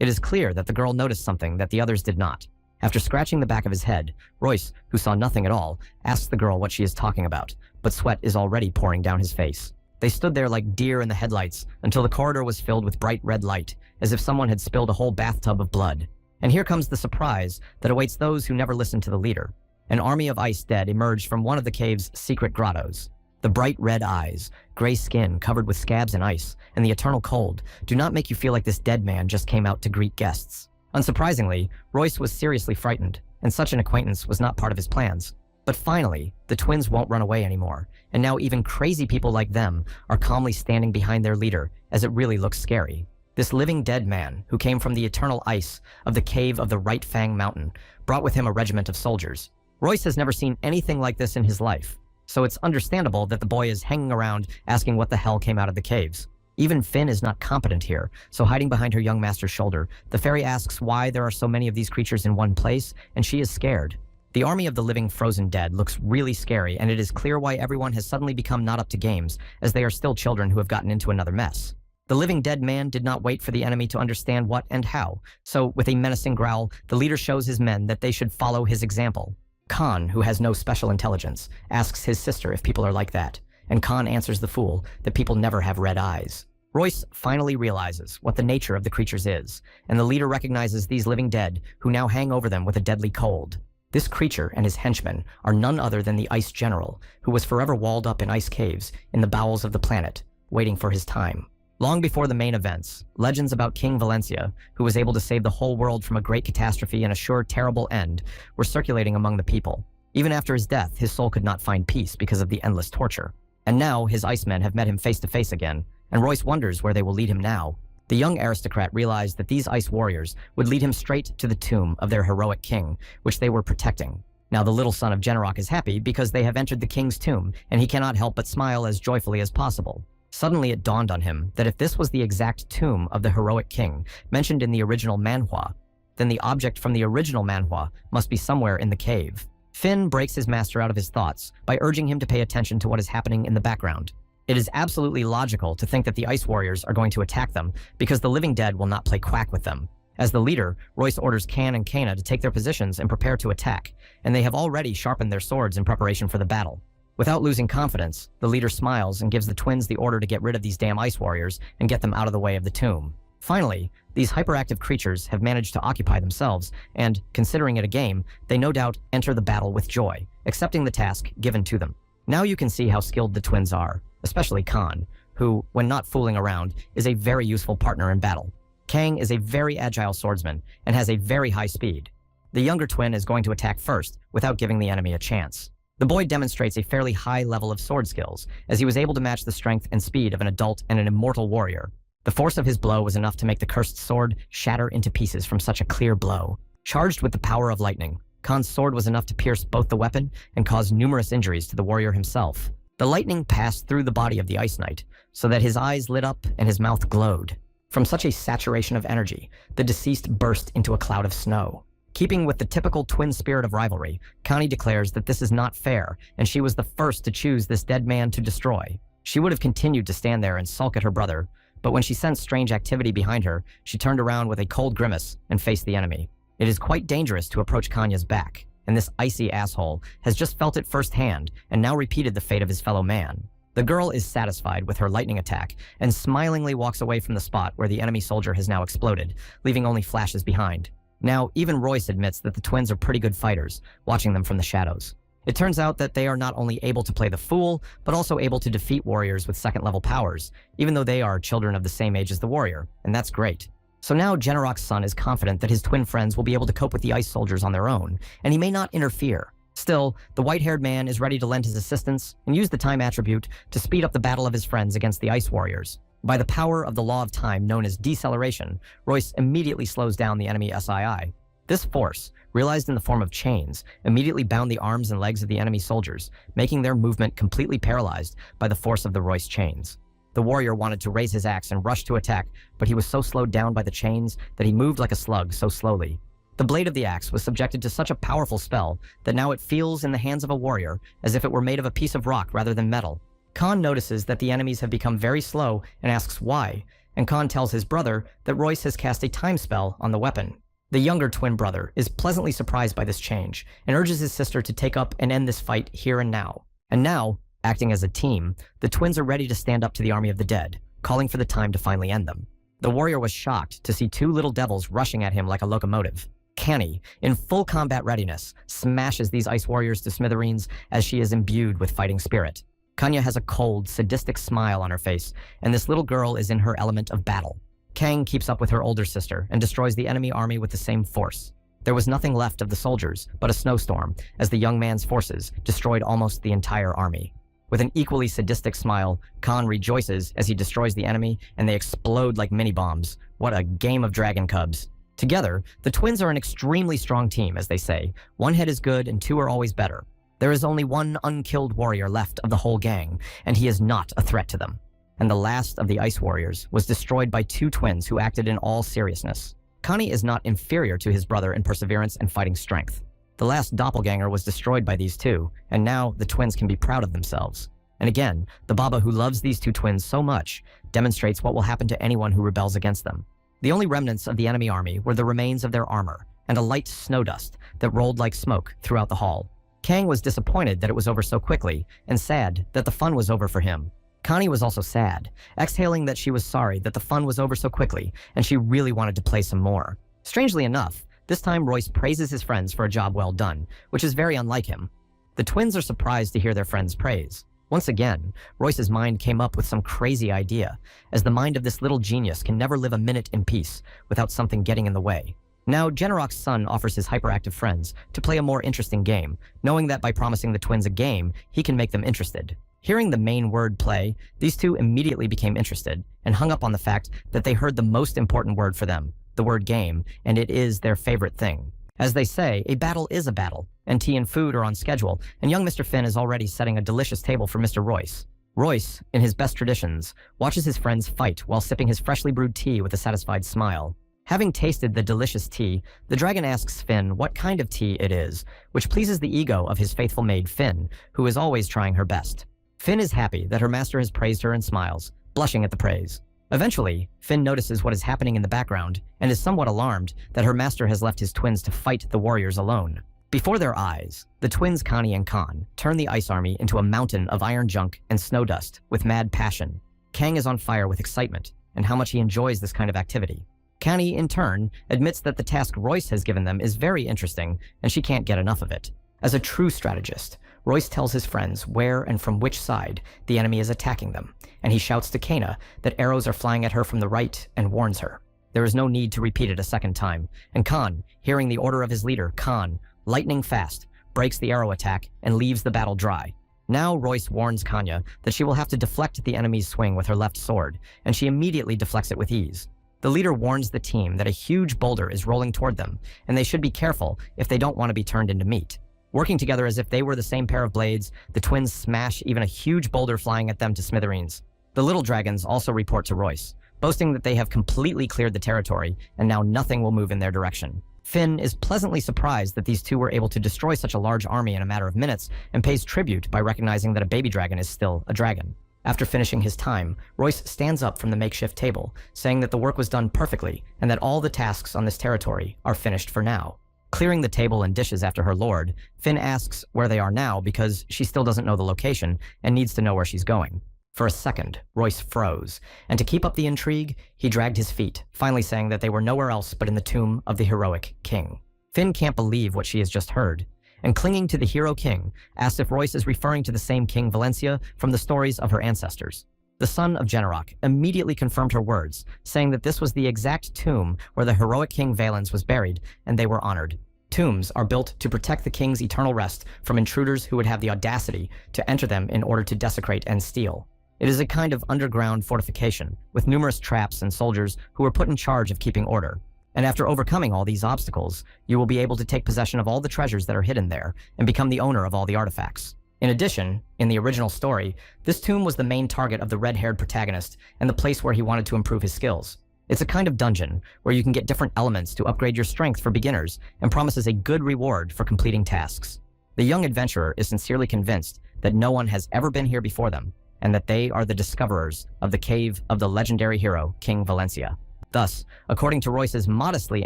It is clear that the girl noticed something that the others did not. After scratching the back of his head, Royce, who saw nothing at all, asks the girl what she is talking about, but sweat is already pouring down his face. They stood there like deer in the headlights until the corridor was filled with bright red light, as if someone had spilled a whole bathtub of blood. And here comes the surprise that awaits those who never listened to the leader. An army of ice dead emerged from one of the cave's secret grottos. The bright red eyes, gray skin covered with scabs and ice, and the eternal cold do not make you feel like this dead man just came out to greet guests. Unsurprisingly, Royce was seriously frightened, and such an acquaintance was not part of his plans. But finally, the twins won't run away anymore, and now even crazy people like them are calmly standing behind their leader, as it really looks scary. This living dead man, who came from the eternal ice of the cave of the Right Fang Mountain, brought with him a regiment of soldiers. Royce has never seen anything like this in his life, so it's understandable that the boy is hanging around asking what the hell came out of the caves. Even Finn is not competent here, so hiding behind her young master's shoulder, the fairy asks why there are so many of these creatures in one place, and she is scared. The army of the living frozen dead looks really scary, and it is clear why everyone has suddenly become not up to games, as they are still children who have gotten into another mess. The living dead man did not wait for the enemy to understand what and how, so with a menacing growl, the leader shows his men that they should follow his example. Khan, who has no special intelligence, asks his sister if people are like that, and Khan answers the fool that people never have red eyes. Royce finally realizes what the nature of the creatures is, and the leader recognizes these living dead who now hang over them with a deadly cold. This creature and his henchmen are none other than the Ice General, who was forever walled up in ice caves in the bowels of the planet, waiting for his time. Long before the main events, legends about King Valencia, who was able to save the whole world from a great catastrophe and assure terrible end, were circulating among the people. Even after his death, his soul could not find peace because of the endless torture. And now his Icemen have met him face to face again, and Royce wonders where they will lead him now. The young aristocrat realized that these ice warriors would lead him straight to the tomb of their heroic king, which they were protecting. Now the little son of Generok is happy because they have entered the king's tomb, and he cannot help but smile as joyfully as possible. Suddenly it dawned on him that if this was the exact tomb of the heroic king mentioned in the original manhwa, then the object from the original manhwa must be somewhere in the cave. Finn breaks his master out of his thoughts by urging him to pay attention to what is happening in the background. It is absolutely logical to think that the ice warriors are going to attack them because the living dead will not play quack with them. As the leader, Royce orders Kan and Kana to take their positions and prepare to attack, and they have already sharpened their swords in preparation for the battle. Without losing confidence, the leader smiles and gives the twins the order to get rid of these damn ice warriors and get them out of the way of the tomb. Finally, these hyperactive creatures have managed to occupy themselves, and, considering it a game, they no doubt enter the battle with joy, accepting the task given to them. Now you can see how skilled the twins are, especially Khan, who, when not fooling around, is a very useful partner in battle. Kang is a very agile swordsman and has a very high speed. The younger twin is going to attack first, without giving the enemy a chance. The boy demonstrates a fairly high level of sword skills, as he was able to match the strength and speed of an adult and an immortal warrior. The force of his blow was enough to make the cursed sword shatter into pieces from such a clear blow. Charged with the power of lightning, Khan's sword was enough to pierce both the weapon and cause numerous injuries to the warrior himself. The lightning passed through the body of the Ice Knight, so that his eyes lit up and his mouth glowed. From such a saturation of energy, the deceased burst into a cloud of snow. Keeping with the typical twin spirit of rivalry, Connie declares that this is not fair, and she was the first to choose this dead man to destroy. She would have continued to stand there and sulk at her brother, but when she sensed strange activity behind her, she turned around with a cold grimace and faced the enemy. It is quite dangerous to approach Kanya's back, and this icy asshole has just felt it firsthand and now repeated the fate of his fellow man. The girl is satisfied with her lightning attack and smilingly walks away from the spot where the enemy soldier has now exploded, leaving only flashes behind. Now, even Royce admits that the twins are pretty good fighters, watching them from the shadows. It turns out that they are not only able to play the fool, but also able to defeat warriors with second-level powers, even though they are children of the same age as the warrior, and that's great. So now Generok's son is confident that his twin friends will be able to cope with the ice soldiers on their own, and he may not interfere. Still, the white-haired man is ready to lend his assistance and use the time attribute to speed up the battle of his friends against the ice warriors. By the power of the law of time known as deceleration, Royce immediately slows down the enemy SII. This force, realized in the form of chains, immediately bound the arms and legs of the enemy soldiers, making their movement completely paralyzed by the force of the Royce chains. The warrior wanted to raise his axe and rush to attack, but he was so slowed down by the chains that he moved like a slug so slowly. The blade of the axe was subjected to such a powerful spell that now it feels in the hands of a warrior as if it were made of a piece of rock rather than metal. Khan notices that the enemies have become very slow and asks why, and Khan tells his brother that Royce has cast a time spell on the weapon. The younger twin brother is pleasantly surprised by this change and urges his sister to take up and end this fight here and now. And now, acting as a team, the twins are ready to stand up to the army of the dead, calling for the time to finally end them. The warrior was shocked to see two little devils rushing at him like a locomotive. Canny, in full combat readiness, smashes these ice warriors to smithereens as she is imbued with fighting spirit. Kanya has a cold, sadistic smile on her face, and this little girl is in her element of battle. Kang keeps up with her older sister and destroys the enemy army with the same force. There was nothing left of the soldiers but a snowstorm, as the young man's forces destroyed almost the entire army. With an equally sadistic smile, Khan rejoices as he destroys the enemy, and they explode like mini-bombs. What a game of dragon cubs. Together, the twins are an extremely strong team, as they say. One head is good and two are always better. There is only one unkilled warrior left of the whole gang, and he is not a threat to them. And the last of the ice warriors was destroyed by two twins who acted in all seriousness. Connie is not inferior to his brother in perseverance and fighting strength. The last doppelganger was destroyed by these two, and now the twins can be proud of themselves. And again, the Baba who loves these two twins so much demonstrates what will happen to anyone who rebels against them. The only remnants of the enemy army were the remains of their armor and a light snow dust that rolled like smoke throughout the hall. Kang was disappointed that it was over so quickly and sad that the fun was over for him. Connie was also sad, exhaling that she was sorry that the fun was over so quickly and she really wanted to play some more. Strangely enough, this time Royce praises his friends for a job well done, which is very unlike him. The twins are surprised to hear their friends' praise. Once again, Royce's mind came up with some crazy idea, as the mind of this little genius can never live a minute in peace without something getting in the way. Now, Generok's son offers his hyperactive friends to play a more interesting game, knowing that by promising the twins a game, he can make them interested. Hearing the main word play, these two immediately became interested and hung up on the fact that they heard the most important word for them, the word game, and it is their favorite thing. As they say, a battle is a battle, and tea and food are on schedule, and young Mr. Finn is already setting a delicious table for Mr. Royce. Royce, in his best traditions, watches his friends fight while sipping his freshly brewed tea with a satisfied smile. Having tasted the delicious tea, the dragon asks Finn what kind of tea it is, which pleases the ego of his faithful maid Finn, who is always trying her best. Finn is happy that her master has praised her and smiles, blushing at the praise. Eventually, Finn notices what is happening in the background and is somewhat alarmed that her master has left his twins to fight the warriors alone. Before their eyes, the twins Connie and Khan turn the ice army into a mountain of iron junk and snow dust with mad passion. Kang is on fire with excitement and how much he enjoys this kind of activity. Connie, in turn, admits that the task Royce has given them is very interesting and she can't get enough of it. As a true strategist, Royce tells his friends where and from which side the enemy is attacking them, and he shouts to Kana that arrows are flying at her from the right and warns her. There is no need to repeat it a second time, and Khan, hearing the order of his leader, Khan, lightning fast, breaks the arrow attack and leaves the battle dry. Now Royce warns Kanya that she will have to deflect the enemy's swing with her left sword, and she immediately deflects it with ease. The leader warns the team that a huge boulder is rolling toward them, and they should be careful if they don't want to be turned into meat. Working together as if they were the same pair of blades, the twins smash even a huge boulder flying at them to smithereens. The little dragons also report to Royce, boasting that they have completely cleared the territory and now nothing will move in their direction. Finn is pleasantly surprised that these two were able to destroy such a large army in a matter of minutes and pays tribute by recognizing that a baby dragon is still a dragon. After finishing his time, Royce stands up from the makeshift table, saying that the work was done perfectly and that all the tasks on this territory are finished for now. Clearing the table and dishes after her lord, Finn asks where they are now because she still doesn't know the location and needs to know where she's going. For a second, Royce froze, and to keep up the intrigue, he dragged his feet, finally saying that they were nowhere else but in the tomb of the heroic king. Finn can't believe what she has just heard, and clinging to the hero king, asks if Royce is referring to the same King Valencia from the stories of her ancestors. The son of Generok immediately confirmed her words, saying that this was the exact tomb where the heroic King Valens was buried, and they were honored. Tombs are built to protect the king's eternal rest from intruders who would have the audacity to enter them in order to desecrate and steal. It is a kind of underground fortification, with numerous traps and soldiers who are put in charge of keeping order. And after overcoming all these obstacles, you will be able to take possession of all the treasures that are hidden there and become the owner of all the artifacts. In addition, in the original story, this tomb was the main target of the red-haired protagonist and the place where he wanted to improve his skills. It's a kind of dungeon where you can get different elements to upgrade your strength for beginners and promises a good reward for completing tasks. The young adventurer is sincerely convinced that no one has ever been here before them, and that they are the discoverers of the cave of the legendary hero, King Valencia. Thus, according to Royce's modestly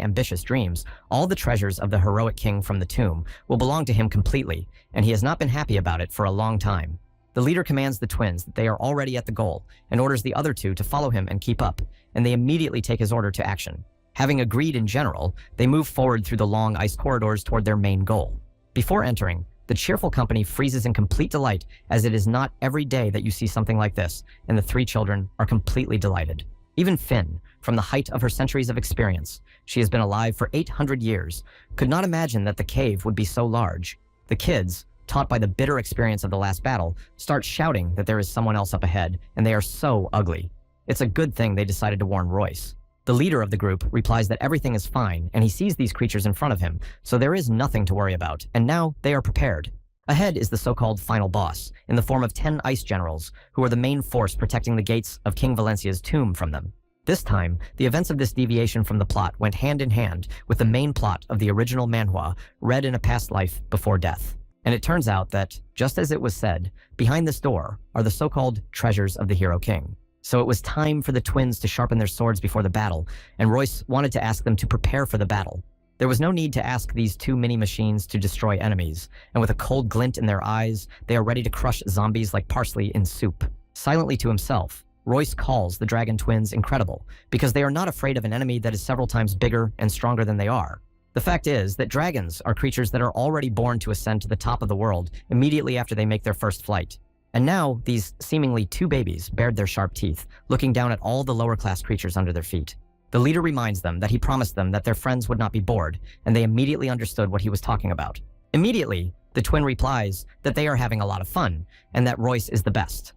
ambitious dreams, all the treasures of the heroic king from the tomb will belong to him completely, and he has not been happy about it for a long time. The leader commands the twins that they are already at the goal and orders the other two to follow him and keep up, and they immediately take his order to action. Having agreed in general, they move forward through the long ice corridors toward their main goal. Before entering, the cheerful company freezes in complete delight, as it is not every day that you see something like this, and the three children are completely delighted. Even Finn, from the height of her centuries of experience, she has been alive for 800 years, could not imagine that the cave would be so large. The kids, taught by the bitter experience of the last battle, start shouting that there is someone else up ahead, and they are so ugly. It's a good thing they decided to warn Royce. The leader of the group replies that everything is fine, and he sees these creatures in front of him, so there is nothing to worry about, and now they are prepared. Ahead is the so-called final boss, in the form of 10 ice generals, who are the main force protecting the gates of King Valencia's tomb from them. This time, the events of this deviation from the plot went hand in hand with the main plot of the original manhwa, read in a past life before death. And it turns out that, just as it was said, behind this door are the so-called treasures of the hero king. So it was time for the twins to sharpen their swords before the battle, and Royce wanted to ask them to prepare for the battle. There was no need to ask these two mini-machines to destroy enemies, and with a cold glint in their eyes, they are ready to crush zombies like parsley in soup. Silently to himself, Royce calls the dragon twins incredible, because they are not afraid of an enemy that is several times bigger and stronger than they are. The fact is that dragons are creatures that are already born to ascend to the top of the world immediately after they make their first flight. And now, these seemingly two babies bared their sharp teeth, looking down at all the lower-class creatures under their feet. The leader reminds them that he promised them that their friends would not be bored, and they immediately understood what he was talking about. Immediately, the twin replies that they are having a lot of fun, and that Royce is the best.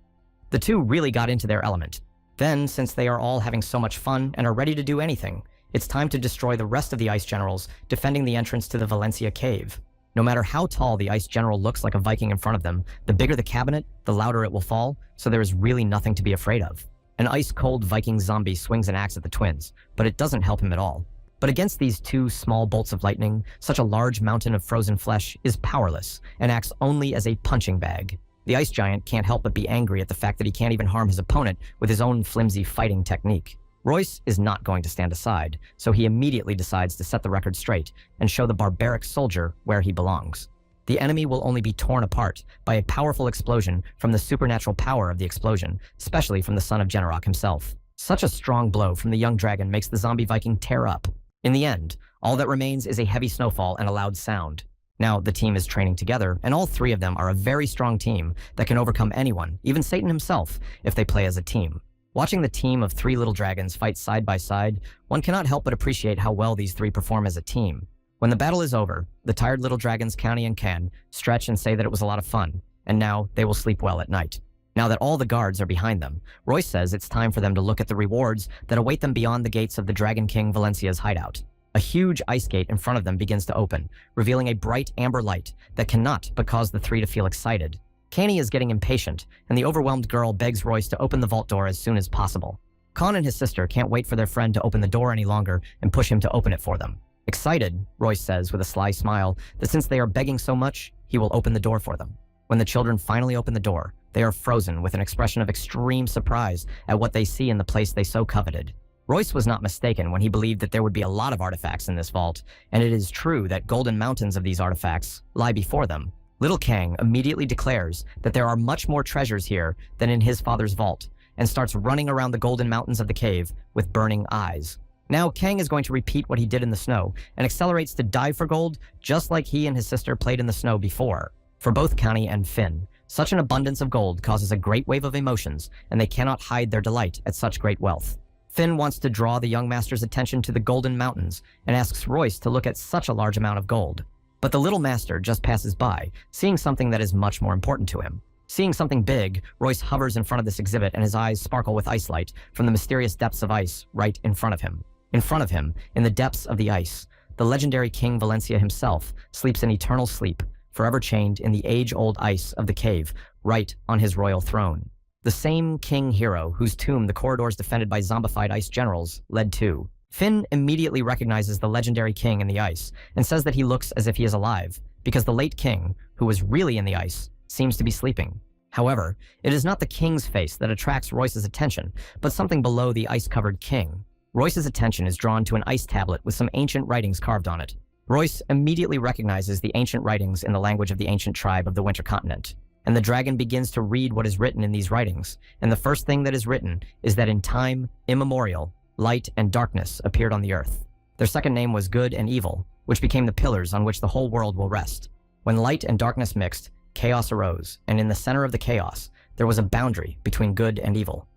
The two really got into their element. Then, since they are all having so much fun and are ready to do anything, it's time to destroy the rest of the ice generals defending the entrance to the Valencia cave. No matter how tall the ice general looks like a Viking in front of them, the bigger the cabinet, the louder it will fall, so there is really nothing to be afraid of. An ice-cold Viking zombie swings an axe at the twins, but it doesn't help him at all. But against these two small bolts of lightning, such a large mountain of frozen flesh is powerless and acts only as a punching bag. The ice giant can't help but be angry at the fact that he can't even harm his opponent with his own flimsy fighting technique. Royce is not going to stand aside, so he immediately decides to set the record straight and show the barbaric soldier where he belongs. The enemy will only be torn apart by a powerful explosion from the supernatural power of the explosion, especially from the son of Generok himself. Such a strong blow from the young dragon makes the zombie Viking tear up. In the end, all that remains is a heavy snowfall and a loud sound. Now, the team is training together, and all three of them are a very strong team that can overcome anyone, even Satan himself, if they play as a team. Watching the team of three little dragons fight side by side, one cannot help but appreciate how well these three perform as a team. When the battle is over, the tired little dragons County and Can stretch and say that it was a lot of fun, and now they will sleep well at night. Now that all the guards are behind them, Royce says it's time for them to look at the rewards that await them beyond the gates of the Dragon King Valencia's hideout. A huge ice gate in front of them begins to open, revealing a bright amber light that cannot but cause the three to feel excited. Canny is getting impatient, and the overwhelmed girl begs Royce to open the vault door as soon as possible. Con and his sister can't wait for their friend to open the door any longer and push him to open it for them. Excited, Royce says with a sly smile that since they are begging so much, he will open the door for them. When the children finally open the door, they are frozen with an expression of extreme surprise at what they see in the place they so coveted. Royce was not mistaken when he believed that there would be a lot of artifacts in this vault, and it is true that golden mountains of these artifacts lie before them. Little Kang immediately declares that there are much more treasures here than in his father's vault, and starts running around the golden mountains of the cave with burning eyes. Now Kang is going to repeat what he did in the snow, and accelerates to dive for gold just like he and his sister played in the snow before. For both County and Finn, such an abundance of gold causes a great wave of emotions, and they cannot hide their delight at such great wealth. Finn wants to draw the young master's attention to the golden mountains, and asks Royce to look at such a large amount of gold. But the little master just passes by, seeing something that is much more important to him. Seeing something big, Royce hovers in front of this exhibit and his eyes sparkle with ice light from the mysterious depths of ice right in front of him. In front of him, in the depths of the ice, the legendary King Valencia himself sleeps an eternal sleep, forever chained in the age-old ice of the cave, right on his royal throne. The same king hero whose tomb the corridors defended by zombified ice generals led to. Finn immediately recognizes the legendary king in the ice and says that he looks as if he is alive, because the late king, who was really in the ice, seems to be sleeping. However, it is not the king's face that attracts Royce's attention, but something below the ice-covered king. Royce's attention is drawn to an ice tablet with some ancient writings carved on it. Royce immediately recognizes the ancient writings in the language of the ancient tribe of the Winter Continent, and the dragon begins to read what is written in these writings, and the first thing that is written is that in time immemorial, light and darkness appeared on the earth. Their second name was Good and Evil, which became the pillars on which the whole world will rest. When light and darkness mixed, chaos arose, and in the center of the chaos, there was a boundary between good and evil.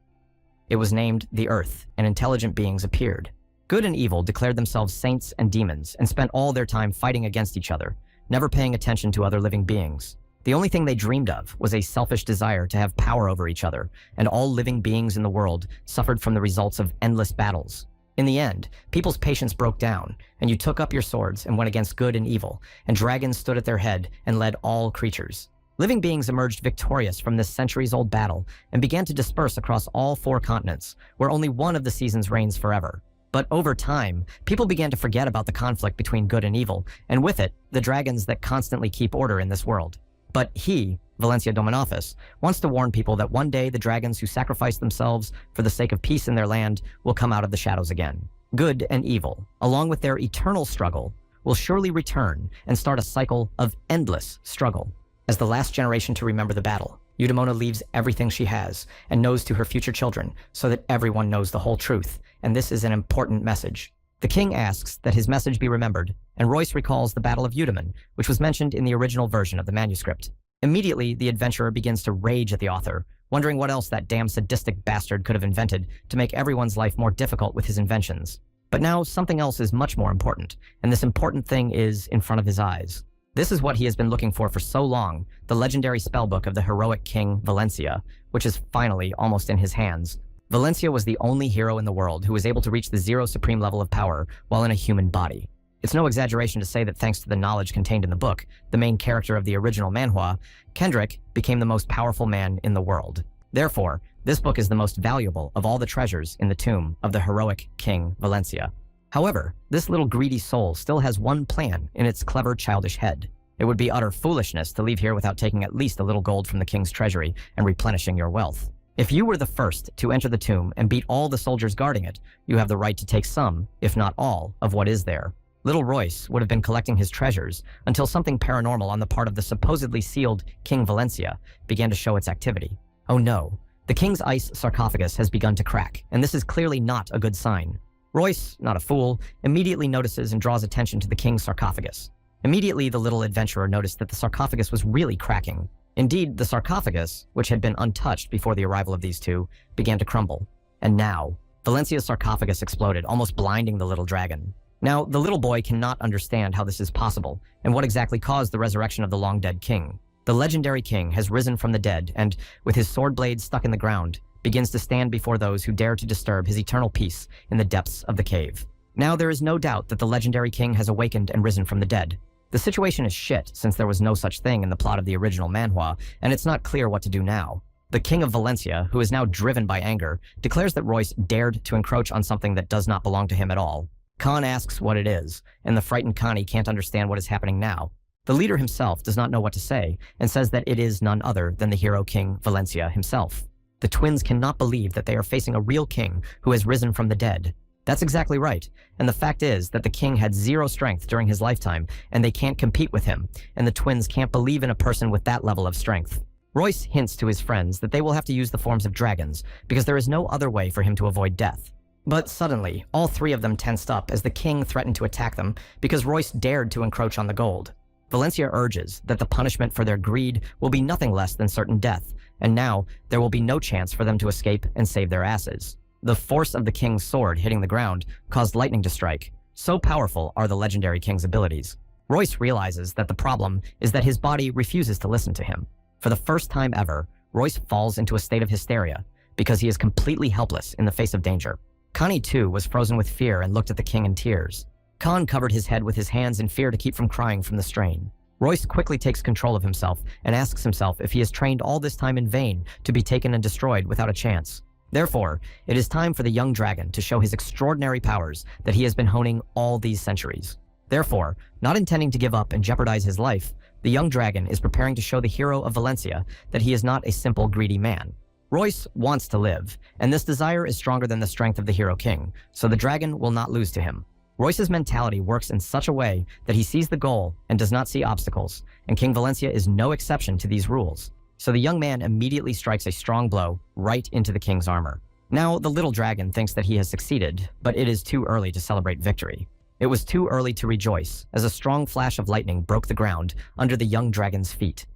It was named the Earth, and intelligent beings appeared. Good and evil declared themselves saints and demons and spent all their time fighting against each other, never paying attention to other living beings. The only thing they dreamed of was a selfish desire to have power over each other, and all living beings in the world suffered from the results of endless battles. In the end, people's patience broke down, and you took up your swords and went against good and evil, and dragons stood at their head and led all creatures. Living beings emerged victorious from this centuries-old battle and began to disperse across all 4 continents, where only one of the seasons reigns forever. But over time, people began to forget about the conflict between good and evil, and with it, the dragons that constantly keep order in this world. But he, Valencia Dominofis, wants to warn people that one day the dragons who sacrifice themselves for the sake of peace in their land will come out of the shadows again. Good and evil, along with their eternal struggle, will surely return and start a cycle of endless struggle. As the last generation to remember the battle, Eudaimona leaves everything she has and knows to her future children so that everyone knows the whole truth, and this is an important message. The king asks that his message be remembered, and Royce recalls the Battle of Eudaimon, which was mentioned in the original version of the manuscript. Immediately, the adventurer begins to rage at the author, wondering what else that damn sadistic bastard could have invented to make everyone's life more difficult with his inventions. But now, something else is much more important, and this important thing is in front of his eyes. This is what he has been looking for so long, the legendary spellbook of the heroic king Valencia, which is finally almost in his hands. Valencia was the only hero in the world who was able to reach the 0 supreme level of power while in a human body. It's no exaggeration to say that thanks to the knowledge contained in the book, the main character of the original manhwa, Kendrick became the most powerful man in the world. Therefore, this book is the most valuable of all the treasures in the tomb of the heroic King Valencia. However, this little greedy soul still has one plan in its clever, childish head. It would be utter foolishness to leave here without taking at least a little gold from the king's treasury and replenishing your wealth. If you were the first to enter the tomb and beat all the soldiers guarding it, you have the right to take some, if not all, of what is there. Little Royce would have been collecting his treasures until something paranormal on the part of the supposedly sealed King Valencia began to show its activity. Oh no, the king's ice sarcophagus has begun to crack, and this is clearly not a good sign. Royce, not a fool, immediately notices and draws attention to the king's sarcophagus. Immediately, the little adventurer noticed that the sarcophagus was really cracking. Indeed, the sarcophagus, which had been untouched before the arrival of these two, began to crumble. And now, Valencia's sarcophagus exploded, almost blinding the little dragon. Now, the little boy cannot understand how this is possible, and what exactly caused the resurrection of the long-dead king. The legendary king has risen from the dead, and, with his sword blade stuck in the ground, begins to stand before those who dare to disturb his eternal peace in the depths of the cave. Now, there is no doubt that the legendary king has awakened and risen from the dead. The situation is shit, since there was no such thing in the plot of the original manhwa, and it's not clear what to do now. The king of Valencia, who is now driven by anger, declares that Royce dared to encroach on something that does not belong to him at all. Khan asks what it is, and the frightened Connie can't understand what is happening now. The leader himself does not know what to say, and says that it is none other than the hero King Valencia himself. The twins cannot believe that they are facing a real king who has risen from the dead. That's exactly right, and the fact is that the king had 0 strength during his lifetime, and they can't compete with him, and the twins can't believe in a person with that level of strength. Royce hints to his friends that they will have to use the forms of dragons, because there is no other way for him to avoid death. But suddenly, all 3 of them tensed up as the king threatened to attack them because Royce dared to encroach on the gold. Valencia urges that the punishment for their greed will be nothing less than certain death, and now there will be no chance for them to escape and save their asses. The force of the king's sword hitting the ground caused lightning to strike. So powerful are the legendary king's abilities. Royce realizes that the problem is that his body refuses to listen to him. For the first time ever, Royce falls into a state of hysteria because he is completely helpless in the face of danger. Connie, too, was frozen with fear and looked at the king in tears. Khan covered his head with his hands in fear to keep from crying from the strain. Royce quickly takes control of himself and asks himself if he has trained all this time in vain to be taken and destroyed without a chance. Therefore, it is time for the young dragon to show his extraordinary powers that he has been honing all these centuries. Therefore, not intending to give up and jeopardize his life, the young dragon is preparing to show the hero of Valencia that he is not a simple greedy man. Royce wants to live, and this desire is stronger than the strength of the hero king, so the dragon will not lose to him. Royce's mentality works in such a way that he sees the goal and does not see obstacles, and King Valencia is no exception to these rules. So the young man immediately strikes a strong blow right into the king's armor. Now, the little dragon thinks that he has succeeded, but it is too early to celebrate victory. It was too early to rejoice, as a strong flash of lightning broke the ground under the young dragon's feet.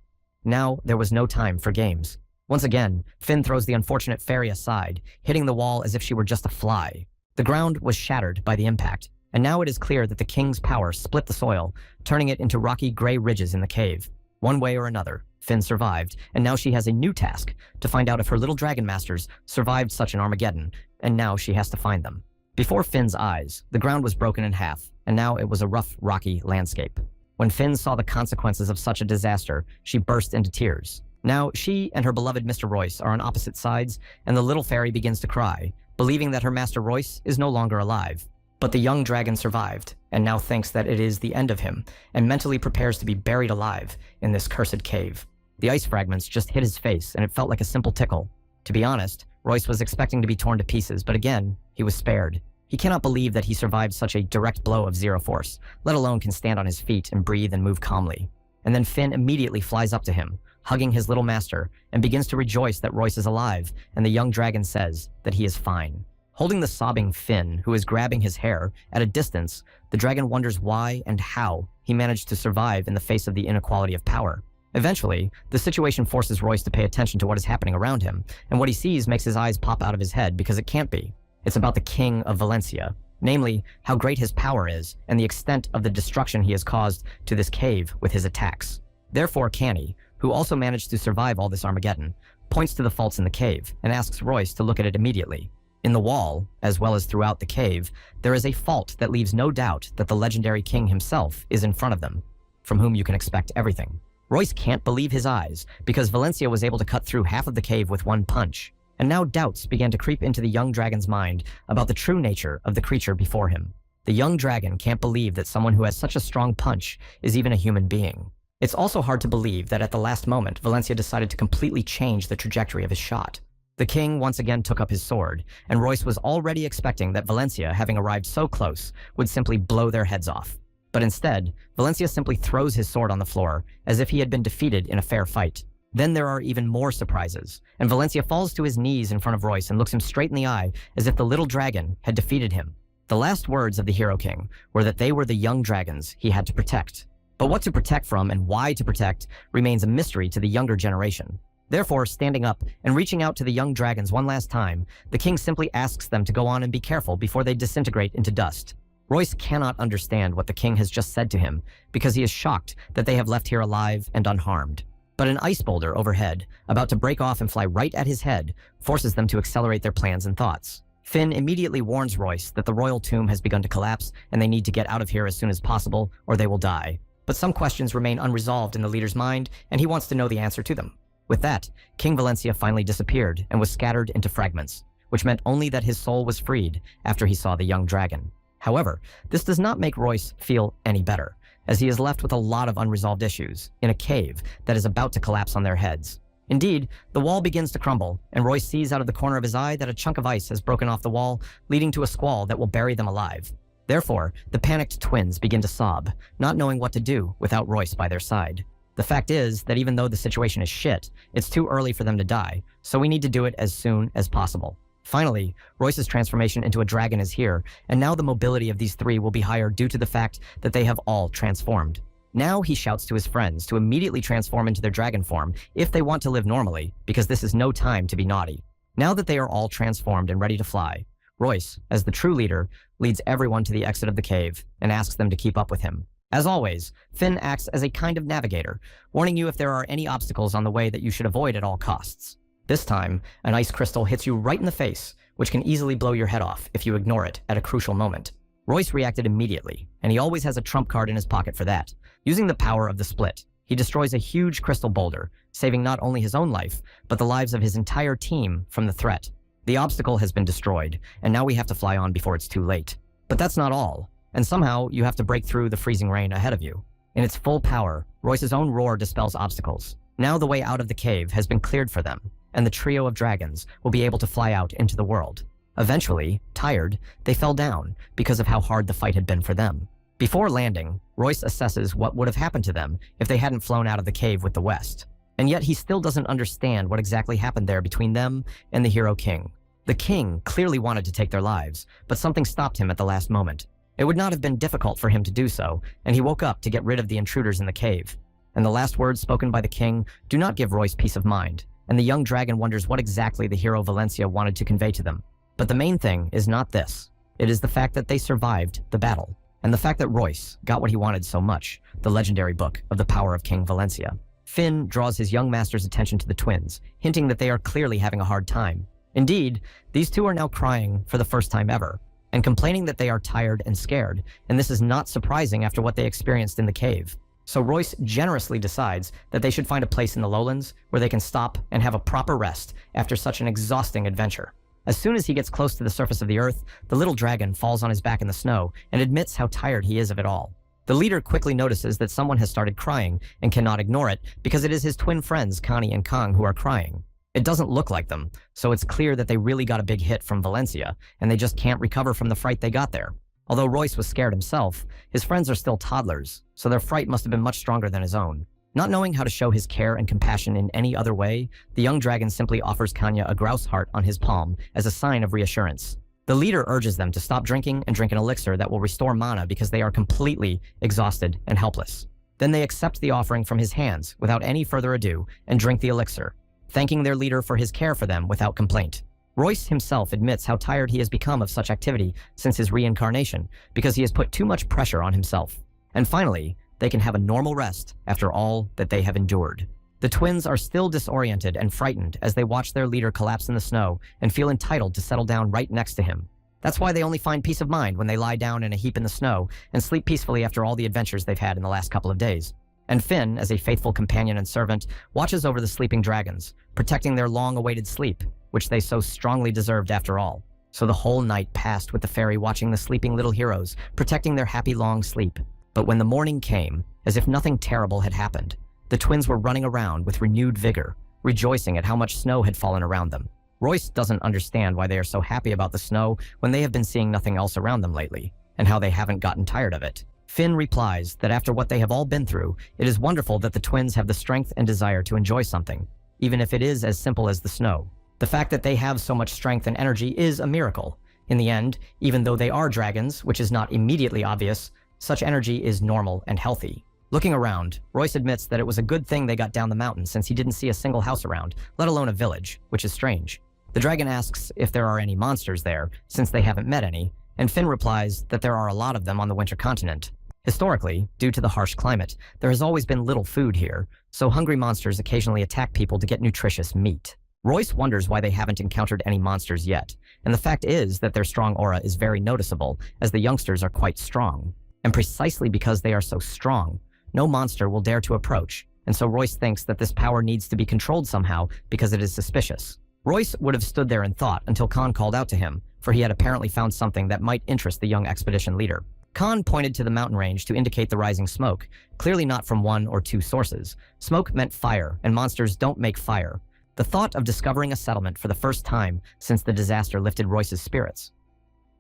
Now, there was no time for games. Once again, Finn throws the unfortunate fairy aside, hitting the wall as if she were just a fly. The ground was shattered by the impact, and now it is clear that the king's power split the soil, turning it into rocky gray ridges in the cave. One way or another, Finn survived, and now she has a new task, to find out if her little dragon masters survived such an Armageddon, and now she has to find them. Before Finn's eyes, the ground was broken in half, and now it was a rough, rocky landscape. When Finn saw the consequences of such a disaster, she burst into tears. Now, she and her beloved Mr. Royce are on opposite sides, and the little fairy begins to cry, believing that her master Royce is no longer alive. But the young dragon survived, and now thinks that it is the end of him, and mentally prepares to be buried alive in this cursed cave. The ice fragments just hit his face, and it felt like a simple tickle. To be honest, Royce was expecting to be torn to pieces, but again, he was spared. He cannot believe that he survived such a direct blow of zero force, let alone can stand on his feet and breathe and move calmly. And then Finn immediately flies up to him, hugging his little master, and begins to rejoice that Royce is alive, and the young dragon says that he is fine. Holding the sobbing Finn, who is grabbing his hair, at a distance, the dragon wonders why and how he managed to survive in the face of the inequality of power. Eventually, the situation forces Royce to pay attention to what is happening around him, and what he sees makes his eyes pop out of his head because it can't be. It's about the king of Valencia, namely, how great his power is and the extent of the destruction he has caused to this cave with his attacks. Therefore, Canny, who also managed to survive all this Armageddon, points to the faults in the cave and asks Royce to look at it immediately. In the wall, as well as throughout the cave, there is a fault that leaves no doubt that the legendary king himself is in front of them, from whom you can expect everything. Royce can't believe his eyes, because Valencia was able to cut through half of the cave with one punch, and now doubts began to creep into the young dragon's mind about the true nature of the creature before him. The young dragon can't believe that someone who has such a strong punch is even a human being. It's also hard to believe that at the last moment, Valencia decided to completely change the trajectory of his shot. The king once again took up his sword, and Royce was already expecting that Valencia, having arrived so close, would simply blow their heads off. But instead, Valencia simply throws his sword on the floor, as if he had been defeated in a fair fight. Then there are even more surprises, and Valencia falls to his knees in front of Royce and looks him straight in the eye, as if the little dragon had defeated him. The last words of the Hero King were that they were the young dragons he had to protect. But what to protect from and why to protect remains a mystery to the younger generation. Therefore, standing up and reaching out to the young dragons one last time, the king simply asks them to go on and be careful before they disintegrate into dust. Royce cannot understand what the king has just said to him, because he is shocked that they have left here alive and unharmed. But an ice boulder overhead, about to break off and fly right at his head, forces them to accelerate their plans and thoughts. Finn immediately warns Royce that the royal tomb has begun to collapse and they need to get out of here as soon as possible or they will die. But some questions remain unresolved in the leader's mind, and he wants to know the answer to them. With that, King Valencia finally disappeared and was scattered into fragments, which meant only that his soul was freed after he saw the young dragon. However, this does not make Royce feel any better, as he is left with a lot of unresolved issues in a cave that is about to collapse on their heads. Indeed, the wall begins to crumble, and Royce sees out of the corner of his eye that a chunk of ice has broken off the wall, leading to a squall that will bury them alive. Therefore, the panicked twins begin to sob, not knowing what to do without Royce by their side. The fact is that even though the situation is shit, it's too early for them to die, so we need to do it as soon as possible. Finally, Royce's transformation into a dragon is here, and now the mobility of these three will be higher due to the fact that they have all transformed. Now he shouts to his friends to immediately transform into their dragon form if they want to live normally, because this is no time to be naughty. Now that they are all transformed and ready to fly, Royce, as the true leader, leads everyone to the exit of the cave and asks them to keep up with him. As always, Finn acts as a kind of navigator, warning you if there are any obstacles on the way that you should avoid at all costs. This time, an ice crystal hits you right in the face, which can easily blow your head off if you ignore it at a crucial moment. Royce reacted immediately, and he always has a trump card in his pocket for that. Using the power of the split, he destroys a huge crystal boulder, saving not only his own life, but the lives of his entire team from the threat. The obstacle has been destroyed, and now we have to fly on before it's too late. But that's not all. and somehow you have to break through the freezing rain ahead of you. In its full power, Royce's own roar dispels obstacles. Now the way out of the cave has been cleared for them, and the trio of dragons will be able to fly out into the world. Eventually, tired, they fell down because of how hard the fight had been for them. Before landing, Royce assesses what would have happened to them if they hadn't flown out of the cave with the West. And yet he still doesn't understand what exactly happened there between them and the hero king. The king clearly wanted to take their lives, but something stopped him at the last moment. It would not have been difficult for him to do so, and he woke up to get rid of the intruders in the cave. And the last words spoken by the king do not give Royce peace of mind, and the young dragon wonders what exactly the hero Valencia wanted to convey to them. But the main thing is not this. It is the fact that they survived the battle, and the fact that Royce got what he wanted so much, the legendary book of the power of King Valencia. Finn draws his young master's attention to the twins, hinting that they are clearly having a hard time. Indeed, these two are now crying for the first time ever, and complaining that they are tired and scared, and this is not surprising after what they experienced in the cave. So Royce generously decides that they should find a place in the lowlands where they can stop and have a proper rest after such an exhausting adventure. As soon as he gets close to the surface of the earth, the little dragon falls on his back in the snow and admits how tired he is of it all. The leader quickly notices that someone has started crying and cannot ignore it because it is his twin friends Connie and Kong who are crying. It doesn't look like them, so it's clear that they really got a big hit from Valencia, and they just can't recover from the fright they got there. Although Royce was scared himself, his friends are still toddlers, so their fright must have been much stronger than his own. Not knowing how to show his care and compassion in any other way, the young dragon simply offers Kanya a grouse heart on his palm as a sign of reassurance. The leader urges them to stop drinking and drink an elixir that will restore mana because they are completely exhausted and helpless. Then they accept the offering from his hands without any further ado and drink the elixir, thanking their leader for his care for them without complaint. Royce himself admits how tired he has become of such activity since his reincarnation because he has put too much pressure on himself. And finally, they can have a normal rest after all that they have endured. The twins are still disoriented and frightened as they watch their leader collapse in the snow and feel entitled to settle down right next to him. That's why they only find peace of mind when they lie down in a heap in the snow and sleep peacefully after all the adventures they've had in the last couple of days. And Finn, as a faithful companion and servant, watches over the sleeping dragons, protecting their long-awaited sleep, which they so strongly deserved after all. So the whole night passed with the fairy watching the sleeping little heroes, protecting their happy long sleep. But when the morning came, as if nothing terrible had happened, the twins were running around with renewed vigor, rejoicing at how much snow had fallen around them. Royce doesn't understand why they are so happy about the snow when they have been seeing nothing else around them lately, and how they haven't gotten tired of it. Finn replies that after what they have all been through, it is wonderful that the twins have the strength and desire to enjoy something, even if it is as simple as the snow. The fact that they have so much strength and energy is a miracle. In the end, even though they are dragons, which is not immediately obvious, such energy is normal and healthy. Looking around, Royce admits that it was a good thing they got down the mountain since he didn't see a single house around, let alone a village, which is strange. The dragon asks if there are any monsters there, since they haven't met any, and Finn replies that there are a lot of them on the winter continent. Historically, due to the harsh climate, there has always been little food here, so hungry monsters occasionally attack people to get nutritious meat. Royce wonders why they haven't encountered any monsters yet, and the fact is that their strong aura is very noticeable, as the youngsters are quite strong. And precisely because they are so strong, no monster will dare to approach, and so Royce thinks that this power needs to be controlled somehow because it is suspicious. Royce would have stood there in thought until Khan called out to him, for he had apparently found something that might interest the young expedition leader. Khan pointed to the mountain range to indicate the rising smoke, clearly not from one or two sources. Smoke meant fire, and monsters don't make fire. The thought of discovering a settlement for the first time since the disaster lifted Royce's spirits.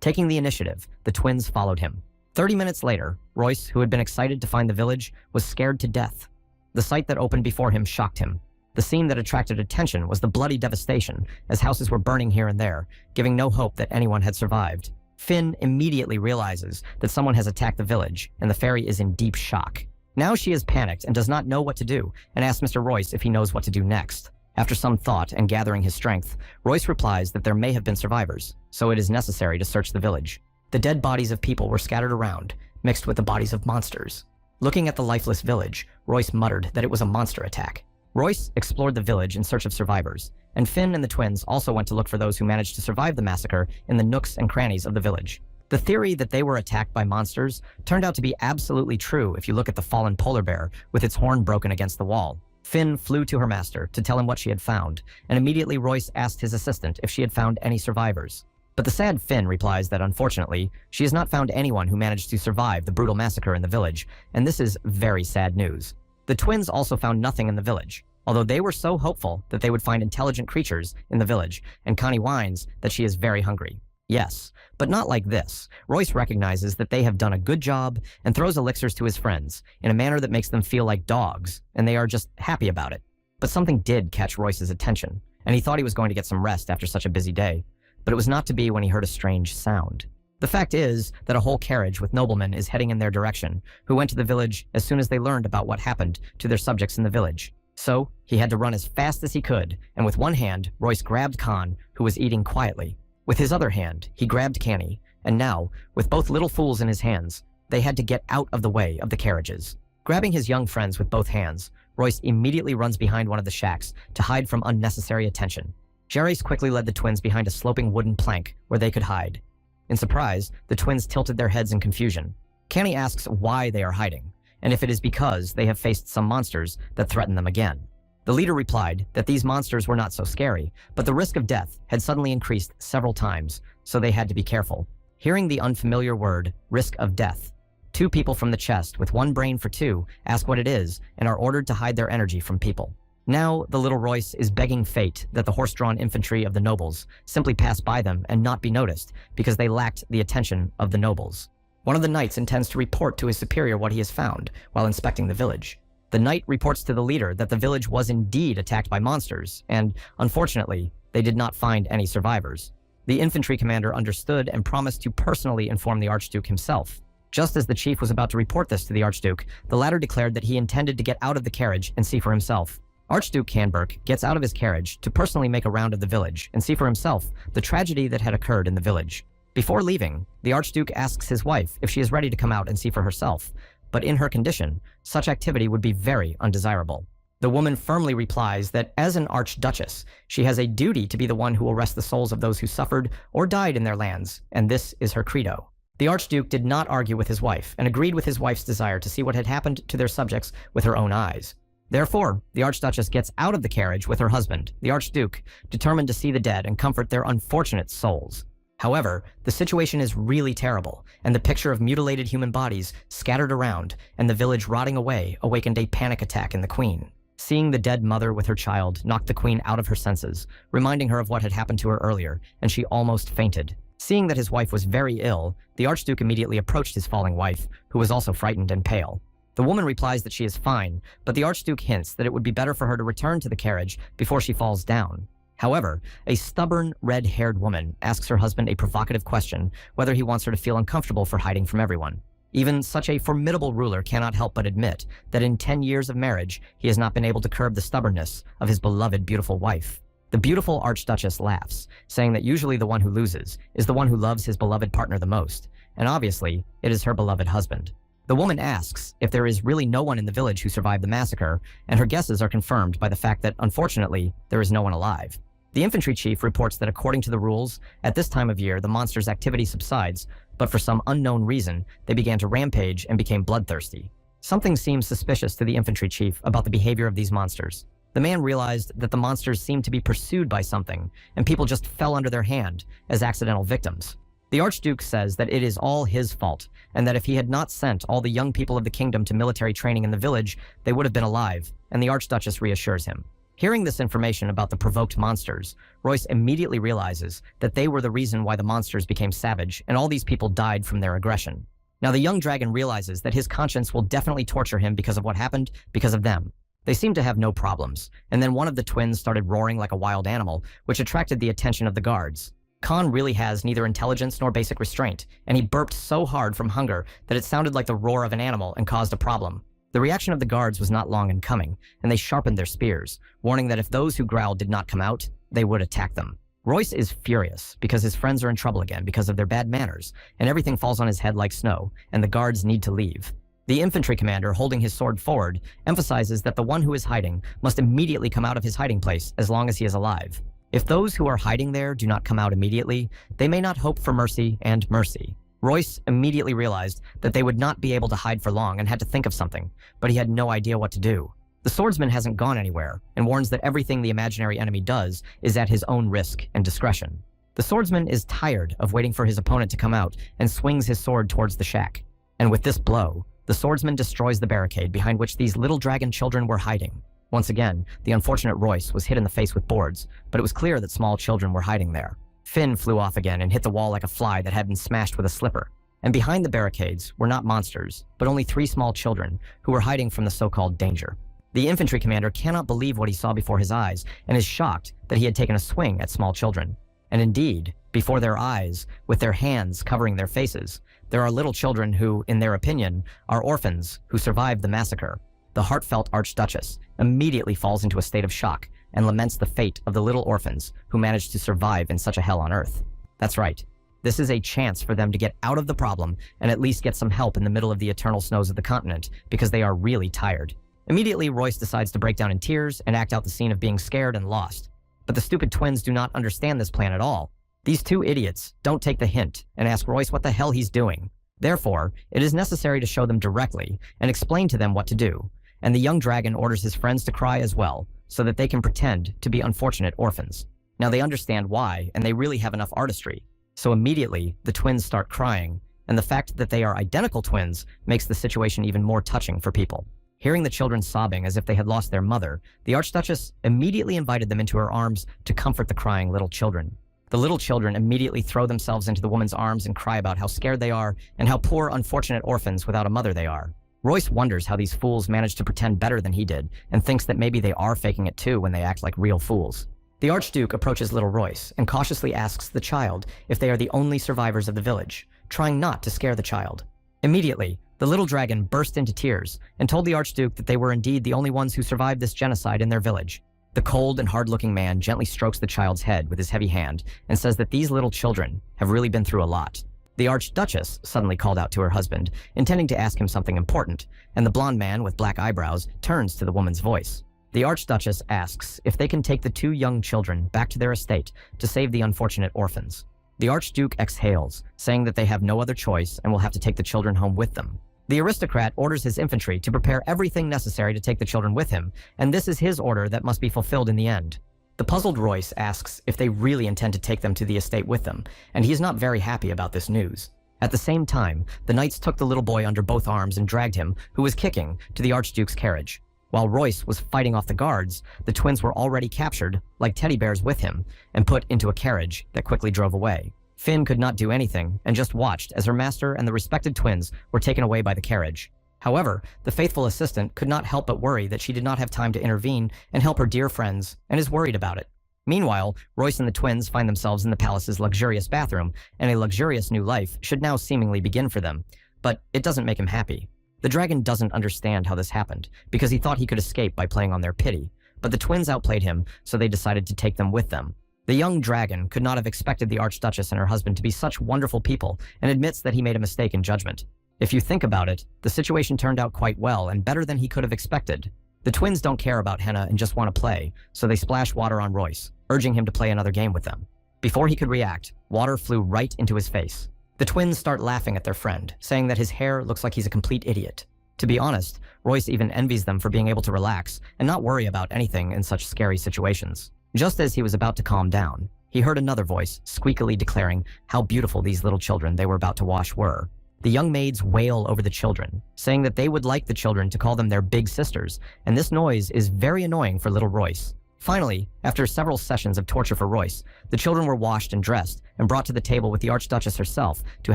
Taking the initiative, the twins followed him. 30 minutes later, Royce, who had been excited to find the village, was scared to death. The sight that opened before him shocked him. The scene that attracted attention was the bloody devastation, as houses were burning here and there, giving no hope that anyone had survived. Finn immediately realizes that someone has attacked the village, and the fairy is in deep shock. Now she is panicked and does not know what to do, and asks Mr. Royce if he knows what to do next. After some thought and gathering his strength, Royce replies that there may have been survivors, so it is necessary to search the village. The dead bodies of people were scattered around, mixed with the bodies of monsters. Looking at the lifeless village, Royce muttered that it was a monster attack. Royce explored the village in search of survivors, and Finn and the twins also went to look for those who managed to survive the massacre in the nooks and crannies of the village. The theory that they were attacked by monsters turned out to be absolutely true if you look at the fallen polar bear with its horn broken against the wall. Finn flew to her master to tell him what she had found, and immediately Royce asked his assistant if she had found any survivors. But the sad Finn replies that unfortunately, she has not found anyone who managed to survive the brutal massacre in the village, and this is very sad news. The twins also found nothing in the village, although they were so hopeful that they would find intelligent creatures in the village, and Connie whines that she is very hungry. Yes, but not like this. Royce recognizes that they have done a good job and throws elixirs to his friends in a manner that makes them feel like dogs, and they are just happy about it. But something did catch Royce's attention, and he thought he was going to get some rest after such a busy day. But it was not to be when he heard a strange sound. The fact is that a whole carriage with noblemen is heading in their direction, who went to the village as soon as they learned about what happened to their subjects in the village. So, he had to run as fast as he could, and with one hand, Royce grabbed Khan, who was eating quietly. With his other hand, he grabbed Canny, and now, with both little fools in his hands, they had to get out of the way of the carriages. Grabbing his young friends with both hands, Royce immediately runs behind one of the shacks to hide from unnecessary attention. Jarice quickly led the twins behind a sloping wooden plank where they could hide. In surprise, the twins tilted their heads in confusion. Canny asks why they are hiding, and if it is because they have faced some monsters that threaten them again. The leader replied that these monsters were not so scary, but the risk of death had suddenly increased several times, so they had to be careful. Hearing the unfamiliar word, risk of death, two people from the chest with one brain for two ask what it is and are ordered to hide their energy from people. Now, the little Royce is begging fate that the horse-drawn infantry of the nobles simply pass by them and not be noticed because they lacked the attention of the nobles. One of the knights intends to report to his superior what he has found while inspecting the village. The knight reports to the leader that the village was indeed attacked by monsters, and, unfortunately, they did not find any survivors. The infantry commander understood and promised to personally inform the Archduke himself. Just as the chief was about to report this to the Archduke, the latter declared that he intended to get out of the carriage and see for himself. Archduke Canberk gets out of his carriage to personally make a round of the village and see for himself the tragedy that had occurred in the village. Before leaving, the Archduke asks his wife if she is ready to come out and see for herself, but in her condition, such activity would be very undesirable. The woman firmly replies that as an Archduchess, she has a duty to be the one who will rest the souls of those who suffered or died in their lands, and this is her credo. The Archduke did not argue with his wife and agreed with his wife's desire to see what had happened to their subjects with her own eyes. Therefore, the Archduchess gets out of the carriage with her husband, the Archduke, determined to see the dead and comfort their unfortunate souls. However, the situation is really terrible, and the picture of mutilated human bodies scattered around and the village rotting away awakened a panic attack in the queen. Seeing the dead mother with her child knocked the queen out of her senses, reminding her of what had happened to her earlier, and she almost fainted. Seeing that his wife was very ill, the Archduke immediately approached his falling wife, who was also frightened and pale. The woman replies that she is fine, but the Archduke hints that it would be better for her to return to the carriage before she falls down. However, a stubborn, red-haired woman asks her husband a provocative question whether he wants her to feel uncomfortable for hiding from everyone. Even such a formidable ruler cannot help but admit that in 10 years of marriage, he has not been able to curb the stubbornness of his beloved, beautiful wife. The beautiful Archduchess laughs, saying that usually the one who loses is the one who loves his beloved partner the most, and obviously, it is her beloved husband. The woman asks if there is really no one in the village who survived the massacre, and her guesses are confirmed by the fact that, unfortunately, there is no one alive. The infantry chief reports that according to the rules, at this time of year the monster's activity subsides, but for some unknown reason, they began to rampage and became bloodthirsty. Something seems suspicious to the infantry chief about the behavior of these monsters. The man realized that the monsters seemed to be pursued by something, and people just fell under their hand as accidental victims. The Archduke says that it is all his fault, and that if he had not sent all the young people of the kingdom to military training in the village, they would have been alive, and the Archduchess reassures him. Hearing this information about the provoked monsters, Royce immediately realizes that they were the reason why the monsters became savage, and all these people died from their aggression. Now the young dragon realizes that his conscience will definitely torture him because of what happened because of them. They seem to have no problems, and then one of the twins started roaring like a wild animal, which attracted the attention of the guards. Khan really has neither intelligence nor basic restraint, and he burped so hard from hunger that it sounded like the roar of an animal and caused a problem. The reaction of the guards was not long in coming, and they sharpened their spears, warning that if those who growled did not come out, they would attack them. Royce is furious because his friends are in trouble again because of their bad manners, and everything falls on his head like snow, and the guards need to leave. The infantry commander, holding his sword forward, emphasizes that the one who is hiding must immediately come out of his hiding place as long as he is alive. If those who are hiding there do not come out immediately, they may not hope for mercy and mercy. Royce immediately realized that they would not be able to hide for long and had to think of something, but he had no idea what to do. The swordsman hasn't gone anywhere and warns that everything the imaginary enemy does is at his own risk and discretion. The swordsman is tired of waiting for his opponent to come out and swings his sword towards the shack. And with this blow, the swordsman destroys the barricade behind which these little dragon children were hiding. Once again, the unfortunate Royce was hit in the face with boards, but it was clear that small children were hiding there. Finn flew off again and hit the wall like a fly that had been smashed with a slipper. And behind the barricades were not monsters, but only 3 small children who were hiding from the so-called danger. The infantry commander cannot believe what he saw before his eyes and is shocked that he had taken a swing at small children. And indeed, before their eyes, with their hands covering their faces, there are little children who, in their opinion, are orphans who survived the massacre. The heartfelt Archduchess immediately falls into a state of shock and laments the fate of the little orphans who managed to survive in such a hell on earth. That's right. This is a chance for them to get out of the problem and at least get some help in the middle of the eternal snows of the continent because they are really tired. Immediately, Royce decides to break down in tears and act out the scene of being scared and lost. But the stupid twins do not understand this plan at all. These 2 idiots don't take the hint and ask Royce what the hell he's doing. Therefore, it is necessary to show them directly and explain to them what to do. And the young dragon orders his friends to cry as well, so that they can pretend to be unfortunate orphans. Now they understand why, and they really have enough artistry. So immediately, the twins start crying, and the fact that they are identical twins makes the situation even more touching for people. Hearing the children sobbing as if they had lost their mother, the Archduchess immediately invited them into her arms to comfort the crying little children. The little children immediately throw themselves into the woman's arms and cry about how scared they are and how poor, unfortunate orphans without a mother they are. Royce wonders how these fools managed to pretend better than he did and thinks that maybe they are faking it too when they act like real fools. The Archduke approaches little Royce and cautiously asks the child if they are the only survivors of the village, trying not to scare the child. Immediately, the little dragon burst into tears and told the Archduke that they were indeed the only ones who survived this genocide in their village. The cold and hard-looking man gently strokes the child's head with his heavy hand and says that these little children have really been through a lot. The Archduchess suddenly called out to her husband, intending to ask him something important, and the blonde man with black eyebrows turns to the woman's voice. The Archduchess asks if they can take the 2 young children back to their estate to save the unfortunate orphans. The Archduke exhales, saying that they have no other choice and will have to take the children home with them. The aristocrat orders his infantry to prepare everything necessary to take the children with him, and this is his order that must be fulfilled in the end. The puzzled Royce asks if they really intend to take them to the estate with them, and he is not very happy about this news. At the same time, the knights took the little boy under both arms and dragged him, who was kicking, to the Archduke's carriage. While Royce was fighting off the guards, the twins were already captured, like teddy bears with him, and put into a carriage that quickly drove away. Finn could not do anything and just watched as her master and the respected twins were taken away by the carriage. However, the faithful assistant could not help but worry that she did not have time to intervene and help her dear friends, and is worried about it. Meanwhile, Royce and the twins find themselves in the palace's luxurious bathroom, and a luxurious new life should now seemingly begin for them. But it doesn't make him happy. The dragon doesn't understand how this happened, because he thought he could escape by playing on their pity, but the twins outplayed him, so they decided to take them with them. The young dragon could not have expected the Archduchess and her husband to be such wonderful people, and admits that he made a mistake in judgment. If you think about it, the situation turned out quite well and better than he could have expected. The twins don't care about Henna and just want to play, so they splash water on Royce, urging him to play another game with them. Before he could react, water flew right into his face. The twins start laughing at their friend, saying that his hair looks like he's a complete idiot. To be honest, Royce even envies them for being able to relax and not worry about anything in such scary situations. Just as he was about to calm down, he heard another voice squeakily declaring how beautiful these little children they were about to wash were. The young maids wail over the children, saying that they would like the children to call them their big sisters, and this noise is very annoying for little Royce. Finally, after several sessions of torture for Royce, the children were washed and dressed and brought to the table with the Archduchess herself to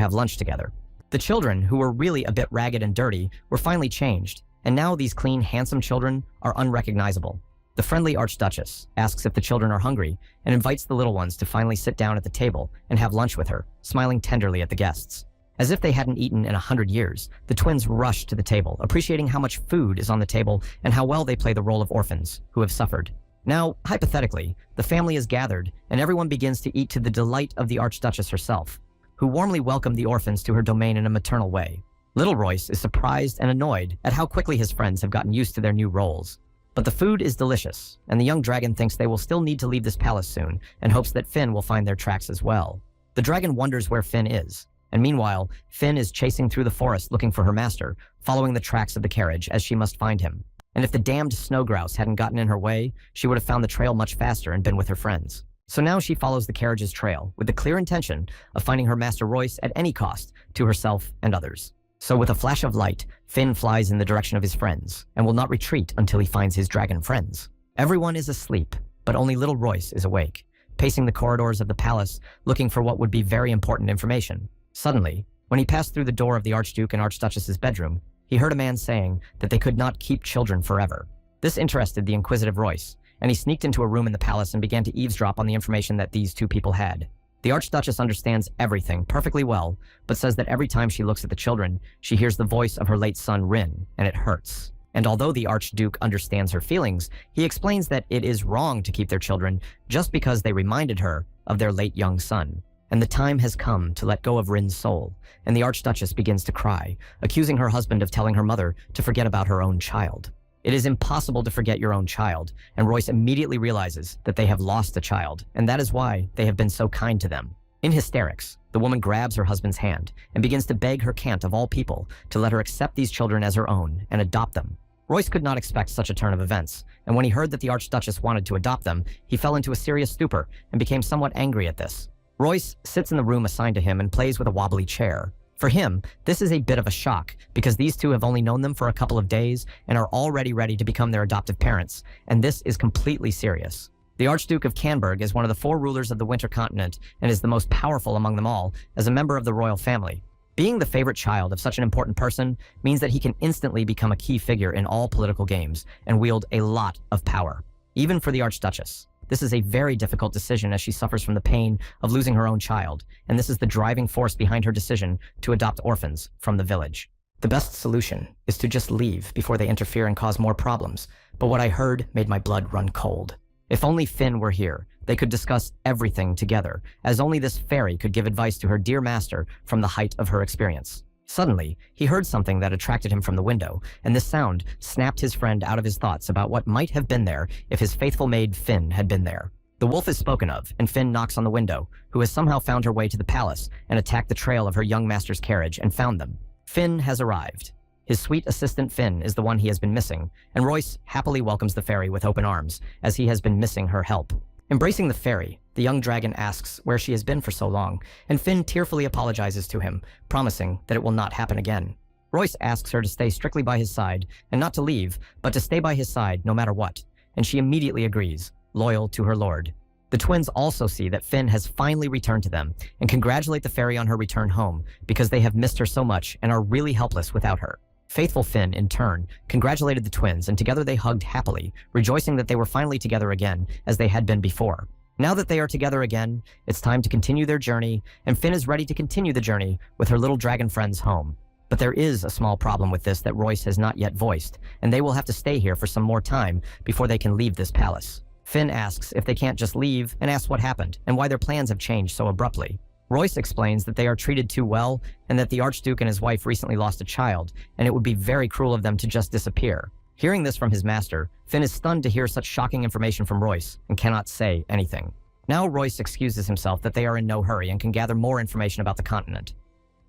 have lunch together. The children, who were really a bit ragged and dirty, were finally changed, and now these clean, handsome children are unrecognizable. The friendly Archduchess asks if the children are hungry and invites the little ones to finally sit down at the table and have lunch with her, smiling tenderly at the guests. As if they hadn't eaten in 100 years, the twins rush to the table, appreciating how much food is on the table and how well they play the role of orphans who have suffered. Now, hypothetically, the family is gathered and everyone begins to eat to the delight of the Archduchess herself, who warmly welcomed the orphans to her domain in a maternal way. Little Royce is surprised and annoyed at how quickly his friends have gotten used to their new roles. But the food is delicious, and the young dragon thinks they will still need to leave this palace soon and hopes that Finn will find their tracks as well. The dragon wonders where Finn is, and meanwhile, Finn is chasing through the forest looking for her master, following the tracks of the carriage as she must find him. And if the damned snow grouse hadn't gotten in her way, she would have found the trail much faster and been with her friends. So now she follows the carriage's trail with the clear intention of finding her master Royce at any cost to herself and others. So with a flash of light, Finn flies in the direction of his friends and will not retreat until he finds his dragon friends. Everyone is asleep, but only little Royce is awake, pacing the corridors of the palace looking for what would be very important information. Suddenly, when he passed through the door of the Archduke and Archduchess's bedroom, he heard a man saying that they could not keep children forever. This interested the inquisitive Royce, and he sneaked into a room in the palace and began to eavesdrop on the information that these two people had. The Archduchess understands everything perfectly well, but says that every time she looks at the children, she hears the voice of her late son Rin, and it hurts. And although the Archduke understands her feelings, he explains that it is wrong to keep their children just because they reminded her of their late young son. And the time has come to let go of Rin's soul, and the Archduchess begins to cry, accusing her husband of telling her mother to forget about her own child. It is impossible to forget your own child, and Royce immediately realizes that they have lost a child, and that is why they have been so kind to them. In hysterics, the woman grabs her husband's hand and begins to beg her cant of all people to let her accept these children as her own and adopt them. Royce could not expect such a turn of events, and when he heard that the Archduchess wanted to adopt them, he fell into a serious stupor and became somewhat angry at this. Royce sits in the room assigned to him and plays with a wobbly chair. For him, this is a bit of a shock, because these two have only known them for a couple of days and are already ready to become their adoptive parents, and this is completely serious. The Archduke of Canberg is one of the 4 rulers of the Winter Continent and is the most powerful among them all as a member of the royal family. Being the favorite child of such an important person means that he can instantly become a key figure in all political games and wield a lot of power, even for the Archduchess. This is a very difficult decision as she suffers from the pain of losing her own child, and this is the driving force behind her decision to adopt orphans from the village. The best solution is to just leave before they interfere and cause more problems, but what I heard made my blood run cold. If only Finn were here, they could discuss everything together, as only this fairy could give advice to her dear master from the height of her experience. Suddenly, he heard something that attracted him from the window, and this sound snapped his friend out of his thoughts about what might have been there if his faithful maid Finn had been there. The wolf is spoken of, and Finn knocks on the window, who has somehow found her way to the palace and attacked the trail of her young master's carriage and found them. Finn has arrived. His sweet assistant Finn is the one he has been missing, and Royce happily welcomes the fairy with open arms, as he has been missing her help. Embracing the fairy, the young dragon asks where she has been for so long, and Finn tearfully apologizes to him, promising that it will not happen again. Royce asks her to stay strictly by his side, and not to leave, but to stay by his side no matter what, and she immediately agrees, loyal to her lord. The twins also see that Finn has finally returned to them, and congratulate the fairy on her return home, because they have missed her so much and are really helpless without her. Faithful Finn, in turn, congratulated the twins, and together they hugged happily, rejoicing that they were finally together again, as they had been before. Now that they are together again, it's time to continue their journey, and Finn is ready to continue the journey with her little dragon friends home. But there is a small problem with this that Royce has not yet voiced, and they will have to stay here for some more time before they can leave this palace. Finn asks if they can't just leave, and asks what happened, and why their plans have changed so abruptly. Royce explains that they are treated too well, and that the Archduke and his wife recently lost a child, and it would be very cruel of them to just disappear. Hearing this from his master, Finn is stunned to hear such shocking information from Royce, and cannot say anything. Now Royce excuses himself that they are in no hurry and can gather more information about the continent.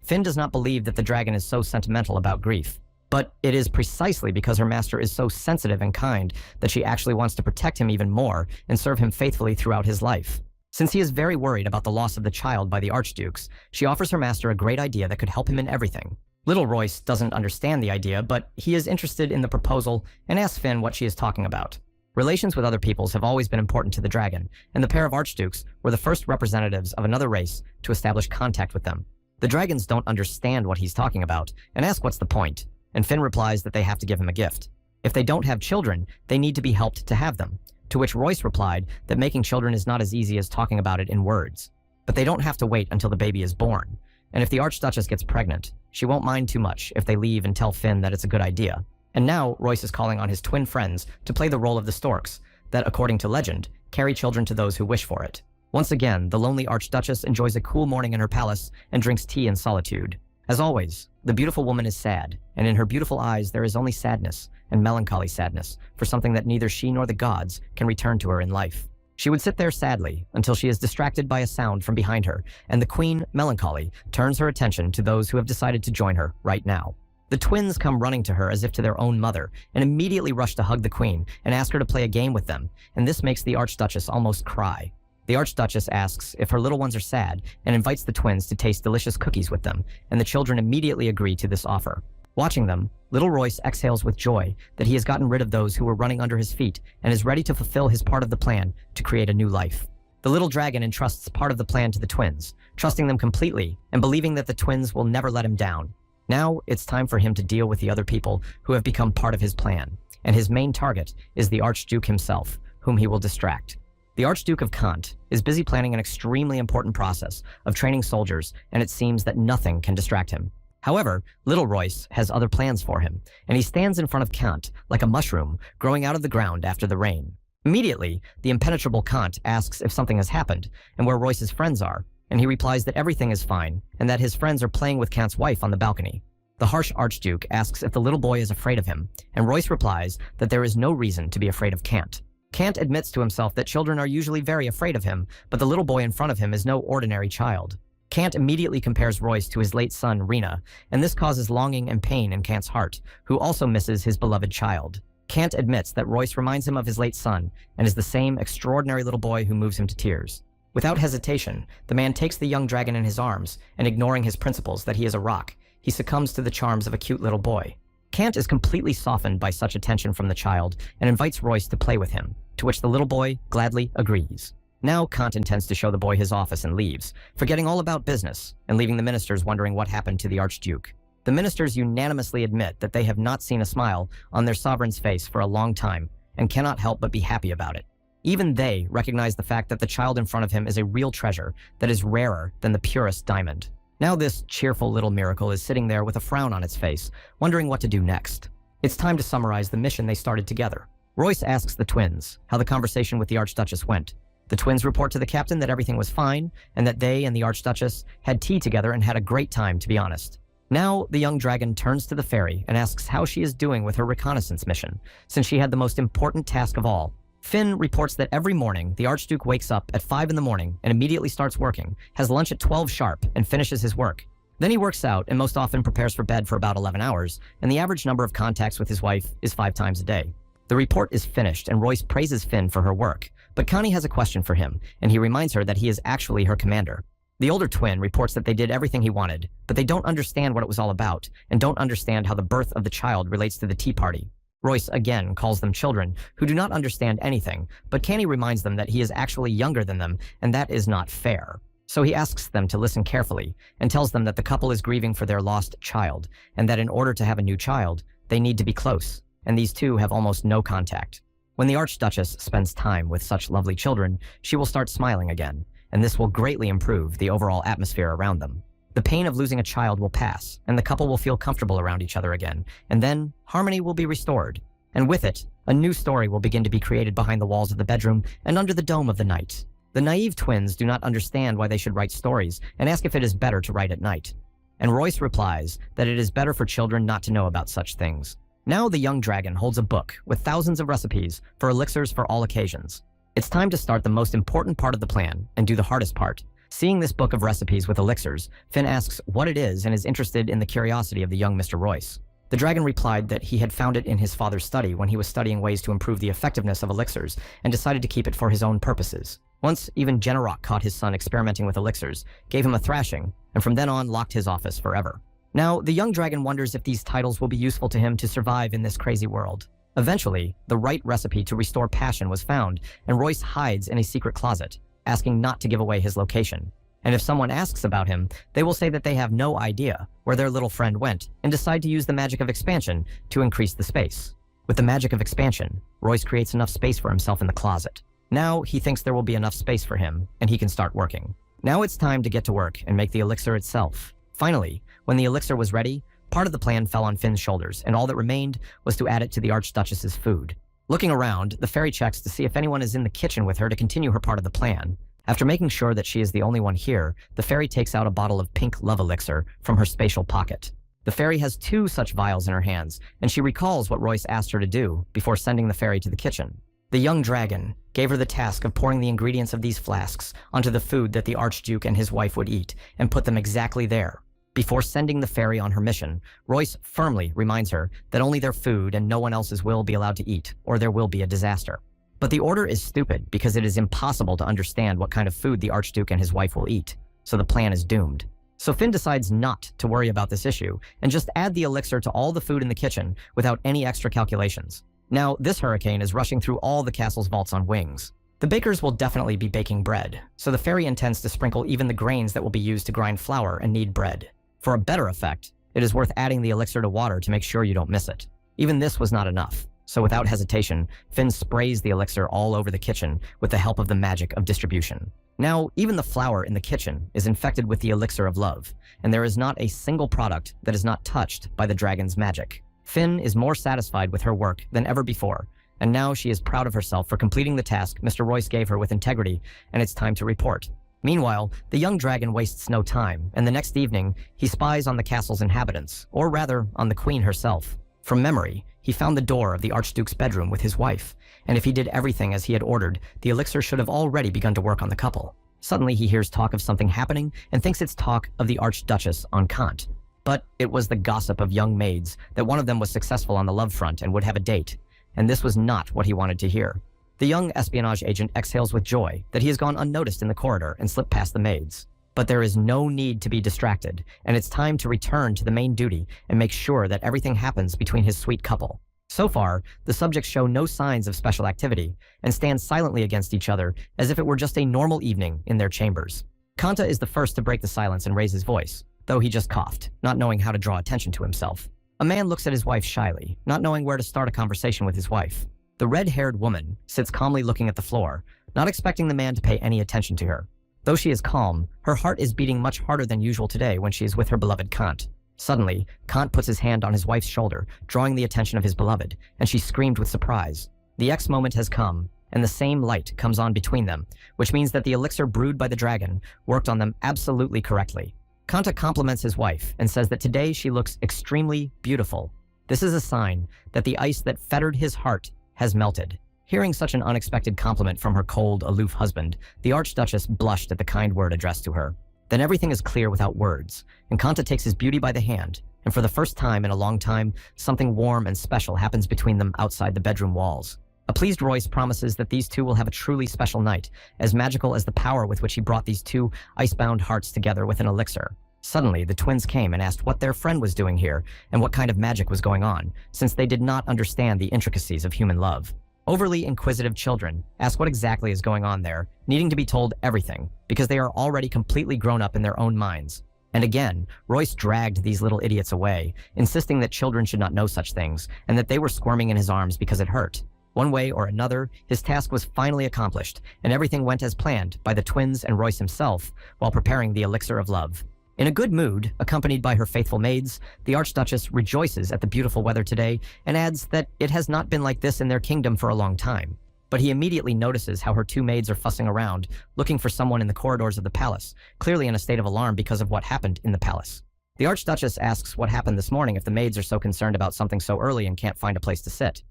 Finn does not believe that the dragon is so sentimental about grief, but it is precisely because her master is so sensitive and kind that she actually wants to protect him even more and serve him faithfully throughout his life. Since he is very worried about the loss of the child by the Archdukes, she offers her master a great idea that could help him in everything. Little Royce doesn't understand the idea, but he is interested in the proposal and asks Finn what she is talking about. Relations with other peoples have always been important to the dragon, and the pair of Archdukes were the first representatives of another race to establish contact with them. The dragons don't understand what he's talking about and ask what's the point, and Finn replies that they have to give him a gift. If they don't have children, they need to be helped to have them. To which Royce replied that making children is not as easy as talking about it in words. But they don't have to wait until the baby is born. And if the Archduchess gets pregnant, she won't mind too much if they leave and tell Finn that it's a good idea. And now Royce is calling on his twin friends to play the role of the storks that, according to legend, carry children to those who wish for it. Once again, the lonely Archduchess enjoys a cool morning in her palace and drinks tea in solitude. As always, the beautiful woman is sad, and in her beautiful eyes there is only sadness, and melancholy sadness, for something that neither she nor the gods can return to her in life. She would sit there sadly until she is distracted by a sound from behind her, and the queen, Melancholy, turns her attention to those who have decided to join her right now. The twins come running to her as if to their own mother, and immediately rush to hug the queen and ask her to play a game with them, and this makes the Archduchess almost cry. The Archduchess asks if her little ones are sad and invites the twins to taste delicious cookies with them, and the children immediately agree to this offer. Watching them, little Royce exhales with joy that he has gotten rid of those who were running under his feet and is ready to fulfill his part of the plan to create a new life. The little dragon entrusts part of the plan to the twins, trusting them completely and believing that the twins will never let him down. Now, it's time for him to deal with the other people who have become part of his plan, and his main target is the Archduke himself, whom he will distract. The Archduke of Kant is busy planning an extremely important process of training soldiers, and it seems that nothing can distract him. However, little Royce has other plans for him, and he stands in front of Kant like a mushroom growing out of the ground after the rain. Immediately, the impenetrable Kant asks if something has happened and where Royce's friends are, and he replies that everything is fine and that his friends are playing with Kant's wife on the balcony. The harsh Archduke asks if the little boy is afraid of him, and Royce replies that there is no reason to be afraid of Kant. Kant admits to himself that children are usually very afraid of him, but the little boy in front of him is no ordinary child. Kant immediately compares Royce to his late son, Rena, and this causes longing and pain in Kant's heart, who also misses his beloved child. Kant admits that Royce reminds him of his late son and is the same extraordinary little boy who moves him to tears. Without hesitation, the man takes the young dragon in his arms, and ignoring his principles that he is a rock, he succumbs to the charms of a cute little boy. Kant is completely softened by such attention from the child and invites Royce to play with him, to which the little boy gladly agrees. Now Kant intends to show the boy his office and leaves, forgetting all about business and leaving the ministers wondering what happened to the Archduke. The ministers unanimously admit that they have not seen a smile on their sovereign's face for a long time and cannot help but be happy about it. Even they recognize the fact that the child in front of him is a real treasure that is rarer than the purest diamond. Now this cheerful little miracle is sitting there with a frown on its face, wondering what to do next. It's time to summarize the mission they started together. Royce asks the twins how the conversation with the Archduchess went. The twins report to the captain that everything was fine, and that they and the Archduchess had tea together and had a great time, to be honest. Now, the young dragon turns to the fairy and asks how she is doing with her reconnaissance mission, since she had the most important task of all. Finn reports that every morning, the Archduke wakes up at 5 in the morning and immediately starts working, has lunch at 12 sharp, and finishes his work. Then he works out and most often prepares for bed for about 11 hours, and the average number of contacts with his wife is 5 times a day. The report is finished, and Royce praises Finn for her work, but Connie has a question for him, and he reminds her that he is actually her commander. The older twin reports that they did everything he wanted, but they don't understand what it was all about, and don't understand how the birth of the child relates to the tea party. Royce again calls them children who do not understand anything, but Connie reminds them that he is actually younger than them, and that is not fair. So he asks them to listen carefully, and tells them that the couple is grieving for their lost child, and that in order to have a new child, they need to be close, and these two have almost no contact. When the Archduchess spends time with such lovely children, she will start smiling again, and this will greatly improve the overall atmosphere around them. The pain of losing a child will pass, and the couple will feel comfortable around each other again, and then harmony will be restored. And with it, a new story will begin to be created behind the walls of the bedroom and under the dome of the night. The naive twins do not understand why they should write stories and ask if it is better to write at night. And Royce replies that it is better for children not to know about such things. Now the young dragon holds a book with thousands of recipes for elixirs for all occasions. It's time to start the most important part of the plan and do the hardest part. Seeing this book of recipes with elixirs, Finn asks what it is and is interested in the curiosity of the young Mr. Royce. The dragon replied that he had found it in his father's study when he was studying ways to improve the effectiveness of elixirs and decided to keep it for his own purposes. Once, even Generok caught his son experimenting with elixirs, gave him a thrashing, and from then on locked his office forever. Now, the young dragon wonders if these titles will be useful to him to survive in this crazy world. Eventually, the right recipe to restore passion was found, and Royce hides in a secret closet, asking not to give away his location. And if someone asks about him, they will say that they have no idea where their little friend went and decide to use the magic of expansion to increase the space. With the magic of expansion, Royce creates enough space for himself in the closet. Now he thinks there will be enough space for him, and he can start working. Now it's time to get to work and make the elixir itself. Finally, when the elixir was ready, part of the plan fell on Finn's shoulders, and all that remained was to add it to the Archduchess's food. Looking around, the fairy checks to see if anyone is in the kitchen with her to continue her part of the plan. After making sure that she is the only one here, the fairy takes out a bottle of pink love elixir from her spatial pocket. The fairy has 2 such vials in her hands, and she recalls what Royce asked her to do before sending the fairy to the kitchen. The young dragon gave her the task of pouring the ingredients of these flasks onto the food that the Archduke and his wife would eat, and put them exactly there. Before sending the fairy on her mission, Royce firmly reminds her that only their food and no one else's will be allowed to eat, or there will be a disaster. But the order is stupid because it is impossible to understand what kind of food the Archduke and his wife will eat, so the plan is doomed. So Finn decides not to worry about this issue and just add the elixir to all the food in the kitchen without any extra calculations. Now, this hurricane is rushing through all the castle's vaults on wings. The bakers will definitely be baking bread, so the fairy intends to sprinkle even the grains that will be used to grind flour and knead bread. For a better effect, it is worth adding the elixir to water to make sure you don't miss it. Even this was not enough, so without hesitation, Finn sprays the elixir all over the kitchen with the help of the magic of distribution. Now, even the flour in the kitchen is infected with the elixir of love, and there is not a single product that is not touched by the dragon's magic. Finn is more satisfied with her work than ever before, and now she is proud of herself for completing the task Mr. Royce gave her with integrity, and it's time to report. Meanwhile, the young dragon wastes no time, and the next evening, he spies on the castle's inhabitants, or rather, on the queen herself. From memory, he found the door of the Archduke's bedroom with his wife, and if he did everything as he had ordered, the elixir should have already begun to work on the couple. Suddenly, he hears talk of something happening and thinks it's talk of the Archduchess on Kant. But it was the gossip of young maids that one of them was successful on the love front and would have a date, and this was not what he wanted to hear. The young espionage agent exhales with joy that he has gone unnoticed in the corridor and slipped past the maids. But there is no need to be distracted, and it's time to return to the main duty and make sure that everything happens between his sweet couple. So far, the subjects show no signs of special activity and stand silently against each other as if it were just a normal evening in their chambers. Kanta is the first to break the silence and raise his voice, though he just coughed, not knowing how to draw attention to himself. A man looks at his wife shyly, not knowing where to start a conversation with his wife. The red-haired woman sits calmly looking at the floor, not expecting the man to pay any attention to her. Though she is calm, her heart is beating much harder than usual today when she is with her beloved Kant. Suddenly, Kant puts his hand on his wife's shoulder, drawing the attention of his beloved, and she screamed with surprise. The X moment has come, and the same light comes on between them, which means that the elixir brewed by the dragon worked on them absolutely correctly. Kanta compliments his wife and says that today she looks extremely beautiful. This is a sign that the ice that fettered his heart has melted. Hearing such an unexpected compliment from her cold, aloof husband, the Archduchess blushed at the kind word addressed to her. Then everything is clear without words, and Kanta takes his beauty by the hand, and for the first time in a long time, something warm and special happens between them outside the bedroom walls. A pleased Royce promises that these two will have a truly special night, as magical as the power with which he brought these two ice-bound hearts together with an elixir. Suddenly, the twins came and asked what their friend was doing here and what kind of magic was going on, since they did not understand the intricacies of human love. Overly inquisitive children ask what exactly is going on there, needing to be told everything, because they are already completely grown up in their own minds. And again, Royce dragged these little idiots away, insisting that children should not know such things, and that they were squirming in his arms because it hurt. One way or another, his task was finally accomplished, and everything went as planned by the twins and Royce himself while preparing the elixir of love. In a good mood, accompanied by her faithful maids, the Archduchess rejoices at the beautiful weather today and adds that it has not been like this in their kingdom for a long time. But he immediately notices how her two maids are fussing around, looking for someone in the corridors of the palace, clearly in a state of alarm because of what happened in the palace. The Archduchess asks what happened this morning if the maids are so concerned about something so early and can't find a place to sit.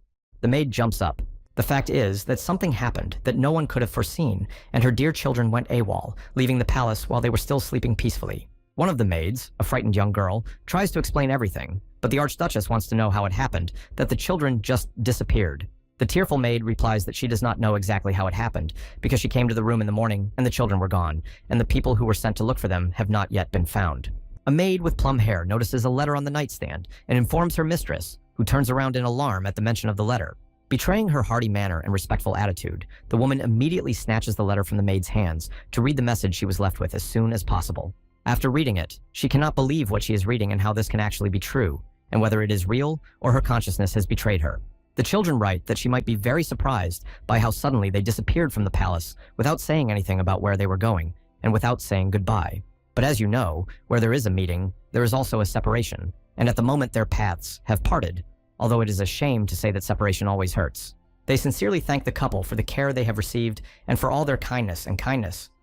The maid jumps up. The fact is that something happened that no one could have foreseen, and her dear children went AWOL, leaving the palace while they were still sleeping peacefully. One of the maids, a frightened young girl, tries to explain everything, but the Archduchess wants to know how it happened, that the children just disappeared. The tearful maid replies that she does not know exactly how it happened, because she came to the room in the morning and the children were gone, and the people who were sent to look for them have not yet been found. A maid with plum hair notices a letter on the nightstand and informs her mistress, who turns around in alarm at the mention of the letter. Betraying her hearty manner and respectful attitude, the woman immediately snatches the letter from the maid's hands to read the message she was left with as soon as possible. After reading it, she cannot believe what she is reading and how this can actually be true, and whether it is real or her consciousness has betrayed her. The children write that she might be very surprised by how suddenly they disappeared from the palace without saying anything about where they were going, and without saying goodbye. But as you know, where there is a meeting, there is also a separation, and at the moment their paths have parted, although it is a shame to say that separation always hurts. They sincerely thank the couple for the care they have received and for all their kindness,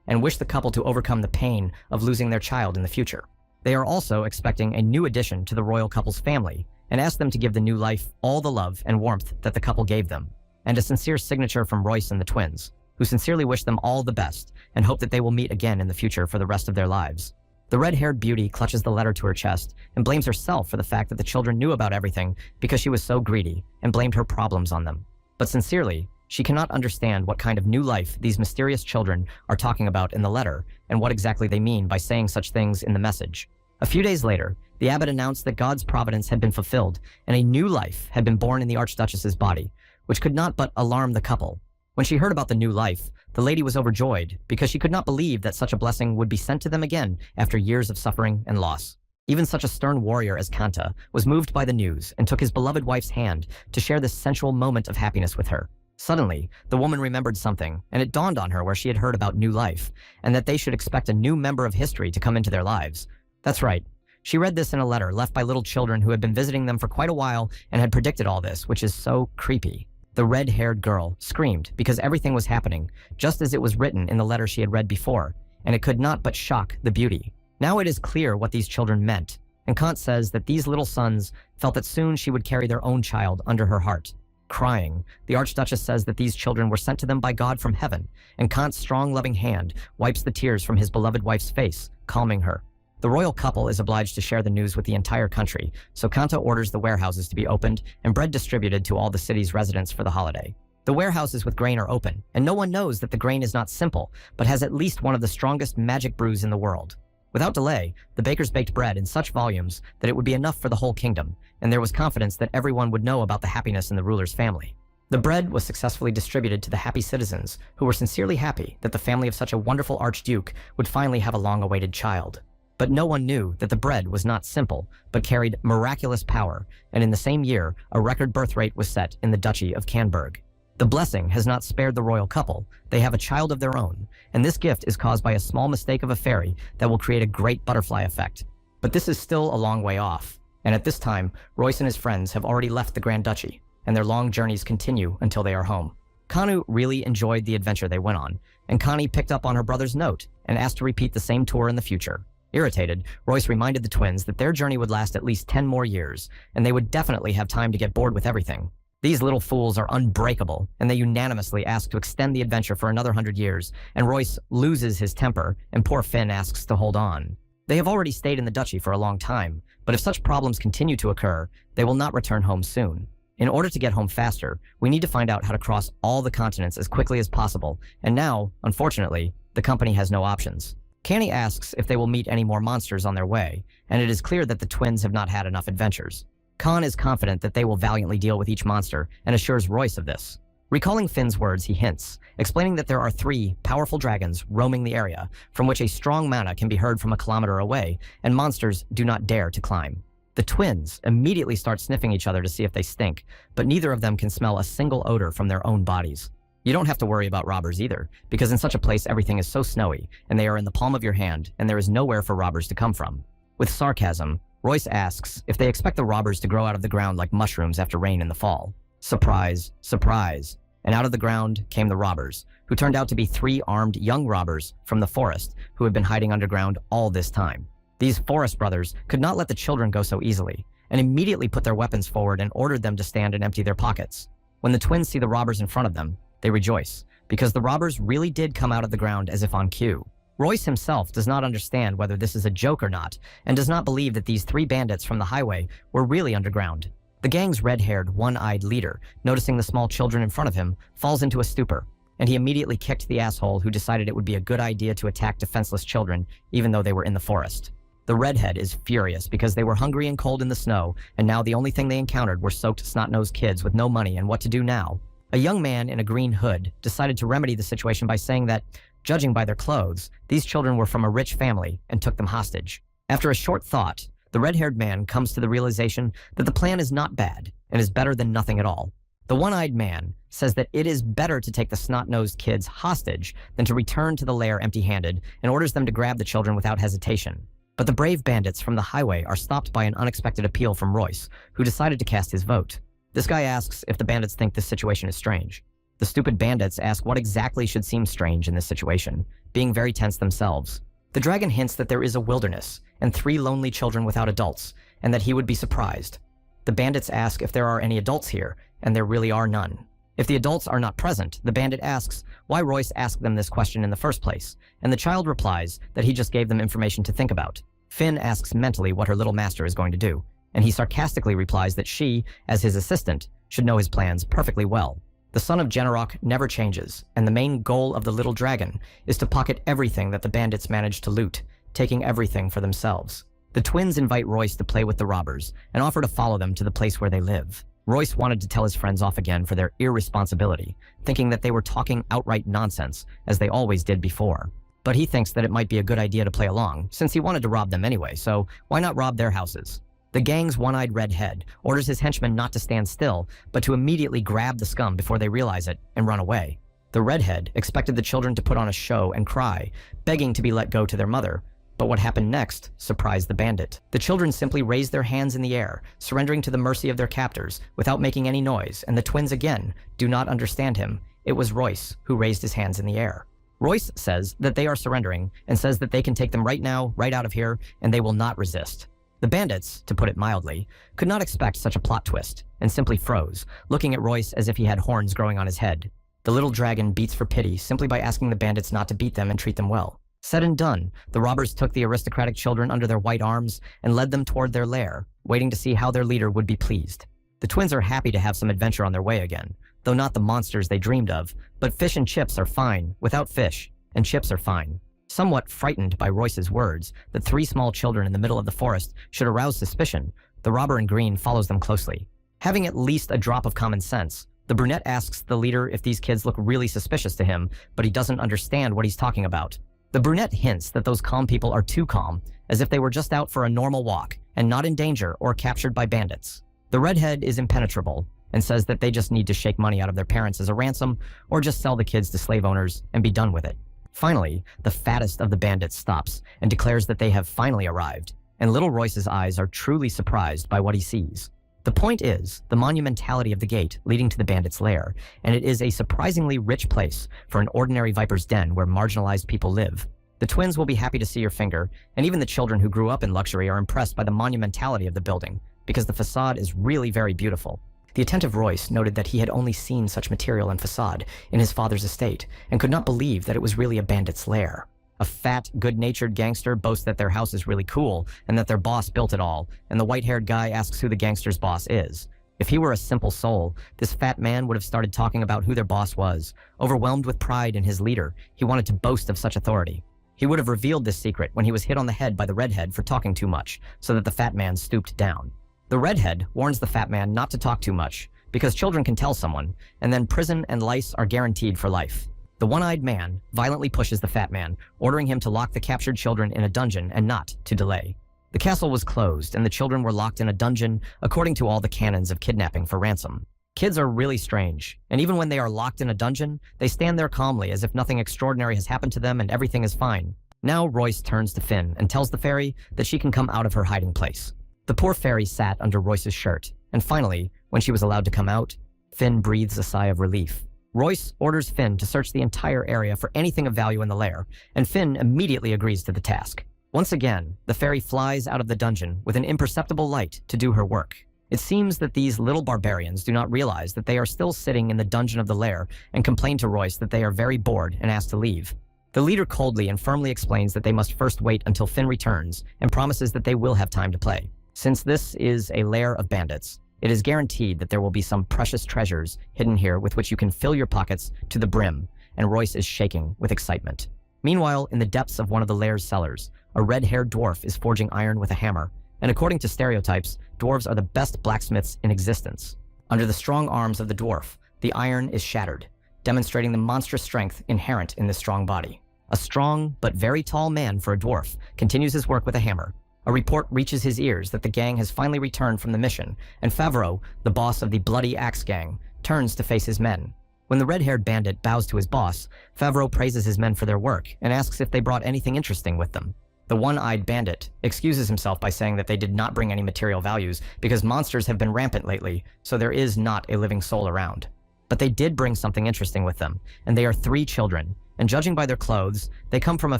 and wish the couple to overcome the pain of losing their child in the future. They are also expecting a new addition to the royal couple's family and ask them to give the new life all the love and warmth that the couple gave them, and a sincere signature from Royce and the twins, who sincerely wish them all the best and hope that they will meet again in the future for the rest of their lives. The red-haired beauty clutches the letter to her chest and blames herself for the fact that the children knew about everything because she was so greedy and blamed her problems on them. But sincerely, She cannot understand what kind of new life these mysterious children are talking about in the letter and what exactly they mean by saying such things in the message. A few days later, the abbot announced that God's providence had been fulfilled and a new life had been born in the Archduchess's body, which could not but alarm the couple. When she heard about the new life, the lady was overjoyed because she could not believe that such a blessing would be sent to them again after years of suffering and loss. Even such a stern warrior as Kanta was moved by the news and took his beloved wife's hand to share this sensual moment of happiness with her. Suddenly, the woman remembered something, and it dawned on her where she had heard about new life, and that they should expect a new member of history to come into their lives. That's right. She read this in a letter left by little children who had been visiting them for quite a while and had predicted all this, which is so creepy. The red-haired girl screamed because everything was happening, just as it was written in the letter she had read before, and it could not but shock the beauty. Now it is clear what these children meant, and Kant says that these little sons felt that soon she would carry their own child under her heart. Crying, the Archduchess says that these children were sent to them by God from heaven, and Kant's strong, loving hand wipes the tears from his beloved wife's face, calming her. The royal couple is obliged to share the news with the entire country, so Kanta orders the warehouses to be opened and bread distributed to all the city's residents for the holiday. The warehouses with grain are open, and no one knows that the grain is not simple, but has at least one of the strongest magic brews in the world. Without delay, the bakers baked bread in such volumes that it would be enough for the whole kingdom, and there was confidence that everyone would know about the happiness in the ruler's family. The bread was successfully distributed to the happy citizens, who were sincerely happy that the family of such a wonderful archduke would finally have a long-awaited child. But no one knew that the bread was not simple, but carried miraculous power, and in the same year, a record birth rate was set in the Duchy of Canberg. The blessing has not spared the royal couple. They have a child of their own, and this gift is caused by a small mistake of a fairy that will create a great butterfly effect. But this is still a long way off, and at this time, Royce and his friends have already left the Grand Duchy, and their long journeys continue until they are home. Kanu really enjoyed the adventure they went on, and Connie picked up on her brother's note and asked to repeat the same tour in the future. Irritated, Royce reminded the twins that their journey would last at least 10 more years, and they would definitely have time to get bored with everything. These little fools are unbreakable, and they unanimously ask to extend the adventure for another 100 years, and Royce loses his temper, and poor Finn asks to hold on. They have already stayed in the duchy for a long time, but if such problems continue to occur, they will not return home soon. In order to get home faster, we need to find out how to cross all the continents as quickly as possible, and now, unfortunately, the company has no options. Canny asks if they will meet any more monsters on their way, and it is clear that the twins have not had enough adventures. Khan is confident that they will valiantly deal with each monster and assures Royce of this. Recalling Finn's words, he hints, explaining that there are 3 powerful dragons roaming the area, from which a strong mana can be heard from a kilometer away, and monsters do not dare to climb. The twins immediately start sniffing each other to see if they stink, but neither of them can smell a single odor from their own bodies. You don't have to worry about robbers either, because in such a place everything is so snowy, and they are in the palm of your hand, and there is nowhere for robbers to come from. With sarcasm, Royce asks if they expect the robbers to grow out of the ground like mushrooms after rain in the fall. Surprise, surprise. And out of the ground came the robbers, who turned out to be 3 armed young robbers from the forest who had been hiding underground all this time. These forest brothers could not let the children go so easily, and immediately put their weapons forward and ordered them to stand and empty their pockets. When the twins see the robbers in front of them, they rejoice, because the robbers really did come out of the ground as if on cue. Royce himself does not understand whether this is a joke or not, and does not believe that these 3 bandits from the highway were really underground. The gang's red-haired, one-eyed leader, noticing the small children in front of him, falls into a stupor, and he immediately kicked the asshole who decided it would be a good idea to attack defenseless children, even though they were in the forest. The redhead is furious because they were hungry and cold in the snow, and now the only thing they encountered were soaked, snot-nosed kids with no money and what to do now. A young man in a green hood decided to remedy the situation by saying that, judging by their clothes, these children were from a rich family and took them hostage. After a short thought, the red-haired man comes to the realization that the plan is not bad and is better than nothing at all. The one-eyed man says that it is better to take the snot-nosed kids hostage than to return to the lair empty-handed, and orders them to grab the children without hesitation. But the brave bandits from the highway are stopped by an unexpected appeal from Royce, who decided to cast his vote. This guy asks if the bandits think this situation is strange. The stupid bandits ask what exactly should seem strange in this situation, being very tense themselves. The dragon hints that there is a wilderness, and 3 lonely children without adults, and that he would be surprised. The bandits ask if there are any adults here, and there really are none. If the adults are not present, the bandit asks why Royce asked them this question in the first place, and the child replies that he just gave them information to think about. Finn asks mentally what her little master is going to do, and he sarcastically replies that she, as his assistant, should know his plans perfectly well. The son of Generok never changes, and the main goal of the little dragon is to pocket everything that the bandits manage to loot, taking everything for themselves. The twins invite Royce to play with the robbers and offer to follow them to the place where they live. Royce wanted to tell his friends off again for their irresponsibility, thinking that they were talking outright nonsense, as they always did before. But he thinks that it might be a good idea to play along, since he wanted to rob them anyway, so why not rob their houses? The gang's one-eyed redhead orders his henchmen not to stand still, but to immediately grab the scum before they realize it and run away. The redhead expected the children to put on a show and cry, begging to be let go to their mother. But what happened next surprised the bandit. The children simply raised their hands in the air, surrendering to the mercy of their captors without making any noise, and the twins again do not understand him. It was Royce who raised his hands in the air. Royce says that they are surrendering and says that they can take them right now, right out of here, and they will not resist. The bandits, to put it mildly, could not expect such a plot twist and simply froze, looking at Royce as if he had horns growing on his head. The little dragon beats for pity simply by asking the bandits not to beat them and treat them well. Said and done, the robbers took the aristocratic children under their white arms and led them toward their lair, waiting to see how their leader would be pleased. The twins are happy to have some adventure on their way again, though not the monsters they dreamed of, but fish and chips are fine without fish, and chips are fine. Somewhat frightened by Royce's words that 3 small children in the middle of the forest should arouse suspicion, the robber in green follows them closely. Having at least a drop of common sense, the brunette asks the leader if these kids look really suspicious to him, but he doesn't understand what he's talking about. The brunette hints that those calm people are too calm, as if they were just out for a normal walk and not in danger or captured by bandits. The redhead is impenetrable and says that they just need to shake money out of their parents as a ransom or just sell the kids to slave owners and be done with it. Finally, the fattest of the bandits stops and declares that they have finally arrived, and little Royce's eyes are truly surprised by what he sees. The point is the monumentality of the gate leading to the bandits' lair, and it is a surprisingly rich place for an ordinary viper's den where marginalized people live. The twins will be happy to see your finger, and even the children who grew up in luxury are impressed by the monumentality of the building, because the facade is really very beautiful. The attentive Royce noted that he had only seen such material and facade in his father's estate, and could not believe that it was really a bandit's lair. A fat, good-natured gangster boasts that their house is really cool and that their boss built it all, and the white-haired guy asks who the gangster's boss is. If he were a simple soul, this fat man would have started talking about who their boss was. Overwhelmed with pride in his leader, he wanted to boast of such authority. He would have revealed this secret when he was hit on the head by the redhead for talking too much, so that the fat man stooped down. The redhead warns the fat man not to talk too much, because children can tell someone, and then prison and lice are guaranteed for life. The one-eyed man violently pushes the fat man, ordering him to lock the captured children in a dungeon and not to delay. The castle was closed, and the children were locked in a dungeon according to all the canons of kidnapping for ransom. Kids are really strange, and even when they are locked in a dungeon, they stand there calmly as if nothing extraordinary has happened to them and everything is fine. Now Royce turns to Finn and tells the fairy that she can come out of her hiding place. The poor fairy sat under Royce's shirt, and finally, when she was allowed to come out, Finn breathes a sigh of relief. Royce orders Finn to search the entire area for anything of value in the lair, and Finn immediately agrees to the task. Once again, the fairy flies out of the dungeon with an imperceptible light to do her work. It seems that these little barbarians do not realize that they are still sitting in the dungeon of the lair and complain to Royce that they are very bored and ask to leave. The leader coldly and firmly explains that they must first wait until Finn returns and promises that they will have time to play. Since this is a lair of bandits, it is guaranteed that there will be some precious treasures hidden here with which you can fill your pockets to the brim, and Royce is shaking with excitement. Meanwhile, in the depths of one of the lair's cellars, a red-haired dwarf is forging iron with a hammer, and according to stereotypes, dwarves are the best blacksmiths in existence. Under the strong arms of the dwarf, the iron is shattered, demonstrating the monstrous strength inherent in this strong body. A strong but very tall man for a dwarf continues his work with a hammer. A report reaches his ears that the gang has finally returned from the mission, and Favreau, the boss of the Bloody Axe Gang, turns to face his men. When the red-haired bandit bows to his boss, Favreau praises his men for their work and asks if they brought anything interesting with them. The one-eyed bandit excuses himself by saying that they did not bring any material values because monsters have been rampant lately, so there is not a living soul around. But they did bring something interesting with them, and they are 3 children, and judging by their clothes, they come from a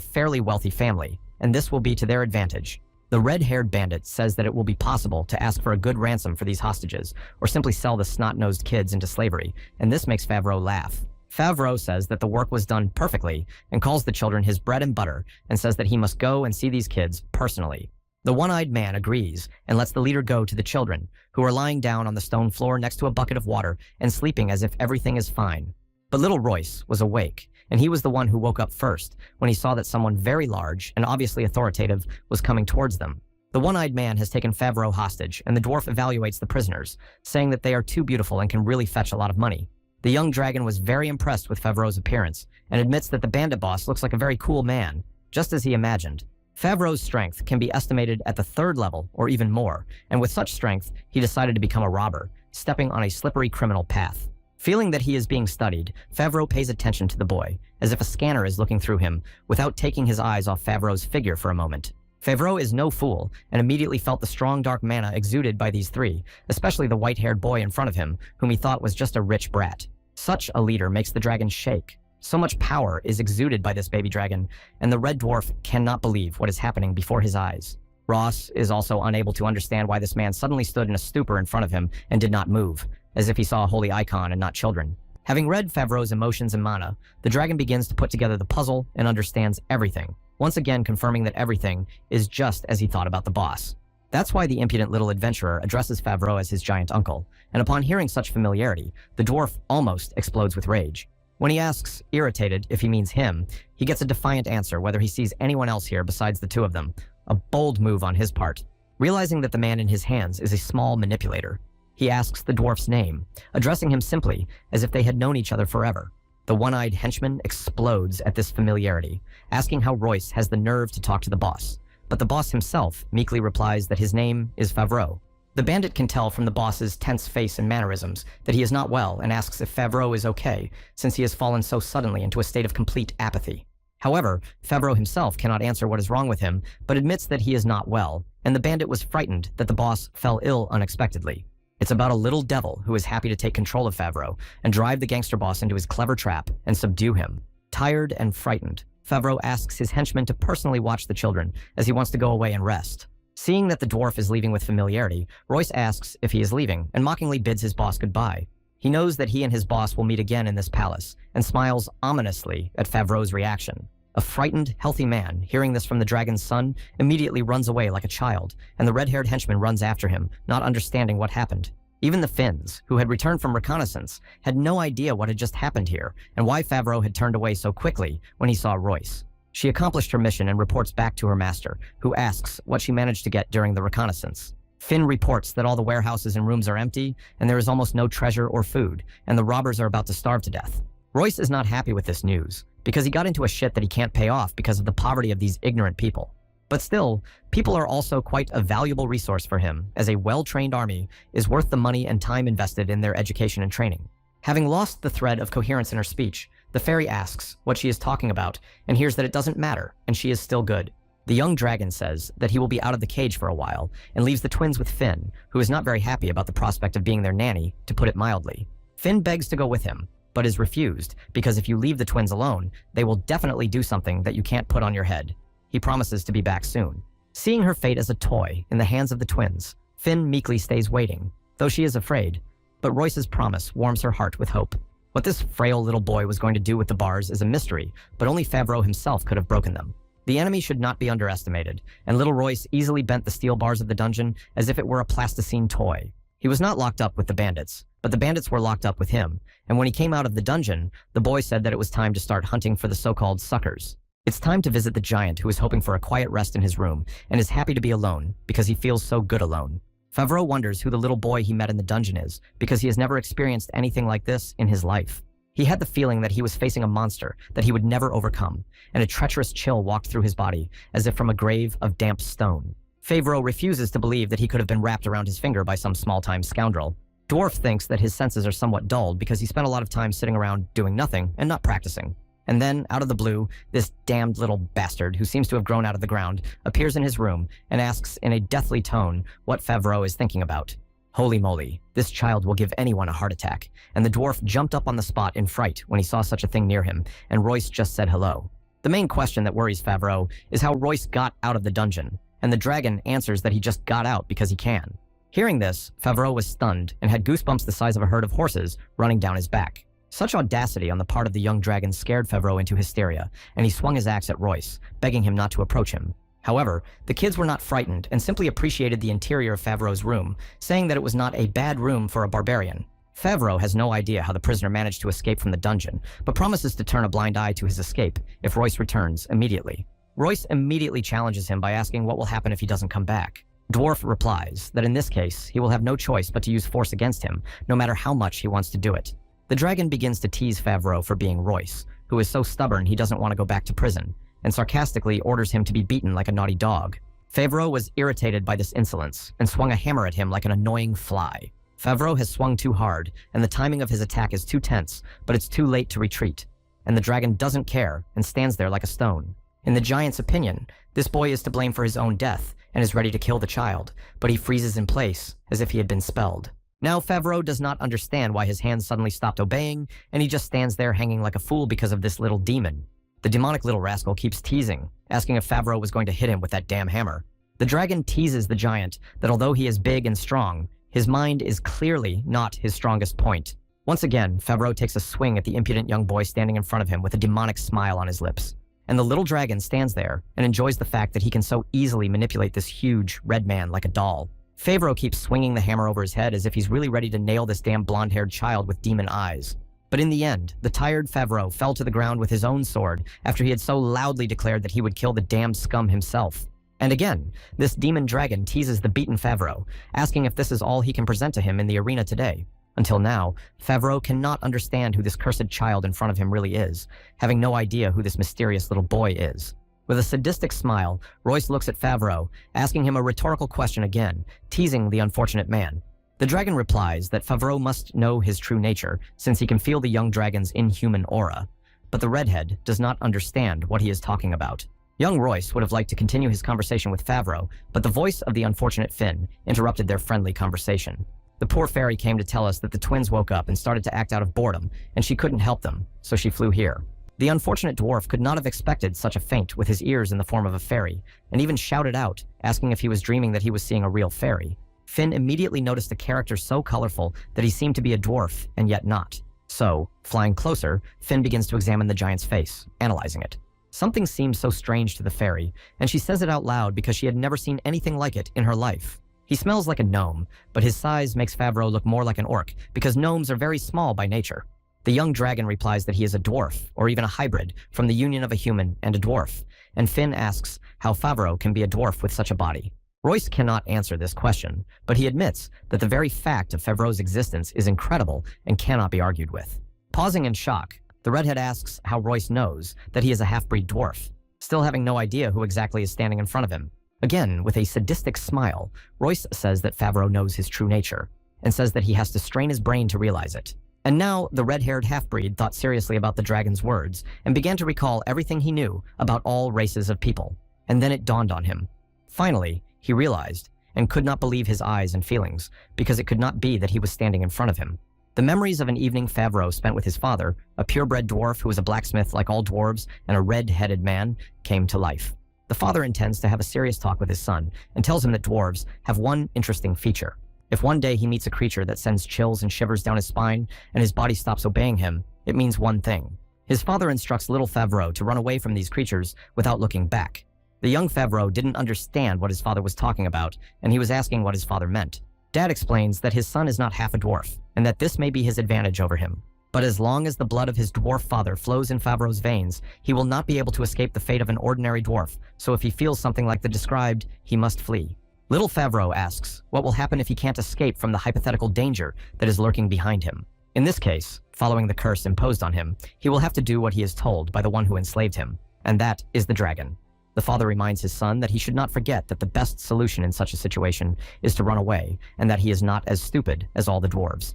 fairly wealthy family, and this will be to their advantage. The red-haired bandit says that it will be possible to ask for a good ransom for these hostages, or simply sell the snot-nosed kids into slavery, and this makes Favreau laugh. Favreau says that the work was done perfectly, and calls the children his bread and butter, and says that he must go and see these kids personally. The one-eyed man agrees and lets the leader go to the children, who are lying down on the stone floor next to a bucket of water and sleeping as if everything is fine. But little Royce was awake, and he was the one who woke up first when he saw that someone very large and obviously authoritative was coming towards them. The one-eyed man has taken Favreau hostage, and the dwarf evaluates the prisoners, saying that they are too beautiful and can really fetch a lot of money. The young dragon was very impressed with Favreau's appearance and admits that the bandit boss looks like a very cool man, just as he imagined. Favreau's strength can be estimated at the 3rd level or even more, and with such strength, he decided to become a robber, stepping on a slippery criminal path. Feeling that he is being studied, Favreau pays attention to the boy, as if a scanner is looking through him, without taking his eyes off Favreau's figure for a moment. Favreau is no fool, and immediately felt the strong dark mana exuded by these three, especially the white-haired boy in front of him, whom he thought was just a rich brat. Such a leader makes the dragon shake. So much power is exuded by this baby dragon, and the red dwarf cannot believe what is happening before his eyes. Ross is also unable to understand why this man suddenly stood in a stupor in front of him and did not move, as if he saw a holy icon and not children. Having read Favreau's emotions and mana, the dragon begins to put together the puzzle and understands everything, once again confirming that everything is just as he thought about the boss. That's why the impudent little adventurer addresses Favreau as his giant uncle, and upon hearing such familiarity, the dwarf almost explodes with rage. When he asks, irritated, if he means him, he gets a defiant answer whether he sees anyone else here besides the two of them, a bold move on his part. Realizing that the man in his hands is a small manipulator, he asks the dwarf's name, addressing him simply as if they had known each other forever. The one-eyed henchman explodes at this familiarity, asking how Royce has the nerve to talk to the boss, but the boss himself meekly replies that his name is Favreau. The bandit can tell from the boss's tense face and mannerisms that he is not well and asks if Favreau is okay, since he has fallen so suddenly into a state of complete apathy. However, Favreau himself cannot answer what is wrong with him, but admits that he is not well, and the bandit was frightened that the boss fell ill unexpectedly. It's about a little devil who is happy to take control of Favreau and drive the gangster boss into his clever trap and subdue him. Tired and frightened, Favreau asks his henchmen to personally watch the children as he wants to go away and rest. Seeing that the dwarf is leaving with familiarity, Royce asks if he is leaving and mockingly bids his boss goodbye. He knows that he and his boss will meet again in this palace and smiles ominously at Favreau's reaction. A frightened, healthy man, hearing this from the dragon's son, immediately runs away like a child, and the red-haired henchman runs after him, not understanding what happened. Even the Finns, who had returned from reconnaissance, had no idea what had just happened here and why Favreau had turned away so quickly when he saw Royce. She accomplished her mission and reports back to her master, who asks what she managed to get during the reconnaissance. Finn reports that all the warehouses and rooms are empty, and there is almost no treasure or food, and the robbers are about to starve to death. Royce is not happy with this news, because he got into a shit that he can't pay off because of the poverty of these ignorant people. But still, people are also quite a valuable resource for him, as a well-trained army is worth the money and time invested in their education and training. Having lost the thread of coherence in her speech, the fairy asks what she is talking about and hears that it doesn't matter, and she is still good. The young dragon says that he will be out of the cage for a while and leaves the twins with Finn, who is not very happy about the prospect of being their nanny, to put it mildly. Finn begs to go with him, but is refused because if you leave the twins alone, they will definitely do something that you can't put on your head. He promises to be back soon. Seeing her fate as a toy in the hands of the twins, Finn meekly stays waiting, though she is afraid, but Royce's promise warms her heart with hope. What this frail little boy was going to do with the bars is a mystery, but only Favreau himself could have broken them. The enemy should not be underestimated, and little Royce easily bent the steel bars of the dungeon as if it were a plasticine toy. He was not locked up with the bandits, but the bandits were locked up with him, and when he came out of the dungeon, the boy said that it was time to start hunting for the so-called suckers. It's time to visit the giant who is hoping for a quiet rest in his room and is happy to be alone because he feels so good alone. Favreau wonders who the little boy he met in the dungeon is because he has never experienced anything like this in his life. He had the feeling that he was facing a monster that he would never overcome, and a treacherous chill walked through his body as if from a grave of damp stone. Favreau refuses to believe that he could have been wrapped around his finger by some small-time scoundrel. Dwarf thinks that his senses are somewhat dulled because he spent a lot of time sitting around doing nothing and not practicing. And then, out of the blue, this damned little bastard, who seems to have grown out of the ground, appears in his room and asks in a deathly tone what Favreau is thinking about. Holy moly, this child will give anyone a heart attack, and the dwarf jumped up on the spot in fright when he saw such a thing near him, and Royce just said hello. The main question that worries Favreau is how Royce got out of the dungeon, and the dragon answers that he just got out because he can. Hearing this, Favreau was stunned and had goosebumps the size of a herd of horses running down his back. Such audacity on the part of the young dragon scared Favreau into hysteria, and he swung his axe at Royce, begging him not to approach him. However, the kids were not frightened and simply appreciated the interior of Favreau's room, saying that it was not a bad room for a barbarian. Favreau has no idea how the prisoner managed to escape from the dungeon, but promises to turn a blind eye to his escape if Royce returns immediately. Royce immediately challenges him by asking what will happen if he doesn't come back. Dwarf replies that in this case, he will have no choice but to use force against him, no matter how much he wants to do it. The dragon begins to tease Favreau for being Royce, who is so stubborn he doesn't want to go back to prison, and sarcastically orders him to be beaten like a naughty dog. Favreau was irritated by this insolence and swung a hammer at him like an annoying fly. Favreau has swung too hard, and the timing of his attack is too tense, but it's too late to retreat. And the dragon doesn't care and stands there like a stone. In the giant's opinion, this boy is to blame for his own death and is ready to kill the child, but he freezes in place as if he had been spelled. Now Favreau does not understand why his hands suddenly stopped obeying, and he just stands there hanging like a fool because of this little demon. The demonic little rascal keeps teasing, asking if Favreau was going to hit him with that damn hammer. The dragon teases the giant that although he is big and strong, his mind is clearly not his strongest point. Once again, Favreau takes a swing at the impudent young boy standing in front of him with a demonic smile on his lips. And the little dragon stands there and enjoys the fact that he can so easily manipulate this huge red man like a doll. Favreau keeps swinging the hammer over his head as if he's really ready to nail this damn blonde-haired child with demon eyes. But in the end, the tired Favreau fell to the ground with his own sword after he had so loudly declared that he would kill the damned scum himself. And again, this demon dragon teases the beaten Favreau, asking if this is all he can present to him in the arena today. Until now, Favreau cannot understand who this cursed child in front of him really is, having no idea who this mysterious little boy is. With a sadistic smile, Royce looks at Favreau, asking him a rhetorical question again, teasing the unfortunate man. The dragon replies that Favreau must know his true nature, since he can feel the young dragon's inhuman aura. But the redhead does not understand what he is talking about. Young Royce would have liked to continue his conversation with Favreau, but the voice of the unfortunate Finn interrupted their friendly conversation. The poor fairy came to tell us that the twins woke up and started to act out of boredom, and she couldn't help them, so she flew here. The unfortunate dwarf could not have expected such a feint with his ears in the form of a fairy, and even shouted out, asking if he was dreaming that he was seeing a real fairy. Finn immediately noticed a character so colorful that he seemed to be a dwarf, and yet not. So, flying closer, Finn begins to examine the giant's face, analyzing it. Something seems so strange to the fairy, and she says it out loud because she had never seen anything like it in her life. He smells like a gnome, but his size makes Favreau look more like an orc, because gnomes are very small by nature. The young dragon replies that he is a dwarf, or even a hybrid, from the union of a human and a dwarf, and Finn asks how Favreau can be a dwarf with such a body. Royce cannot answer this question, but he admits that the very fact of Favreau's existence is incredible and cannot be argued with. Pausing in shock, the redhead asks how Royce knows that he is a half-breed dwarf, still having no idea who exactly is standing in front of him. Again, with a sadistic smile, Royce says that Favreau knows his true nature, and says that he has to strain his brain to realize it. And now, the red-haired half-breed thought seriously about the dragon's words, and began to recall everything he knew about all races of people. And then it dawned on him. Finally, he realized, and could not believe his eyes and feelings, because it could not be that he was standing in front of him. The memories of an evening Favreau spent with his father, a purebred dwarf who was a blacksmith like all dwarves and a red-headed man, came to life. The father intends to have a serious talk with his son, and tells him that dwarves have one interesting feature. If one day he meets a creature that sends chills and shivers down his spine, and his body stops obeying him, it means one thing. His father instructs little Favreau to run away from these creatures without looking back. The young Favreau didn't understand what his father was talking about, and he was asking what his father meant. Dad explains that his son is not half a dwarf, and that this may be his advantage over him. But as long as the blood of his dwarf father flows in Favreau's veins, he will not be able to escape the fate of an ordinary dwarf, so if he feels something like the described, he must flee. Little Favreau asks what will happen if he can't escape from the hypothetical danger that is lurking behind him. In this case, following the curse imposed on him, he will have to do what he is told by the one who enslaved him, and that is the dragon. The father reminds his son that he should not forget that the best solution in such a situation is to run away, and that he is not as stupid as all the dwarves.